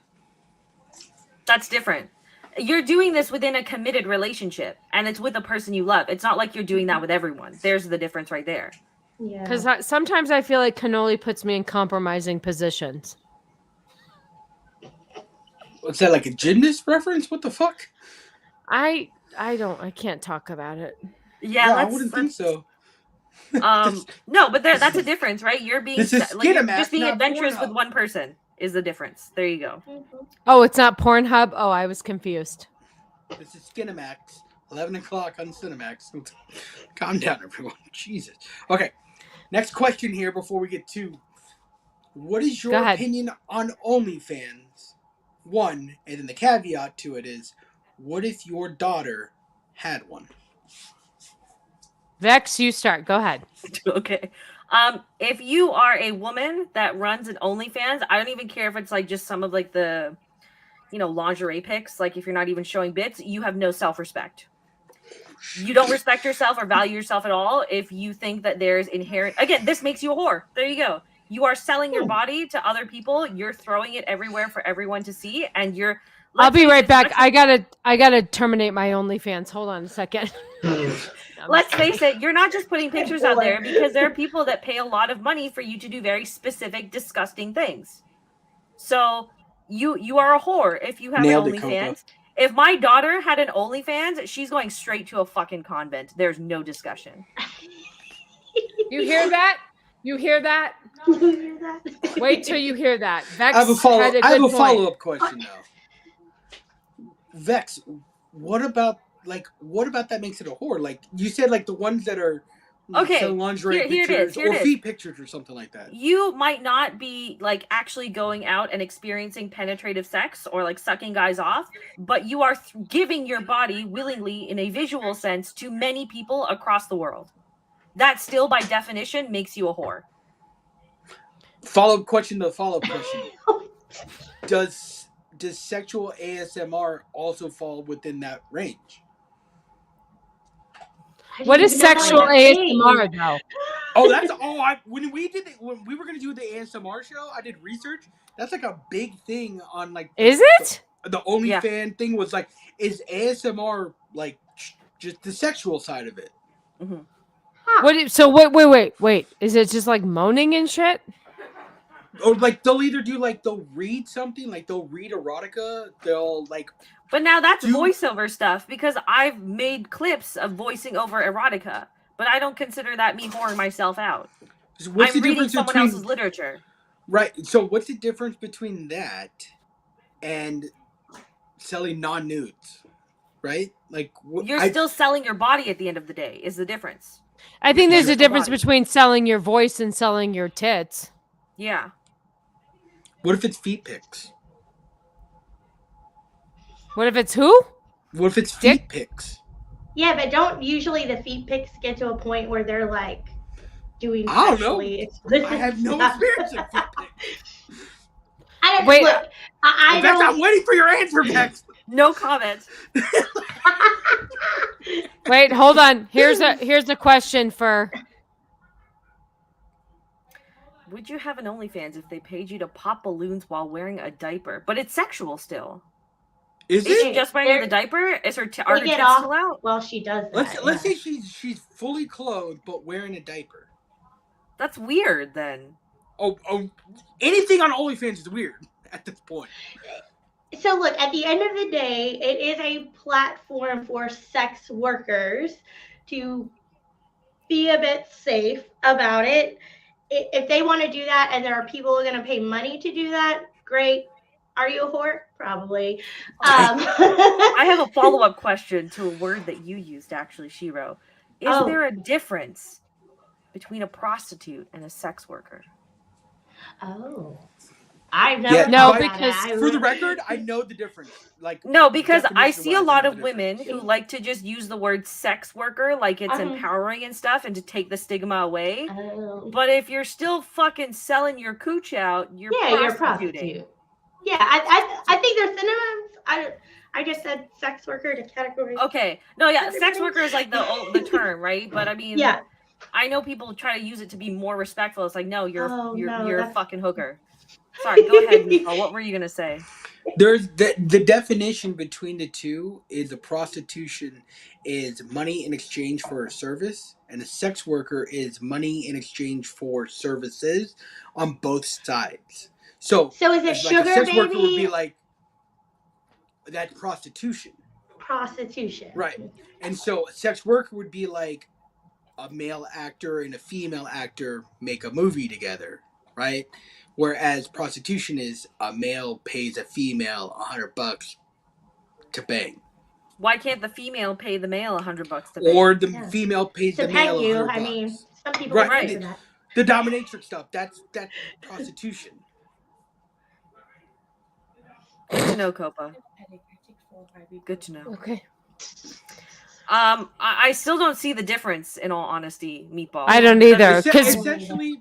That's different. You're doing this within a committed relationship, and it's with a person you love. It's not like you're doing that with everyone. There's the difference right there. Yeah. Because sometimes I feel like Cannoli puts me in compromising positions. What's that, like a gymnast reference? What the fuck? I can't talk about it. Yeah, I wouldn't think so. No, but that's a difference, right? You're being you're just being adventurous with one person is the difference. There you go. Oh, it's not Pornhub? Oh, I was confused. This is Skinamax. 11 o'clock on Cinemax. Calm down, everyone. Jesus. Okay. Next question here before we get to what is your opinion on OnlyFans? One, and then the caveat to it is, what if your daughter had one? Vex, you start. Go ahead. Okay. If you are a woman that runs an OnlyFans, I don't even care if it's like just some of like the, lingerie pics. Like if you're not even showing bits, you have no self-respect. You don't respect yourself or value yourself at all. If you think that there's inherent, again, this makes you a whore. There you go. You are selling your body to other people. You're throwing it everywhere for everyone to see. And I'll be right back. I gotta terminate my OnlyFans. Hold on a second. Let's face it, you're not just putting pictures out there because there are people that pay a lot of money for you to do very specific, disgusting things. So you are a whore if you have an OnlyFans. If my daughter had an OnlyFans, she's going straight to a fucking convent. There's no discussion. You hear that? You hear that? Wait till you hear that. Vex I have a follow-up question though. Vex, what about that makes it a whore? Like you said, like the ones that are lingerie pictures or feet pictures or something like that. You might not be like actually going out and experiencing penetrative sex or like sucking guys off, but you are giving your body willingly in a visual sense to many people across the world. That still by definition makes you a whore. Follow-up question. Does sexual ASMR also fall within that range? What is sexual ASMR though? When we were gonna do the ASMR show, I did research. That's like a big thing on like. Is it? The OnlyFans thing was like, is ASMR like just the sexual side of it? Mm-hmm. Wait. Is it just like moaning and shit? Or like they'll read something, like they'll read erotica, But now that's voiceover stuff because I've made clips of voicing over erotica, but I don't consider that me whoring myself out. I'm reading someone else's literature. Right. So what's the difference between that and selling non-nudes? Right? Like you're still selling your body at the end of the day is the difference. I think there's a difference between selling your voice and selling your tits. Yeah. What if it's feet pics? What if it's who? What if it's feet pics? Yeah, but don't usually the feet pics get to a point where they're like doing I don't know. I have no experience with feet pics. Wait. Look, in fact, I'm waiting for your answer, Vex. No comment. Wait, hold on. Here's a question for. Would you have an OnlyFans if they paid you to pop balloons while wearing a diaper? But it's sexual still. Is she just wearing the diaper? Is her tits still out? Well, she does that. Let's say she's fully clothed but wearing a diaper. That's weird then. Oh, anything on OnlyFans is weird at this point. So look, at the end of the day, it is a platform for sex workers to be a bit safe about it. If they want to do that and there are people who are going to pay money to do that, great. Are you a whore? Probably. I have a follow-up question to a word that you used, actually, Shiro. Is there a difference between a prostitute and a sex worker? Oh. I've never because for the record, I know the difference. No, because I see a lot of women who like to just use the word sex worker like it's empowering and stuff and to take the stigma away. But if you're still fucking selling your cooch out, you're prostituting. Yeah, I think they're synonyms. I just said sex worker to category. Okay. No, yeah, sex worker is like the term, right? But I mean, yeah. I know people try to use it to be more respectful. It's like, no, you're a fucking hooker. Sorry, go ahead, Nicole. What were you gonna say? There's the definition between the two is a prostitution is money in exchange for a service, and a sex worker is money in exchange for services on both sides. So is it sugar, like a sex baby? worker would be like that's prostitution. Prostitution. Right. And so a sex worker would be like a male actor and a female actor make a movie together, right? Whereas prostitution is a male pays a female $100 to bang. Why can't the female pay the male $100 to bang? Or the female pays the male $100. I mean, some people right. Do that. The dominatrix stuff, that's prostitution. Good to know, Copa. Good to know. Okay. I still don't see the difference, in all honesty, Meatball. I don't either. Essentially,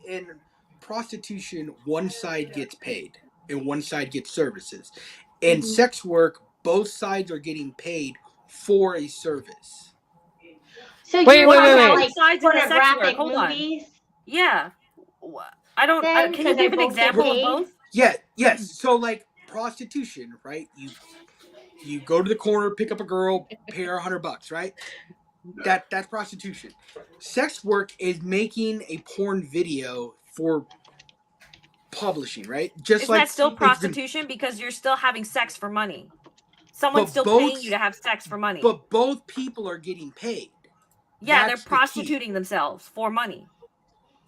in prostitution, one side gets paid and one side gets services. In sex work, both sides are getting paid for a service. So wait. Like pornographic movies? Yeah. I don't. Can you give an example of both? Yeah. Yes. So like prostitution, right? You go to the corner, pick up a girl, pay her $100, right? That's prostitution. Sex work is making a porn video for publishing, right? Just Isn't that still prostitution because you're still having sex for money? Someone's still paying you to have sex for money. But both people are getting paid. Yeah, they're prostituting themselves for money.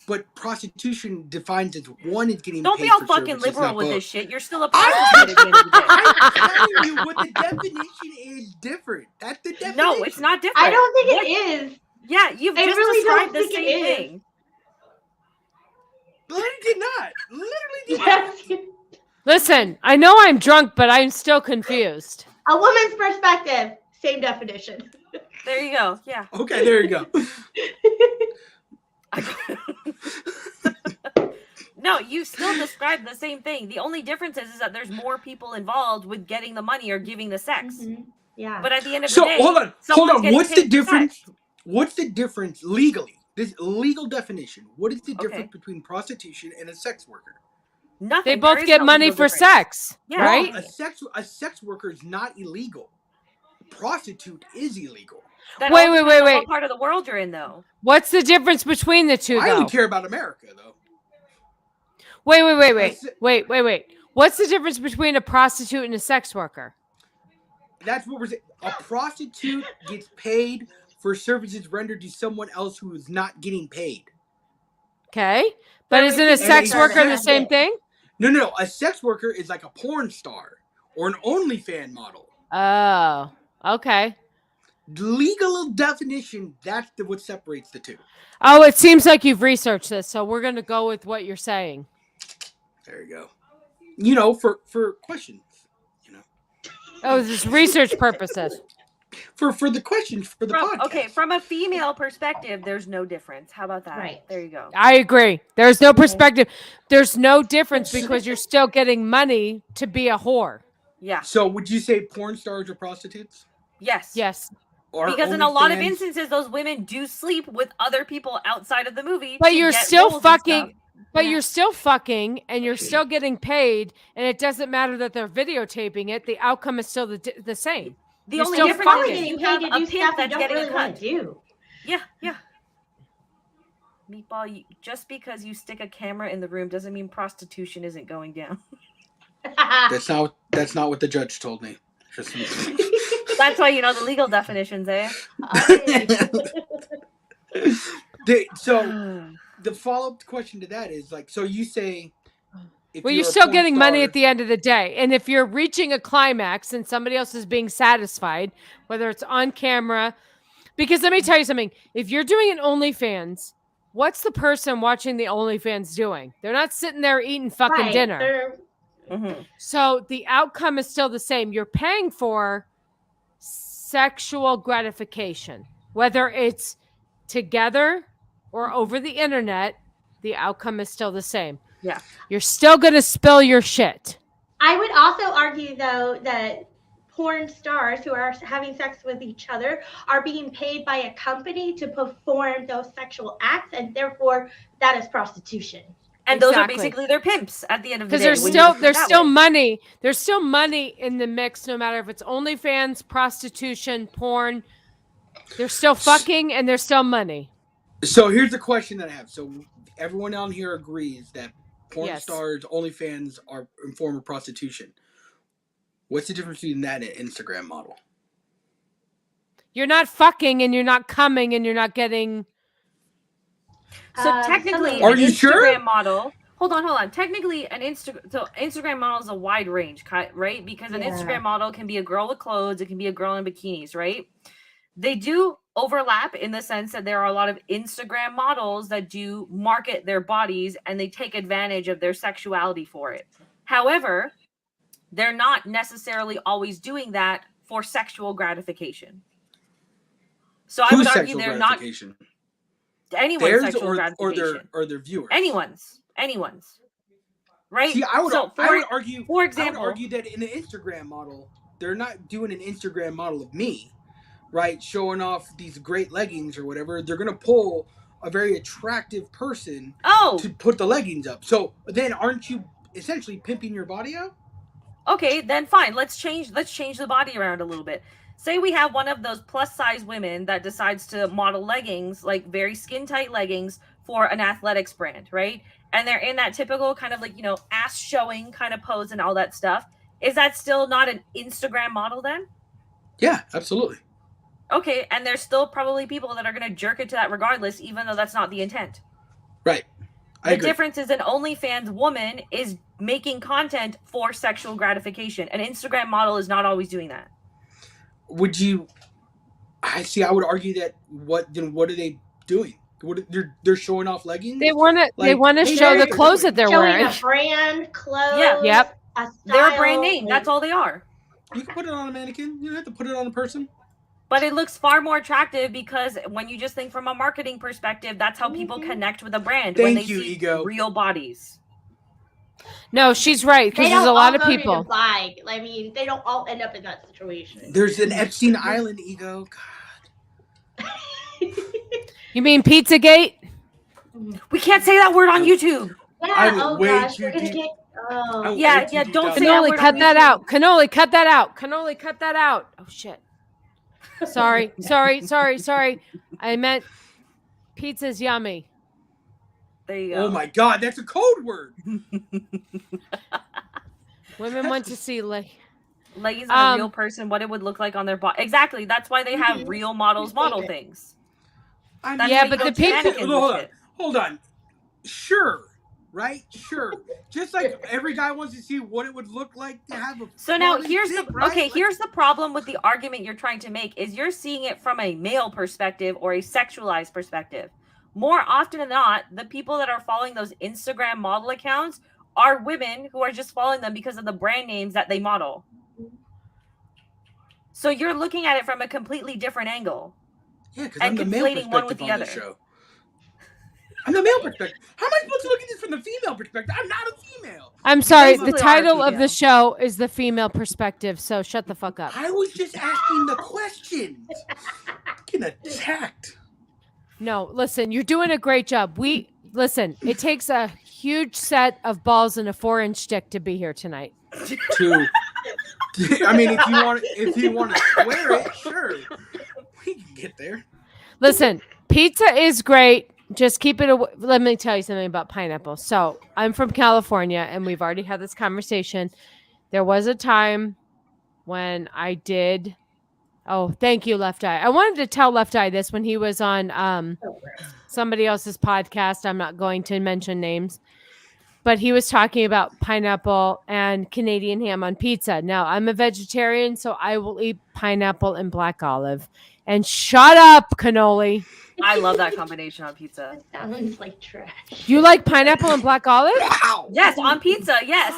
But prostitution defines as one is getting Don't paid be all for fucking services, liberal with both. this shit. You're still a prostitute at the end of the day. I'm telling you what the definition is different. That's the definition. No, it's not different. I don't think it is. Yeah, you've just described the same thing. Literally did not. Literally did not. Listen, I know I'm drunk, but I'm still confused. A woman's perspective, same definition. There you go. Yeah. Okay, there you go. No, you still described the same thing. The only difference is that there's more people involved with getting the money or giving the sex. Mm-hmm. Yeah. But at the end of the day, hold on. What's the difference? Sex. What's the difference legally? This legal definition. What is the difference between prostitution and a sex worker? Nothing. They both get money for sex, right? A sex worker is not illegal. Prostitute is illegal. Wait. What part of the world you're in, though? What's the difference between the two, though? I only care about America, though. Wait. What's the difference between a prostitute and a sex worker? That's what we're saying. A prostitute gets paid for services rendered to someone else who is not getting paid. Okay. But isn't a sex worker the same thing? No. A sex worker is like a porn star or an OnlyFans model. Oh, okay. Legal definition, that's what separates the two. Oh, it seems like you've researched this, so we're going to go with what you're saying. There you go. For questions, Oh, this is research purposes. For the questions for the podcast. Okay, from a female perspective, there's no difference. How about that? Right. There you go. I agree. There's no perspective. There's no difference because you're still getting money to be a whore. Yeah. So would you say porn stars are prostitutes? Yes. Yes. Because in a lot of instances, those women do sleep with other people outside of the movie. But you're still fucking. But you're still fucking, and you're still getting paid, and it doesn't matter that they're videotaping it. The outcome is still the same. The you're only still difference fucking. is you have a pimp that's getting a cut. Do. Yeah. Meatball, just because you stick a camera in the room doesn't mean prostitution isn't going down. That's not what the judge told me. That's why you know the legal definitions, eh? So the follow-up question to that is like, so you say, well, you're still getting money at the end of the day. And if you're reaching a climax and somebody else is being satisfied, whether it's on camera, because let me tell you something, if you're doing an OnlyFans, what's the person watching the OnlyFans doing? They're not sitting there eating fucking dinner. Mm-hmm. So the outcome is still the same. You're paying for sexual gratification, whether it's together or over the internet, the outcome is still the same. Yeah. You're still going to spill your shit. I would also argue, though, that porn stars who are having sex with each other are being paid by a company to perform those sexual acts, and therefore that is prostitution. And those are basically their pimps at the end of the day. Because there's still money. There's still money in the mix, no matter if it's OnlyFans, prostitution, porn. They're still fucking and there's still money. So here's the question that I have. So everyone on here agrees that porn stars, OnlyFans are in form of prostitution. What's the difference between that and an Instagram model? You're not fucking and you're not coming and you're not getting... So technically, are an you Instagram sure? model. Hold on. Technically, Instagram model is a wide range, right? Because an Instagram model can be a girl with clothes, it can be a girl in bikinis, right? They do overlap in the sense that there are a lot of Instagram models that do market their bodies and they take advantage of their sexuality for it. However, they're not necessarily always doing that for sexual gratification. So I would argue they're not anyone's sexual gratification. Or their viewers. Anyone's. Right? See, I would argue, for example, I would argue that in an Instagram model, they're not doing an Instagram model of me, right? Showing off these great leggings or whatever. They're going to pull a very attractive person to put the leggings up. So then aren't you essentially pimping your body out? Okay, then fine. Let's change the body around a little bit. Say we have one of those plus size women that decides to model leggings, like very skin tight leggings for an athletics brand, right? And they're in that typical kind of like, you know, ass showing kind of pose and all that stuff. Is that still not an Instagram model then? Yeah, absolutely. Okay, and there's still probably people that are going to jerk it to that regardless, even though that's not the intent. Right. The difference is an OnlyFans woman is making content for sexual gratification. An Instagram model is not always doing that. Would you? I argue that what are they doing? They're showing off leggings. They want to show the clothes that they're wearing. A brand, clothes. Yeah. Yep. They're a brand name. That's all they are. You can put it on a mannequin. You don't have to put it on a person. But it looks far more attractive because when you just think from a marketing perspective, that's how people connect with a brand when they see real bodies. No, she's right, because there's a lot of people. I mean, they don't all end up in that situation. There's an Epstein Island, Ego. God. You mean Pizzagate? We can't say that word on YouTube. Yeah, don't say that word. Cut that out. Cannoli, cut that out. Cannoli, cut that out. Oh, shit. Sorry. I meant pizza's yummy. There you go. Oh my God, that's a code word. Women want to see leggings on a real person, what it would look like on their body. Exactly. That's why they have real models model things. But the people. Hold on. Sure. Right? Sure. Just like every guy wants to see what it would look like to have a. So now here's here's the problem with the argument you're trying to make is you're seeing it from a male perspective or a sexualized perspective. More often than not, the people that are following those Instagram model accounts are women who are just following them because of the brand names that they model. So you're looking at it from a completely different angle. Yeah, because I'm the male perspective one with the on other. this show. I'm the male perspective. How am I supposed to look at this from the female perspective? I'm not a female. I'm sorry. The title of the show is The Female Perspective, so shut the fuck up. I was just asking the questions. Getting attacked. No, listen, you're doing a great job. Listen, it takes a huge set of balls and a 4-inch dick to be here tonight. Two. I mean, if you want to swear it, sure. We can get there. Listen, pizza is great. Just keep it away. Let me tell you something about pineapple. So I'm from California, and we've already had this conversation. There was a time when I did. Oh, thank you, Left Eye. I wanted to tell Left Eye this when he was on somebody else's podcast. I'm not going to mention names, but he was talking about pineapple and Canadian ham on pizza. Now, I'm a vegetarian, so I will eat pineapple and black olive. And shut up, cannoli. I love that combination on pizza. That sounds like trash. You like pineapple and black olive? Wow. Yes, on pizza. Yes.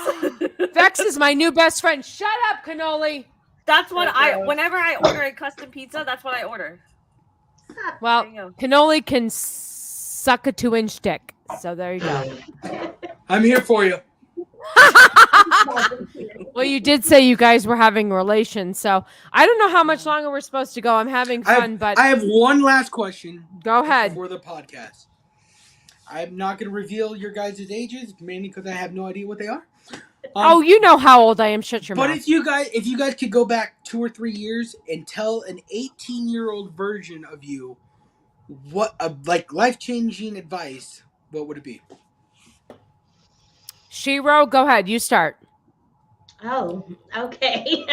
Vex is my new best friend. Shut up, cannoli. That's what whenever I order a custom pizza, that's what I order. Well, cannoli can suck a 2-inch dick. So there you go. I'm here for you. Well, you did say you guys were having relations, so I don't know how much longer we're supposed to go. I'm having fun, but I have one last question. Go ahead. For the podcast. I'm not going to reveal your guys' ages, mainly because I have no idea what they are. Oh, you know how old I am. Shut your mouth. But if you guys could go back 2 or 3 years and tell an 18-year-old version of you what life-changing advice, what would it be? Shiro, go ahead. You start. Oh, okay.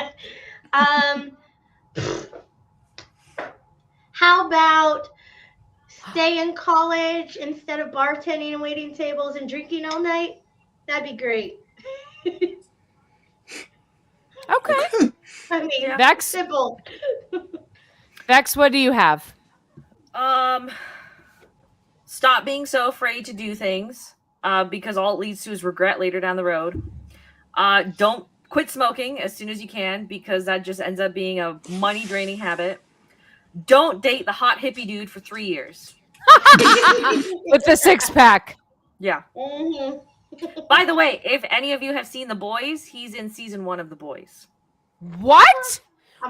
How about stay in college instead of bartending and waiting tables and drinking all night? That'd be great. Okay. I mean, Vex? simple. Vex, what do you have? Stop being so afraid to do things, because all it leads to is regret later down the road. Don't quit smoking as soon as you can, because that just ends up being a money draining habit. Don't date the hot hippie dude for 3 years. With the 6-pack. Yeah. Mm-hmm. By the way, if any of you have seen The Boys, he's in season 1 of The Boys. What?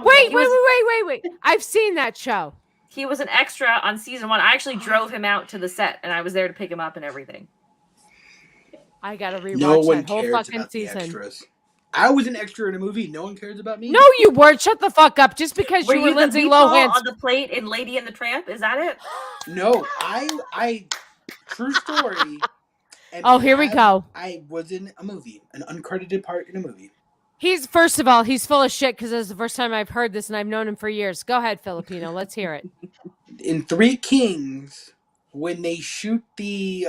Wait. I've seen that show. He was an extra on season 1. I actually drove him out to the set, and I was there to pick him up and everything. I gotta rewatch No one that whole cares fucking about season. The extras. I was an extra in a movie. No one cares about me. No, you weren't. Shut the fuck up. Just because you were Lindsay Lohan on the plate in Lady and the Tramp. Is that it? No, I true story. Oh, here we go. I was in a movie, an uncredited part in a movie. First of all, he's full of shit because this is the first time I've heard this and I've known him for years. Go ahead, Filipino. Let's hear it. In Three Kings, when they shoot the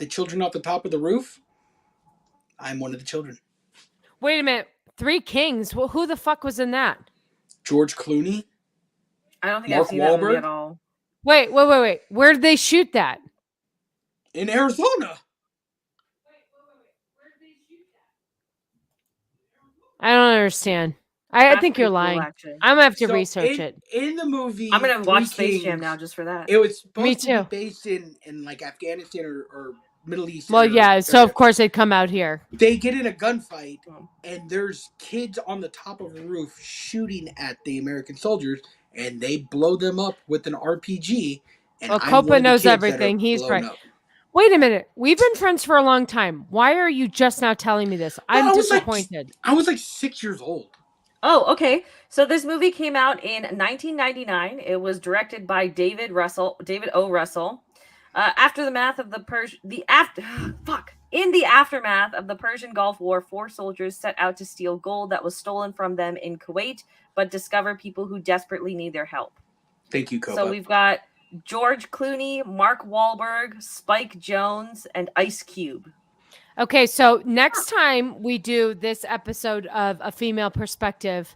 children off the top of the roof, I'm one of the children. Wait a minute. Three Kings? Well, who the fuck was in that? George Clooney. I don't think Mark I've seen that movie Wahlberg? at all. Wait. Where did they shoot that? In Arizona. I don't understand. I think you're lying. Cool, I'm gonna have to research it. In the movie, I'm gonna watch Three Space Jam Kings, now just for that. It was supposed Me to too. be based in like Afghanistan or Middle East. Well, yeah. So of course they'd come out here. They get in a gunfight, and there's kids on the top of a roof shooting at the American soldiers, and they blow them up with an RPG. And Well, I'm one Copa of the knows kids that everything. are He's blown right. up. Wait a minute. We've been friends for a long time. Why are you just now telling me this? I'm I was disappointed. I was like 6 years old. Oh, okay. So this movie came out in 1999. It was directed by David O. Russell. In the aftermath of the Persian Gulf War, 4 soldiers set out to steal gold that was stolen from them in Kuwait, but discover people who desperately need their help. Thank you, Copa. So we've got George Clooney, Mark Wahlberg, Spike Jonze, and Ice Cube. Okay, so next time we do this episode of A Female Perspective,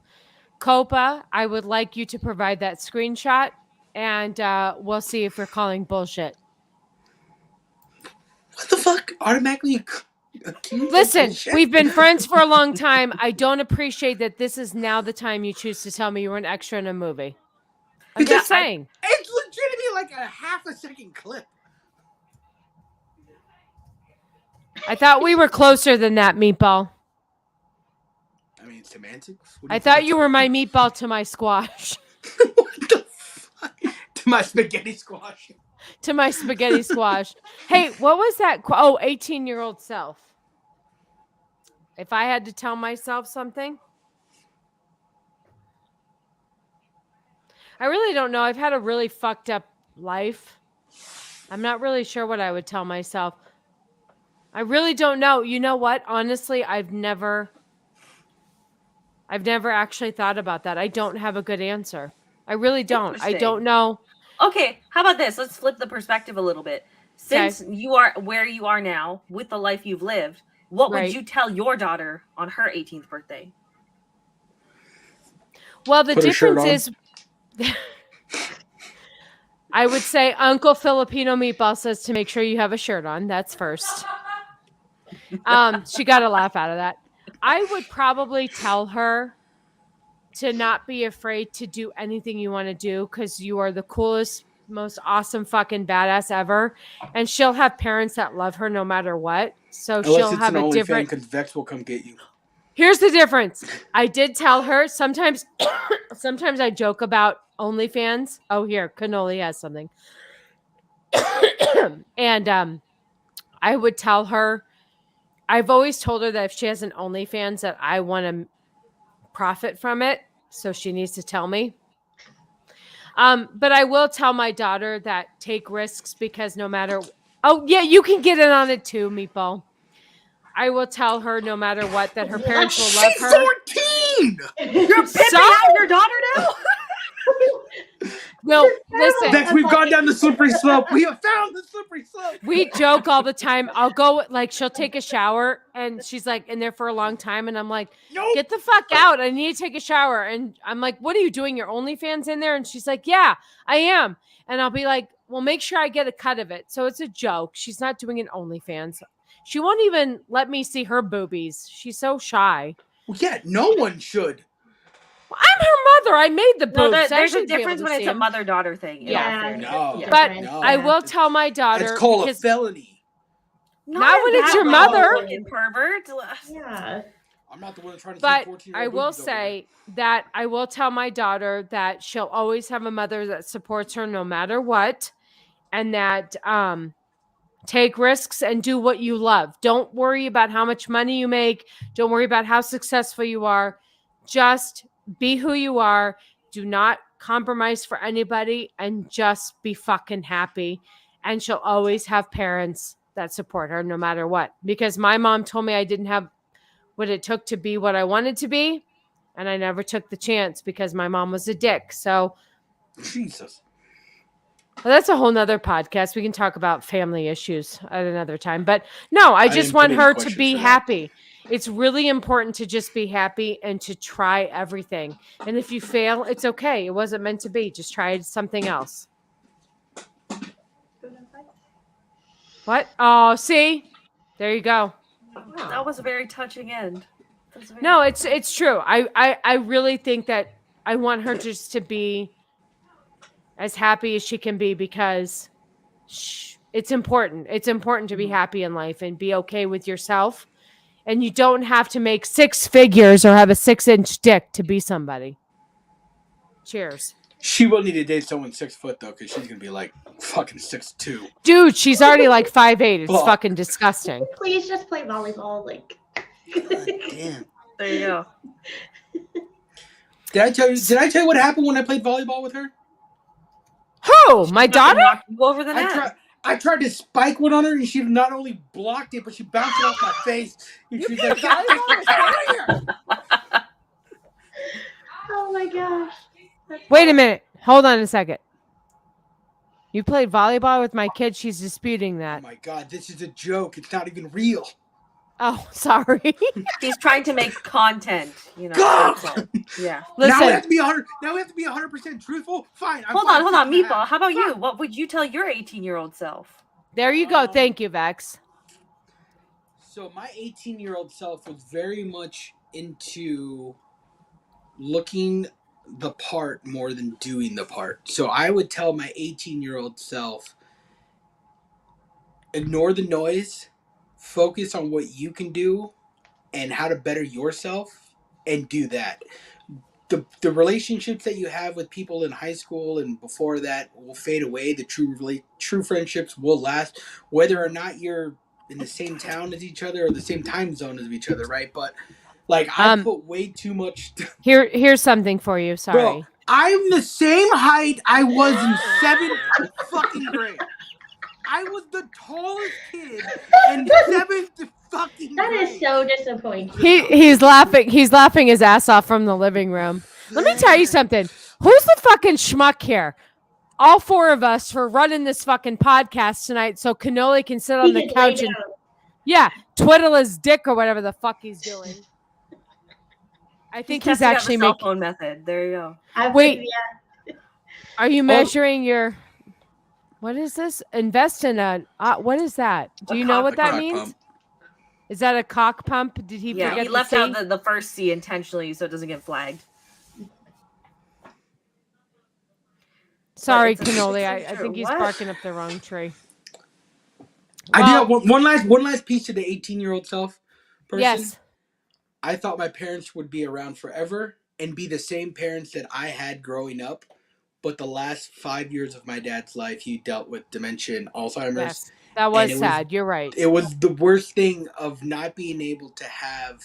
Copa, I would like you to provide that screenshot, and we'll see if we're calling bullshit. What the fuck? Automatically accused of Listen, bullshit? we've been friends for a long time. I don't appreciate that this is now the time you choose to tell me you were an extra in a movie. I'm just saying. It's legitimately like a half a second clip. I thought we were closer than that, Meatball. I mean, semantics. I thought you were my meatball to my squash. What the fuck? To my spaghetti squash. To my spaghetti squash. Hey, what was that? 18-year-old self. If I had to tell myself something, I really don't know. I've had a really fucked up life. I'm not really sure what I would tell myself. I really don't know. You know what? Honestly, I've never I've never actually thought about that. I don't have a good answer. I really don't. I don't know. Okay, how about this? Let's flip the perspective a little bit. Since you are where you are now with the life you've lived, what would you tell your daughter on her 18th birthday? Well, the difference is I would say Uncle Filipino Meatball says to make sure you have a shirt on. That's first. She got a laugh out of that. I would probably tell her to not be afraid to do anything you want to do because you are the coolest, most awesome fucking badass ever. And she'll have parents that love her no matter what. So she'll have a different... because Vex will come get you. Here's the difference. I did tell her sometimes I joke about OnlyFans. Oh, here, Cannoli has something. And I would tell her, I've always told her that if she has an OnlyFans that I want to profit from it. So she needs to tell me. But I will tell my daughter that take risks because no matter... Oh, yeah, you can get in on it too, Meatball. I will tell her no matter what that her parents will love her. She's 14! You're pimping out your daughter now? No, listen. Vex, we've gone down the slippery slope. We have found the slippery slope. We joke all the time. I'll go, like, she'll take a shower, and she's, like, in there for a long time, and I'm like, nope. Get the fuck out. I need to take a shower. And I'm like, what are you doing? Your OnlyFans in there? And she's like, yeah, I am. And I'll be like, well, make sure I get a cut of it. So it's a joke. She's not doing an OnlyFans. She won't even let me see her boobies. She's so shy. Well, yeah, no one should. Well, I'm her mother. I made the boobs. No, there's a difference when it's a mother-daughter thing. Yeah. No. But I will tell my daughter. It's called a felony. Not when it's your mother. Pervert. Yeah. I'm not the one trying to But I will say that I will tell my daughter that she'll always have a mother that supports her no matter what. And that take risks and do what you love. Don't worry about how much money you make. Don't worry about how successful you are. Just be who you are. Do not compromise for anybody and just be fucking happy. And she'll always have parents that support her no matter what. Because my mom told me I didn't have what it took to be what I wanted to be. And I never took the chance because my mom was a dick. So Jesus. Well, that's a whole nother podcast. We can talk about family issues at another time. But no, I just want her to be happy. It's really important to just be happy and to try everything. And if you fail, it's okay. It wasn't meant to be. Just try something else. What? Oh, see? There you go. That was a very touching end. No, it's true. I really think that I want her just to be as happy as she can be because it's important. It's important to be happy in life and be okay with yourself. And you don't have to make 6 figures or have a 6-inch dick to be somebody. Cheers. She will need to date someone 6 foot though, because she's gonna be like fucking 6'2". Dude, she's already like 5'8". It's fucking disgusting. Please just play volleyball, like. God damn. There you go. Did I tell you what happened when I played volleyball with her? Who? My daughter? You over the net. I tried to spike one on her, and she not only blocked it, but she bounced it off my face. And she's like, "Get out of here!" Oh my gosh! Wait a minute. Hold on a second. You played volleyball with my kid. She's disputing that. Oh my god, this is a joke. It's not even real. Oh, sorry. He's trying to make content. You know. God! Yeah. Listen. Now we have to be 100% truthful. Fine. Hold on, Meatball. How about you? What would you tell your 18-year-old self? There you go. Thank you, Vex. So my 18-year-old self was very much into looking the part more than doing the part. So I would tell my 18-year-old self, ignore the noise, focus on what you can do and how to better yourself, and do that. The relationships that you have with people in high school and before that will fade away. The true friendships will last, whether or not you're in the same town as each other or the same time zone as each other, right? But like I put way too much. Here's something for you. Sorry. Bro, I'm the same height I was in 7th fucking grade. I was the tallest kid in 7th fucking That great. is so disappointing. He's laughing. He's laughing his ass off from the living room. Let me tell you something. Who's the fucking schmuck here? All four of us for running this fucking podcast tonight so Cannoli can sit on the couch and twiddle his dick or whatever the fuck he's doing. I think he's actually making cell phone method. There you go. Wait, are you measuring your? What is this? Invest in a. What is that? Do you know what that means? Pump. Is that a cock pump? Did he? Yeah, forget he left out the first C intentionally so it doesn't get flagged. Sorry, Cannoli. I think he's barking up the wrong tree. I do have one last piece to the 18-year-old self person. Yes. I thought my parents would be around forever and be the same parents that I had growing up. But the last 5 years of my dad's life, he dealt with dementia and Alzheimer's. Yes, that was sad. You're right. It was the worst thing of not being able to have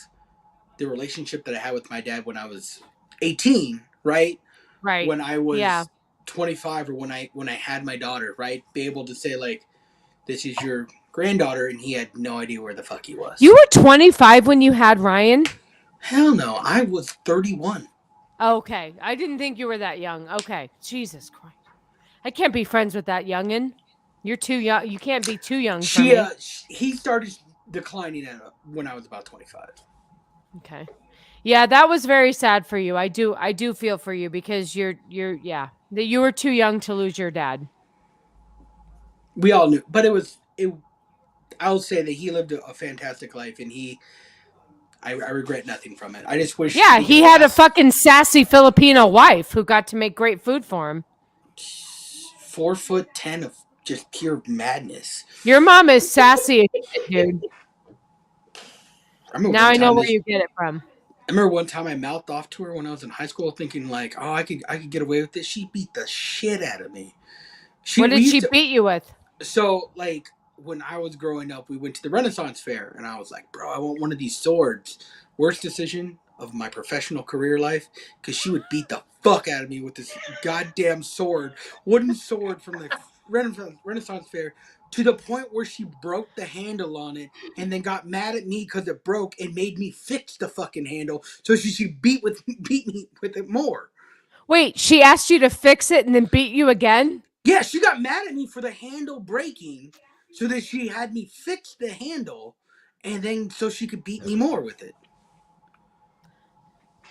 the relationship that I had with my dad when I was 18, right? Right. When I was 25 or when I had my daughter, right? Be able to say, like, this is your granddaughter, and he had no idea where the fuck he was. You were 25 when you had Ryan? Hell no. I was 31. Okay. I didn't think you were that young. Okay. Jesus Christ. I can't be friends with that youngin'. You're too young. You can't be too young for me. He started declining when I was about 25. Okay. Yeah, that was very sad for you. I do feel for you because you were too young to lose your dad. We all knew, but I'll say that he lived a fantastic life, and I regret nothing from it. I just wish. Yeah, he had a fucking sassy Filipino wife who got to make great food for him. 4'10" of just pure madness. Your mom is sassy as shit, dude. Now I know where you get it from. I remember one time I mouthed off to her when I was in high school, thinking like, "Oh, I could get away with this." She beat the shit out of me. What did she beat you with? So, like, when I was growing up, we went to the Renaissance Fair, and I was like, bro, I want one of these swords. Worst decision of my professional career life, because she would beat the fuck out of me with this goddamn sword, wooden sword from the Renaissance Fair, to the point where she broke the handle on it, and then got mad at me because it broke, and made me fix the fucking handle, so she beat me with it more. Wait, she asked you to fix it and then beat you again? Yeah, she got mad at me for the handle breaking, so that she had me fix the handle, and then so she could beat me more with it.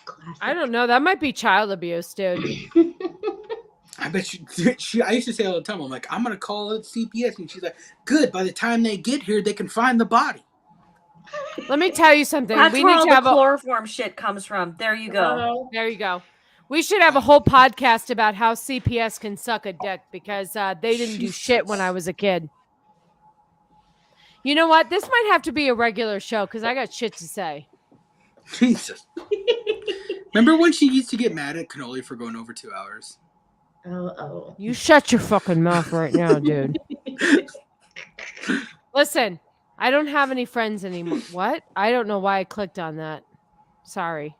Classic. I don't know. That might be child abuse, dude. I bet she. I used to say all the time, I'm like, I'm going to call it CPS. And she's like, good. By the time they get here, they can find the body. Let me tell you something. That's we where need all to have the chloroform shit comes from. There you go. There you go. We should have a whole podcast about how CPS can suck a dick because they didn't do shit when I was a kid. You know what? This might have to be a regular show because I got shit to say. Jesus. Remember when she used to get mad at Cannoli for going over 2 hours? Oh. You shut your fucking mouth right now, dude. Listen, I don't have any friends anymore. What? I don't know why I clicked on that. Sorry.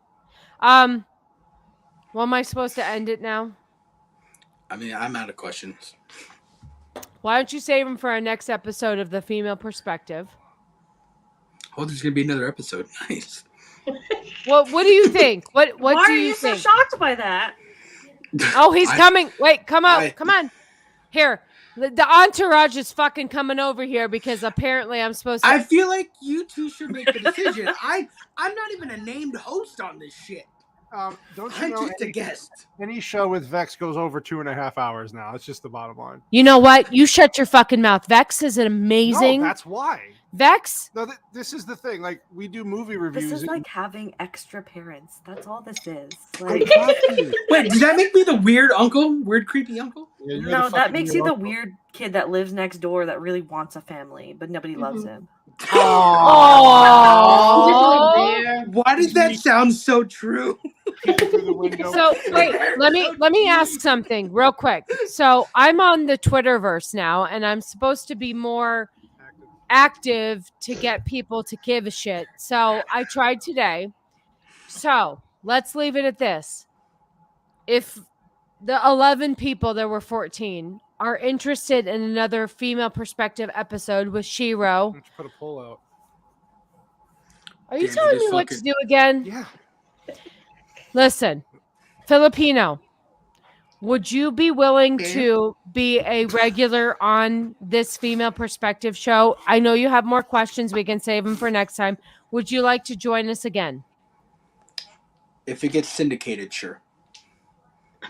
Well, am I supposed to end it now? I mean, I'm out of questions. Why don't you save them for our next episode of The Female Perspective? Oh, there's going to be another episode. Nice. What do you think? What Why do are you you think? so shocked by that? Oh, he's coming. Wait, come on. Come on. Here. The entourage is fucking coming over here because apparently I'm supposed to. I feel like you two should make the decision. I'm not even a named host on this shit. Don't you I'm know just a guest. Any show with Vex goes over 2.5 hours now. It's just the bottom line. You know what? You shut your fucking mouth. Vex is an amazing. No, that's why. Vex? No, this is the thing. Like, we do movie reviews. This is like having extra parents. That's all this is. Like, wait, does that make me the weird uncle? Weird, creepy uncle? Yeah, no, that makes you the weird kid that lives next door that really wants a family, but nobody loves him. Oh. Why does that sound so true? So wait, let me ask something real quick. So I'm on the Twitterverse now, and I'm supposed to be more active to get people to give a shit. So I tried today. So let's leave it at this. If the 11 people, there were 14, are interested in another female perspective episode with Shiro. Let's put a poll out. Are you telling me what to do again? Yeah. Listen, Filipino, would you be willing to be a regular on this Female Perspective show? I know you have more questions. We can save them for next time. Would you like to join us again? If it gets syndicated, sure.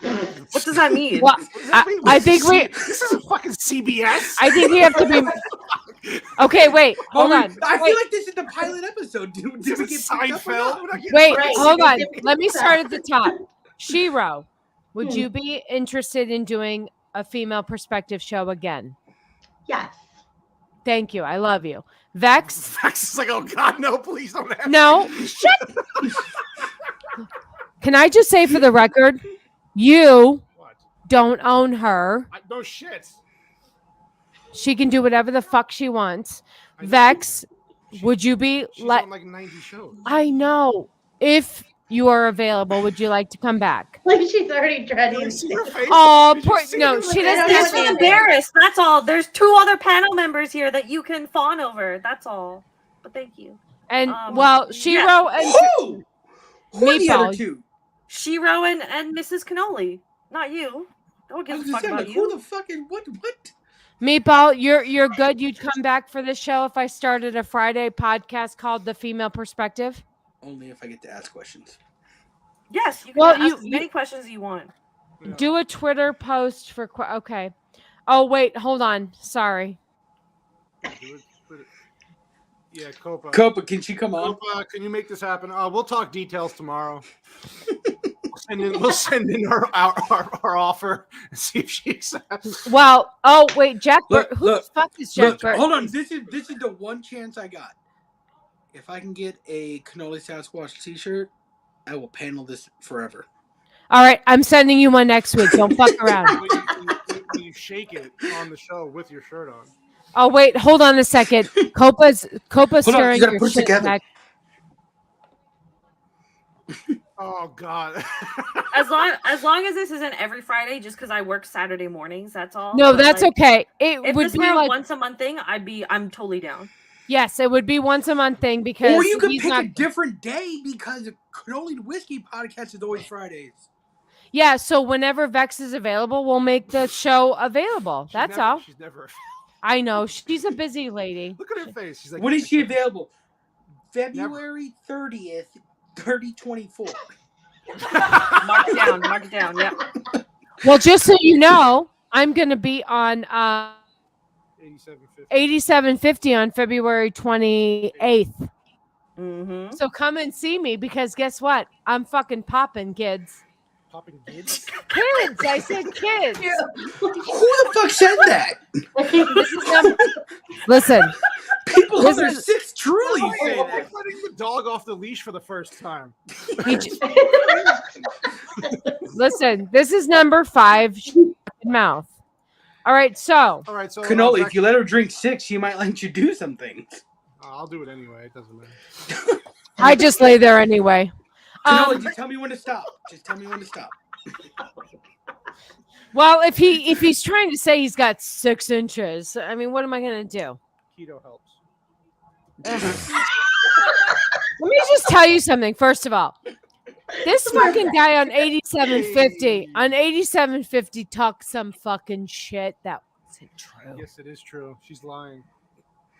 What does that mean? Well, I think this is a fucking CBS. I think we have to be. Okay, wait, hold on. I feel like this is the pilot episode. Did we get Seinfeld? Wait, hold on. Let me start at the top. Shiro, would you be interested in doing a Female Perspective show again? Yes. Thank you. I love you. Vex? Vex is like, oh God, no, please don't ask. No. Shut. Can I just say for the record, you don't own her. No shit. She can do whatever the fuck she wants. Vex, would you be on like 90 shows? I know. If you are available, would you like to come back? Like she's already dreading. Oh, poor no, she doesn't. She's so embarrassed. That's all. There's 2 other panel members here that you can fawn over. That's all. But thank you. And well, Shiro and Who are the other 2? Shiro and Mrs. Cannoli. Not you. Don't give a fuck about you. Who the fuck is what? Meatball, you're good. You'd come back for this show if I started a Friday podcast called The Female Perspective? Only if I get to ask questions. Yes, you can ask as many questions as you want. Do a Twitter post for okay. Oh wait, hold on. Sorry. Yeah, Copa. Copa, can she come on? Copa, can you make this happen? We'll talk details tomorrow. We'll send in our offer and see if she accepts. Well, oh wait, Jack. Who the fuck is Jack? Hold on, this is the one chance I got. If I can get a CannoliSasquatch t-shirt, I will panel this forever. All right, I'm sending you one next week. Don't fuck around. You shake it on the show with your shirt on. Oh wait, hold on a second. Copa's stirring your put it shit together. back. Oh God. As long as this isn't every Friday, just because I work Saturday mornings, that's all. No, that's okay. If would this be were like a once a month thing, I'm totally down. Yes, it would be once a month thing because or you could pick a different day because Cannoli Whiskey podcast is always Fridays. Yeah, so whenever Vex is available, we'll make the show available. That's all. She's never. I know she's a busy lady. Look at her face. She's like, when is she available? February 30th, 3024. Mark it down. Yep. Well, just so you know, I'm going to be on 8750 on February 28th. Mm-hmm. So come and see me because guess what? I'm fucking popping, kids. Popping kids? Kids! I said kids. Yeah. Who the fuck said that? Listen. People on their 6th truly say that. I'm letting the dog off the leash for the first time. Listen, this is number 5. Mouth. All right, so Cannoli, if you let her drink 6, she might let you do some things. I'll do it anyway. It doesn't matter. I just lay there anyway. Cannoli, just tell me when to stop. Just tell me when to stop. Well, if he's trying to say he's got 6 inches, I mean, what am I going to do? Keto helps. Let me just tell you something. First of all, this fucking guy on 8750 talked some fucking shit that wasn't true. Yes, it is true. She's lying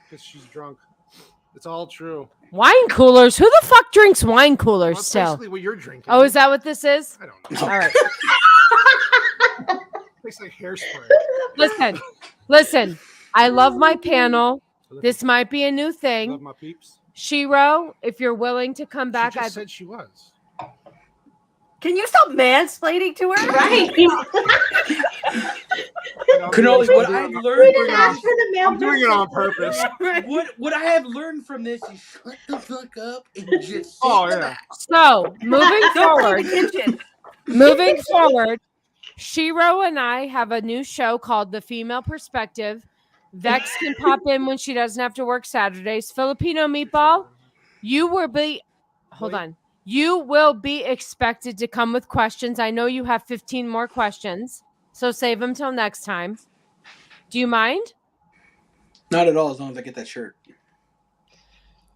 because she's drunk. It's all true. Wine coolers? Who the fuck drinks wine coolers still? Basically what you're drinking. Oh, is that what this is? I don't know. All right. Tastes like hairspray. Listen. I love my panel. This might be a new thing. Love my peeps. Shiro, if you're willing to come back, I said she was. Can you stop mansplaining to her? Right. Cannoli, what I've learned. I'm doing it on purpose. What I have learned from this is shut the fuck up and just. So moving forward, Shiro and I have a new show called The Female Perspective. Vex can pop in when she doesn't have to work Saturdays. Filipino Meatball, you will be expected to come with questions. I know you have 15 more questions, so save them till next time. Do you mind? Not at all, as long as I get that shirt.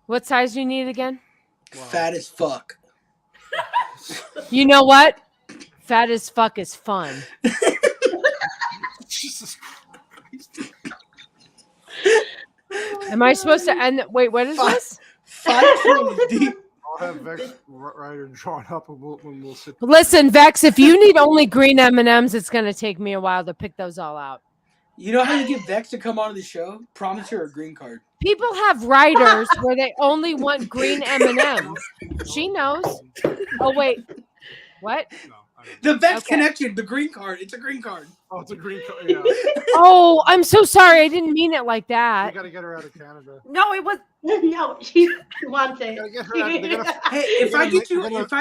What size do you need again? Wow. Fat as fuck. You know what? Fat as fuck is fun. Jesus Christ. Am I supposed to end? Wait, what is this? 5 points deep. I'll have Vex Ryder drawn up and we'll sit. Listen, Vex, if you need only green M&Ms, it's going to take me a while to pick those all out. You know how you get Vex to come on the show? Promise her a green card. People have writers where they only want green M&Ms. She knows. Oh, wait. What? No, the Vex connection, the green card. It's a green card. Oh, it's a green card. Yeah. Oh, I'm so sorry. I didn't mean it like that. We got to get her out of Canada. No, it was. No, she wants it. Get her out. Hey, if I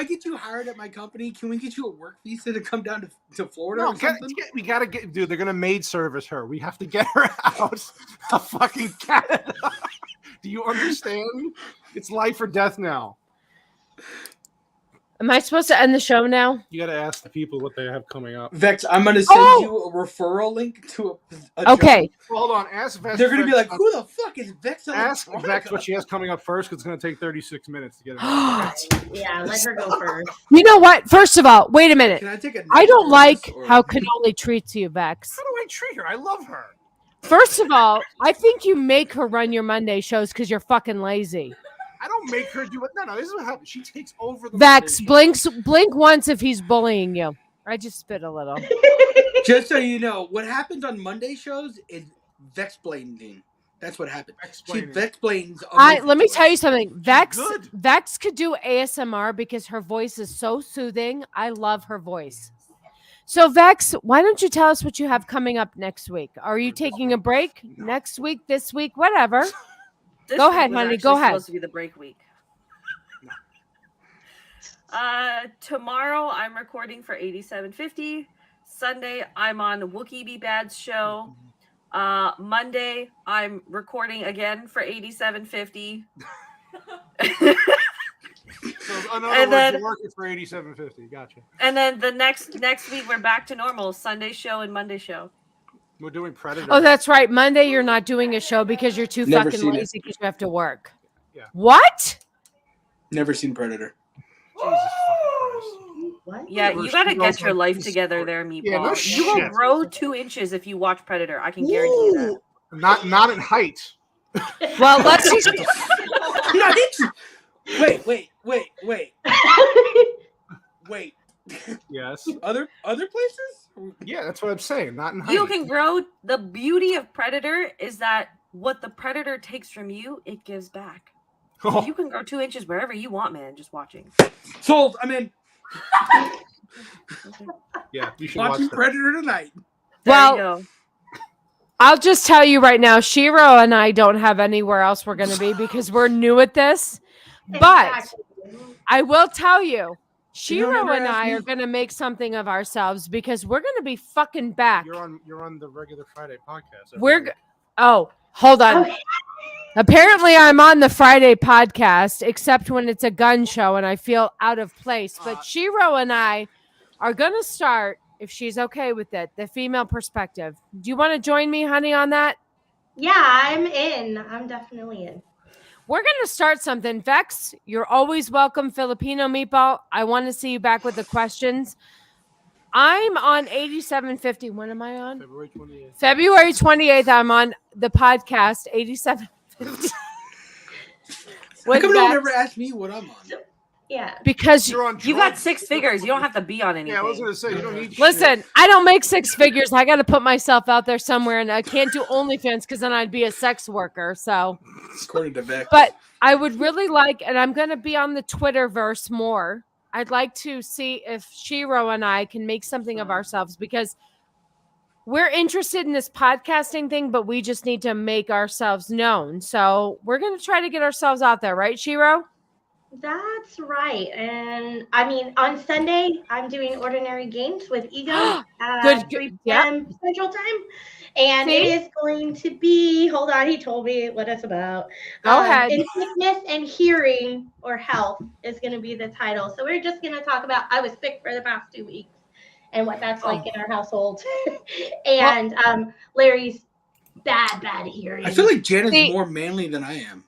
get you hired at my company, can we get you a work visa to come down to Florida? No, or something? we gotta get, dude. They're gonna maid service her. We have to get her out of fucking Canada. Do you understand? It's life or death now. Am I supposed to end the show now? You gotta ask the people what they have coming up. Vex, I'm gonna send you a referral link to a okay. job. Hold on, ask Vex. They're gonna be like, "Who the fuck is Vex?" Ask Vex what she has coming up first, because it's gonna take 36 minutes to get it. Yeah, let her go first. You know what? First of all, wait a minute. Can I take a I don't like how Cannoli treats you, Vex. How do I treat her? I love her. First of all, I think you make her run your Monday shows because you're fucking lazy. I don't make her do it. No, this is what happens. She takes over the Vex, blink once if he's bullying you. I just spit a little. Just so you know, what happens on Monday shows is Vex-blaining. That's what happens. She Vex-blains. Let me tell you something. Vex could do ASMR because her voice is so soothing. I love her voice. So, Vex, why don't you tell us what you have coming up next week? Are you taking a break next week, this week, whatever? Go ahead, honey. Go ahead. Supposed to be the break week. Tomorrow I'm recording for 8750. Sunday I'm on Wookie Be Bad's show. Monday I'm recording again for 8750. So and then you're working for 8750. Gotcha. And then the next week we're back to normal. Sunday show and Monday show. We're doing Predator. Oh, that's right. Monday you're not doing a show because you're too fucking lazy because you have to work. Yeah. What? Never seen Predator. Jesus fucking Christ. What? Yeah, you gotta get your life together there, Meatball. Yeah, no you will grow 2 inches if you watch Predator. I can guarantee you that. Not in height. Well, let's just... Wait. Yes. Other places? Yeah, that's what I'm saying. Not in height. You can grow. The beauty of Predator is that what the Predator takes from you, it gives back. So you can grow 2 inches wherever you want, man. Just watching. Sold. I'm in. Yeah, you should watching watch Predator tonight. Well, there you go. I'll just tell you right now, Shiro and I don't have anywhere else we're going to be because we're new at this. But I will tell you, Shiro and I are going to make something of ourselves because we're going to be fucking back. You're on the regular Friday podcast. Hold on. Okay. Apparently, I'm on the Friday podcast, except when it's a gun show and I feel out of place. But Shiro and I are going to start, if she's okay with it, the female perspective. Do you want to join me, honey, on that? Yeah, I'm in. I'm definitely in. We're going to start something. Vex, you're always welcome, Filipino Meatball. I want to see you back with the questions. I'm on 8750. When am I on? February 28th. February 28th, I'm on the podcast, 8750. How come no one ever asked me what I'm on? Yeah. Because you got 6 figures. You don't have to be on anything. Yeah, I was going to say, you don't need listen, shit. I don't make 6 figures. I got to put myself out there somewhere, and I can't do OnlyFans because then I'd be a sex worker. So, according to Vex. But I would really like, and I'm going to be on the Twitterverse more. I'd like to see if Shiro and I can make something of ourselves because we're interested in this podcasting thing, but we just need to make ourselves known. So we're going to try to get ourselves out there, right, Shiro? That's right. And I mean, on Sunday, I'm doing Ordinary Games with Ego at 3 p.m. Central Time. And it is going to be, hold on, he told me what it's about. Go ahead. In Sickness and Hearing or Health is going to be the title. So we're just going to talk about, I was sick for the past 2 weeks and what that's like in our household. And Larry's bad hearing. I feel like Janet's more manly than I am.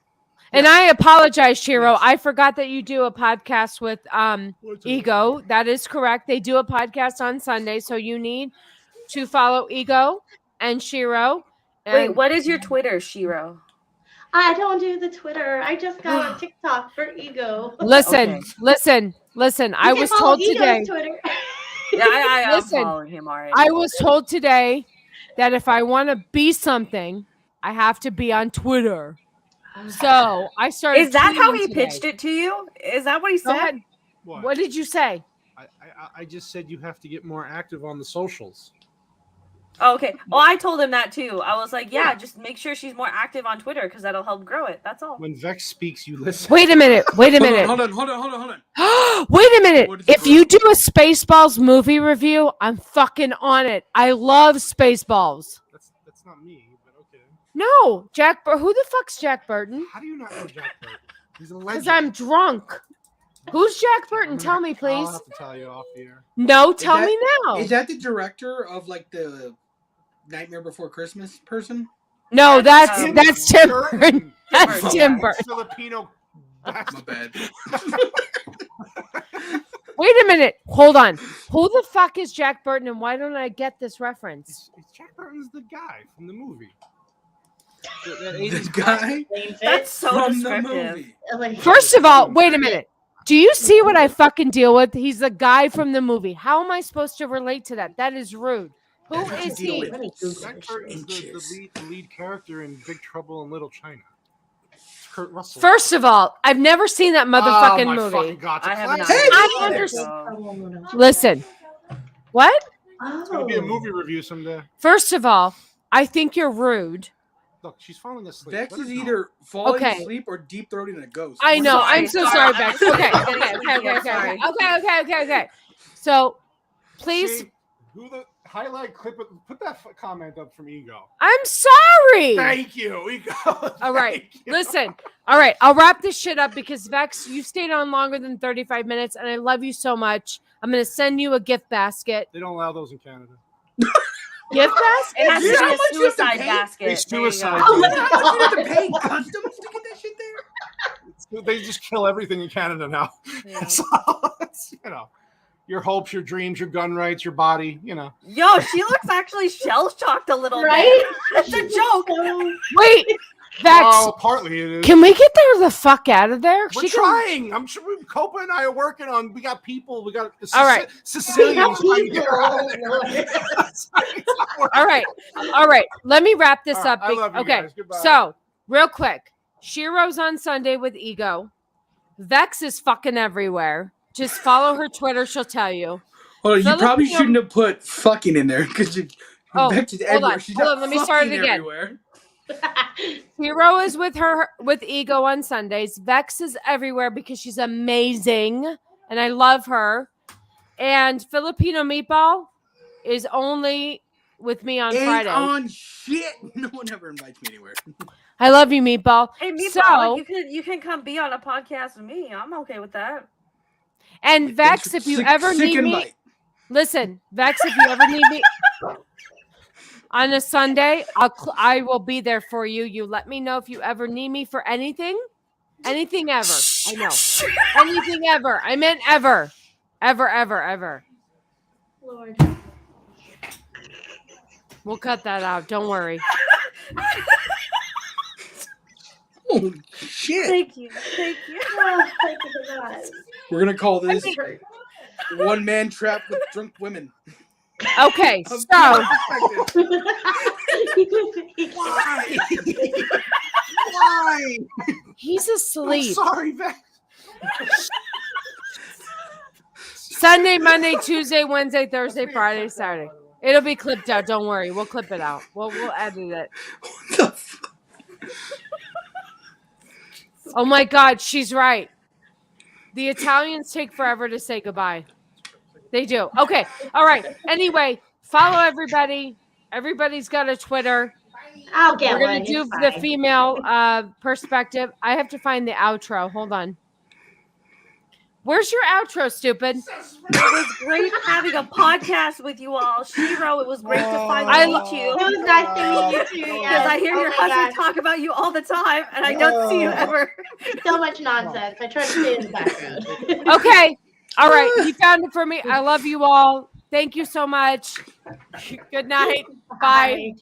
And I apologize, Shiro. I forgot that you do a podcast with Ego. That is correct. They do a podcast on Sunday, so you need to follow Ego and Shiro. Wait, what is your Twitter, Shiro? I don't do the Twitter. I just got on TikTok for Ego. Listen. I was told today. Twitter. Yeah, I'm following him already. I was told today that if I want to be something, I have to be on Twitter. So I started. Is that how he pitched it to you? Is that what he said? What did you say? I just said you have to get more active on the socials. Oh, okay. Well, I told him that too. I was like, yeah, just make sure she's more active on Twitter because that'll help grow it. That's all. When Vex speaks, you listen. Wait a minute. Hold on. Wait a minute. If you do a Spaceballs movie review, I'm fucking on it. I love Spaceballs. That's not me, but okay. No, Jack. Who the fuck's Jack Burton? How do you not know Jack Burton? He's a legend. Because I'm drunk. Who's Jack Burton? Tell me, please. I'll have to tell you off the air. No, tell me now. Is that the director of like the Nightmare Before Christmas person? No, that's Tim Burton. That's Tim Burton. Filipino. My bad. Wait a minute. Hold on. Who the fuck is Jack Burton and why don't I get this reference? Jack Burton's the guy from the movie. The guy? That's so from descriptive. the movie. First of all, wait a minute. Do you see what I fucking deal with? He's the guy from the movie. How am I supposed to relate to that? That is rude. Who is he? Jack Burton's the lead character in Big Trouble in Little China. Kurt Russell. First of all, I've never seen that motherfucking movie. I have not. I understand. Listen. What? It's going to be a movie review someday. First of all, I think you're rude. Look, she's falling asleep. Vex is either falling asleep or deep throating a ghost. I know. I'm so sorry, Vex. Okay. So, please. See, who the highlight clip? Put that comment up from Ego. I'm sorry. Thank you, Ego. All right. Listen. All right. I'll wrap this shit up because Vex, you stayed on longer than 35 minutes, and I love you so much. I'm going to send you a gift basket. They don't allow those in Canada. Gift basket? It has to be a suicide basket. They suicide. Oh, you have to pay customs to get that shit there? They just kill everything in Canada now. Yeah. So, your hopes, your dreams, your gun rights, your body, Yo, she looks actually shell-shocked a little Right? bit. That's a joke. Wait. Vex. Oh, partly it is. Can we get her the fuck out of there? We're trying. I'm sure Copa and I are working on. We got people. We got all right. Sicilians. All right. Let me wrap this up. I love you okay. guys. Goodbye. So, real quick. Shiro's on Sunday with Ego. Vex is fucking everywhere. Just follow her Twitter. She'll tell you. Hold on. You probably shouldn't have put fucking in there because Vex is everywhere. Hold on. Let me start it again. Everywhere. Hero is with Ego on Sundays. Vex is everywhere because she's amazing and I love her. And Filipino Meatball is only with me on Friday. On shit. No one ever invites me anywhere. I love you, Meatball. Hey, Meatball, you can come be on a podcast with me. I'm okay with that. And Vex, if you ever need me, listen, Vex, if you ever need me on a Sunday, I will be there for you. You let me know if you ever need me for anything ever. I know, anything ever. I meant ever. Lord. We'll cut that out. Don't worry. Oh shit! Thank you. Oh, thank you for that. We're gonna call this one man trap with drunk women. Okay, so Why? He's asleep. I'm sorry, Vex. Sunday, Monday, Tuesday, Wednesday, Thursday, Friday, Saturday. It'll be clipped out. Don't worry. We'll clip it out. We'll edit it. What the fuck? Oh my God, she's right. The Italians take forever to say goodbye. They do. Okay. All right. Anyway, follow everybody. Everybody's got a Twitter. I'll get We're going to do the female perspective. I have to find the outro. Hold on. Where's your outro, stupid? It was great having a podcast with you all. Shiro, it was great to finally meet you. It was nice to meet you too. Because I hear your husband talk about you all the time, and I don't see you ever. So much nonsense. I try to stay in the background. Okay. All right. You found it for me. I love you all. Thank you so much. Good night. Bye.